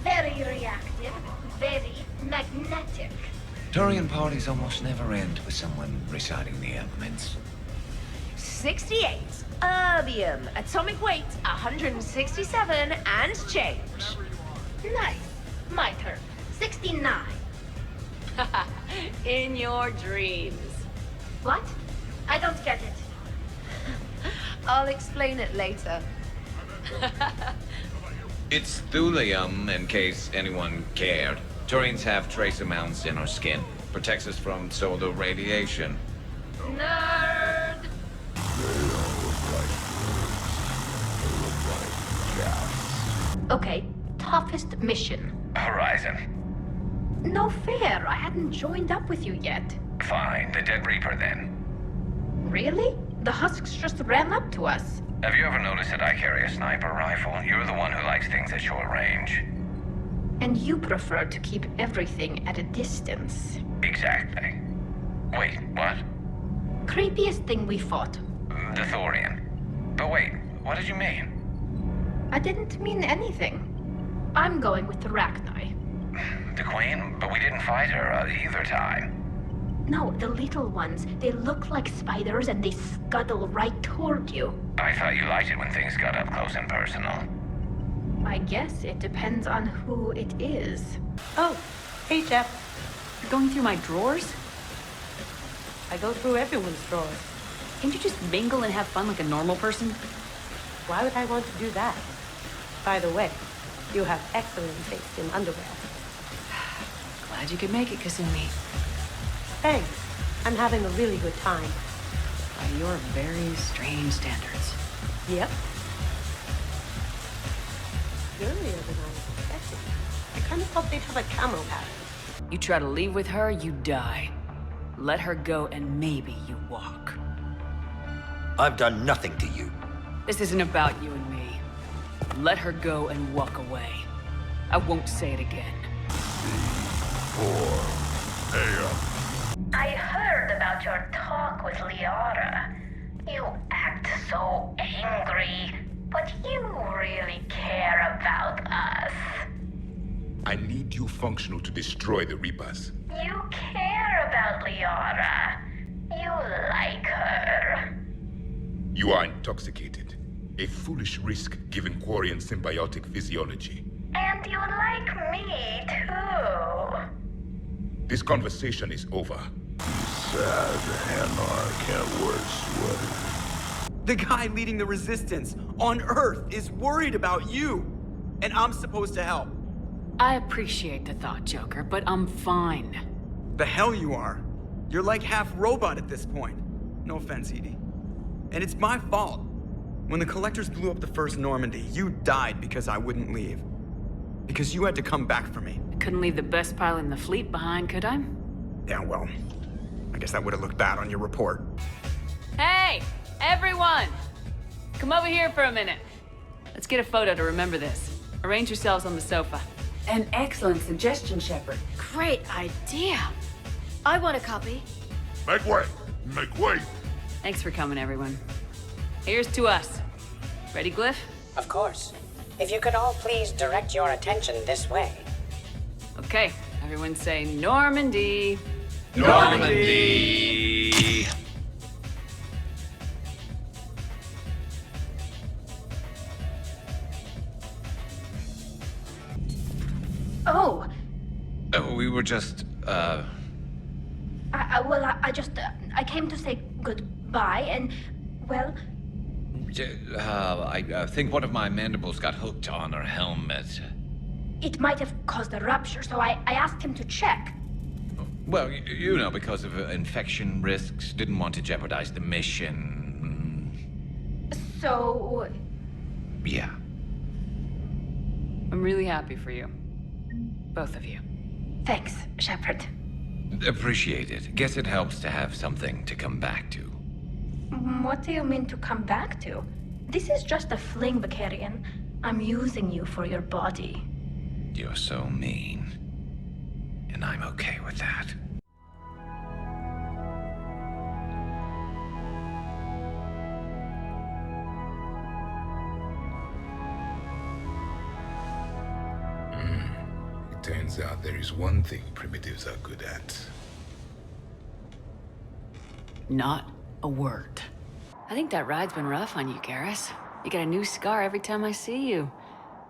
Very reactive. Very magnetic. Turian parties almost never end with someone reciting the elements. 68. Erbium. Atomic weight 167 and change. Nice. My turn. 69. In your dreams. What? I don't get it. I'll explain it later. It's thulium, in case anyone cared. Turians have trace amounts in our skin. Protects us from solar radiation. Nerd! Okay, toughest mission. Horizon. No fair. I hadn't joined up with you yet. Fine, the Dead Reaper then. Really? The Husks just ran up to us. Have you ever noticed that I carry a sniper rifle? You're the one who likes things at short range. And you prefer to keep everything at a distance. Exactly. Wait, what? Creepiest thing we fought. The Thorian. But wait, what did you mean? I didn't mean anything. I'm going with the Rachni. The Queen? But we didn't fight her either time. No, the little ones. They look like spiders and they scuttle right toward you. I thought you liked it when things got up close and personal. I guess it depends on who it is. Oh, hey, Jeff. You're going through my drawers? I go through everyone's drawers. Can't you just mingle and have fun like a normal person? Why would I want to do that? By the way, you have excellent taste in underwear. Glad you could make it, Kasumi. Thanks. I'm having a really good time. By your very strange standards. Yep. Earlier than I expected. I kind of thought they'd have a camo pattern. You try to leave with her, you die. Let her go and maybe you walk. I've done nothing to you. This isn't about you and me. Let her go and walk away. I won't say it again. I heard about your talk with Liara. You act so angry, but you really care about us. I need you functional to destroy the Reapers. You care about Liara. You like her. You are intoxicated. A foolish risk given Quarian symbiotic physiology. And you like me, too. This conversation is over. Sad anarch and word sweater. The guy leading the resistance on Earth is worried about you. And I'm supposed to help. I appreciate the thought, Joker, but I'm fine. The hell you are. You're like half robot at this point. No offense, Edie. And it's my fault. When the Collectors blew up the first Normandy, you died because I wouldn't leave. Because you had to come back for me. I couldn't leave the best pilot in the fleet behind, could I? Yeah, well, I guess that would have looked bad on your report. Hey, everyone! Come over here for a minute. Let's get a photo to remember this. Arrange yourselves on the sofa. An excellent suggestion, Shepard. Great idea. I want a copy. Make way! Make way! Thanks for coming, everyone. Here's to us. Ready, Glyph? Of course. If you could all please direct your attention this way. Okay, everyone say Normandy. Normandy! Oh, We were just, I came to say goodbye and, well... I think one of my mandibles got hooked on her helmet. It might have caused a rupture, so I asked him to check. Well, you know, because of infection risks, didn't want to jeopardize the mission. So... Yeah. I'm really happy for you. Both of you. Thanks, Shepard. Appreciate it. Guess it helps to have something to come back to. What do you mean to come back to? This is just a fling, Vicarian. I'm using you for your body. You're so mean. And I'm okay with that. It turns out there is one thing primitives are good at. Not a word. I think that ride's been rough on you, Garrus. You get a new scar every time I see you.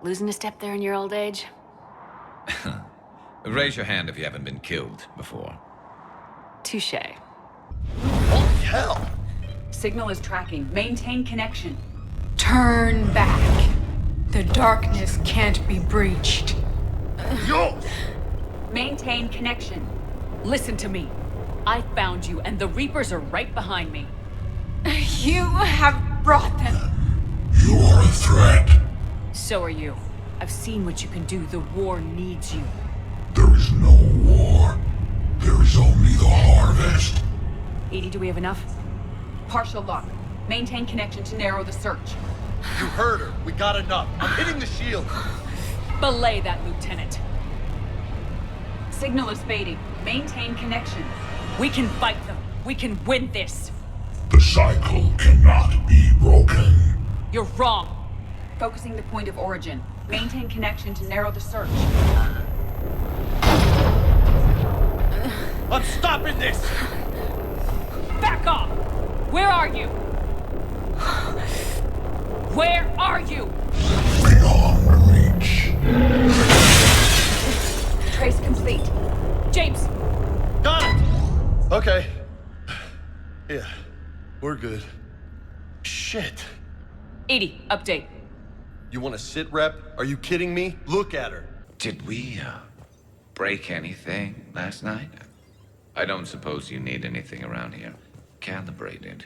Losing a step there in your old age? Raise your hand if you haven't been killed before. Touché. Holy hell! Signal is tracking. Maintain connection. Turn back. The darkness can't be breached. Yo! Maintain connection. Listen to me. I found you, and the Reapers are right behind me. You have brought them. You are a threat. So are you. I've seen what you can do. The war needs you. There is no war. There is only the harvest. Edie, do we have enough? Partial lock. Maintain connection to narrow the search. You heard her. We got enough. I'm hitting the shield. Belay that, Lieutenant. Signal is fading. Maintain connection. We can fight them. We can win this. The cycle cannot be broken. You're wrong. Focusing the point of origin. Maintain connection to narrow the search. I'm stopping this! Back off! Where are you? Where are you? Beyond reach. Trace complete. James! Got it! Okay. Yeah, we're good. Shit. Edie, update. You want to sit rep? Are you kidding me? Look at her. Did we, break anything last night? I don't suppose you need anything around here. Calibrated.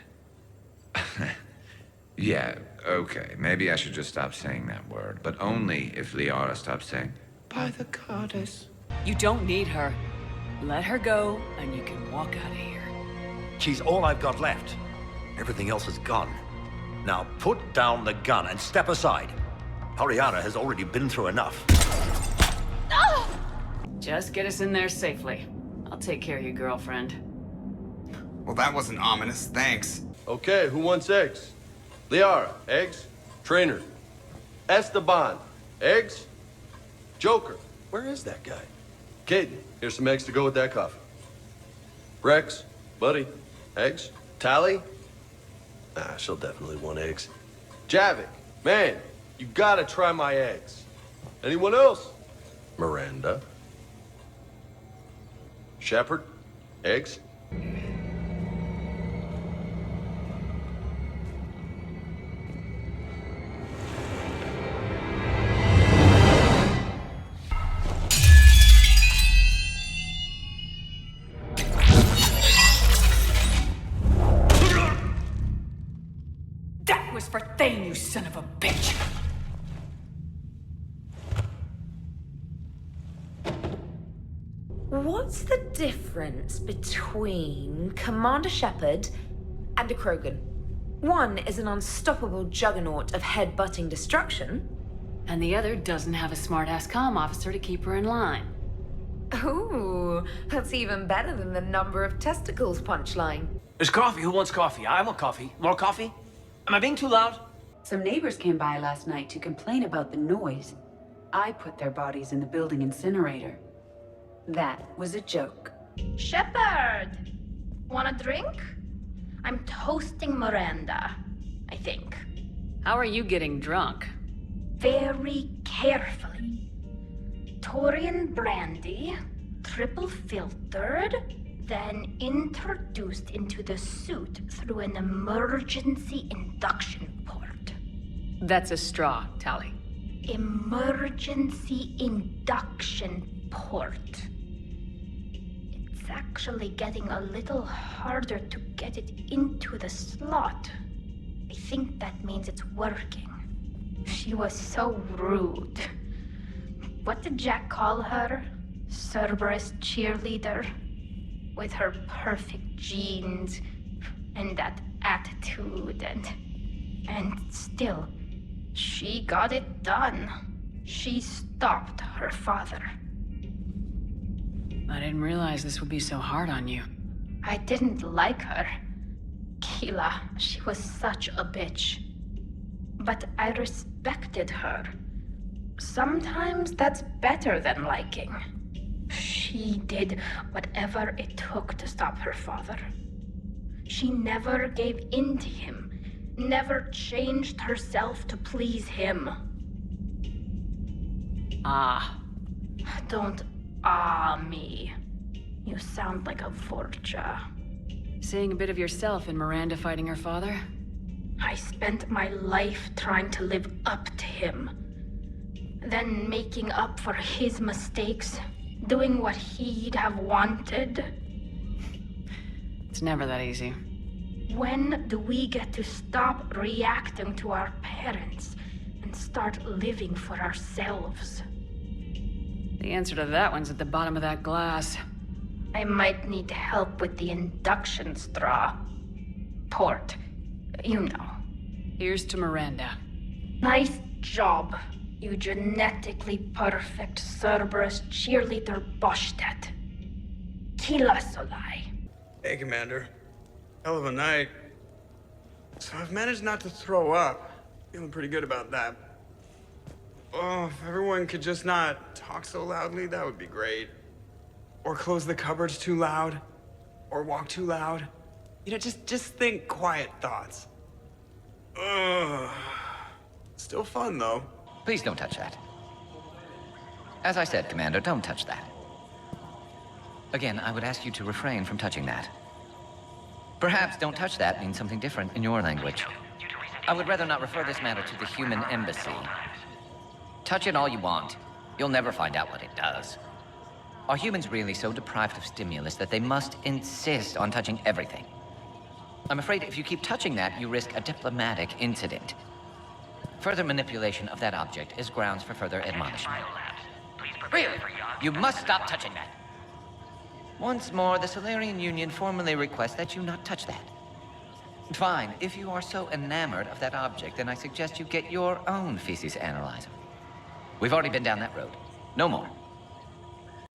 Yeah, okay. Maybe I should just stop saying that word. But only if Liara stops saying, by the goddess. You don't need her. Let her go, and you can walk out of here. She's all I've got left. Everything else is gone. Now put down the gun and step aside. Oriana has already been through enough. Just get us in there safely. I'll take care of your girlfriend. Well, that wasn't ominous. Thanks. Okay, who wants eggs? Liara, eggs? Trainer. Esteban, eggs? Joker, where is that guy? Caden, here's some eggs to go with that coffee. Rex, buddy, eggs? Tally? She'll definitely want eggs. Javik, man, you gotta try my eggs. Anyone else? Miranda. Shepard, eggs? That was for Thane, you son of a bitch! What's the difference between Commander Shepard and a Krogan? One is an unstoppable juggernaut of head-butting destruction. And the other doesn't have a smart-ass comm officer to keep her in line. Ooh, that's even better than the number of testicles punchline. There's coffee. Who wants coffee? I want coffee. More coffee? Am I being too loud? Some neighbors came by last night to complain about the noise. I put their bodies in the building incinerator. That was a joke. Shepard! Want a drink? I'm toasting Miranda, I think. How are you getting drunk? Very carefully. Taurian brandy, triple filtered, then introduced into the suit through an emergency induction port. That's a straw, Tally. Emergency induction port. It's actually getting a little harder to get it into the slot. I think that means it's working. She was so rude. What did Jack call her? Cerberus cheerleader? With her perfect genes and that attitude and still, she got it done. She stopped her father. I didn't realize this would be so hard on you. I didn't like her. Keela, she was such a bitch. But I respected her. Sometimes that's better than liking. She did whatever it took to stop her father. She never gave in to him, never changed herself to please him. Ah. Don't me. You sound like a Vorcha. Seeing a bit of yourself in Miranda fighting her father? I spent my life trying to live up to him. Then making up for his mistakes, doing what he'd have wanted. It's never that easy. When do we get to stop reacting to our parents and start living for ourselves? The answer to that one's at the bottom of that glass. I might need help with the induction straw. Port. You know. Here's to Miranda. Nice job, you genetically perfect Cerberus cheerleader Boschtet. Kila Solai. Hey, Commander. Hell of a night. So I've managed not to throw up. Feeling pretty good about that. Oh, if everyone could just not talk so loudly, that would be great. Or close the cupboards too loud. Or walk too loud. You know, just think quiet thoughts. Ugh. Still fun, though. Please don't touch that. As I said, Commander, don't touch that. Again, I would ask you to refrain from touching that. Perhaps don't touch that means something different in your language. I would rather not refer this matter to the human embassy. Touch it all you want. You'll never find out what it does. Are humans really so deprived of stimulus that they must insist on touching everything? I'm afraid if you keep touching that, you risk a diplomatic incident. Further manipulation of that object is grounds for further admonishment. Really? You must stop touching that. Once more, the Solarian Union formally requests that you not touch that. Fine. If you are so enamored of that object, then I suggest you get your own feces analyzer. We've already been down that road. No more.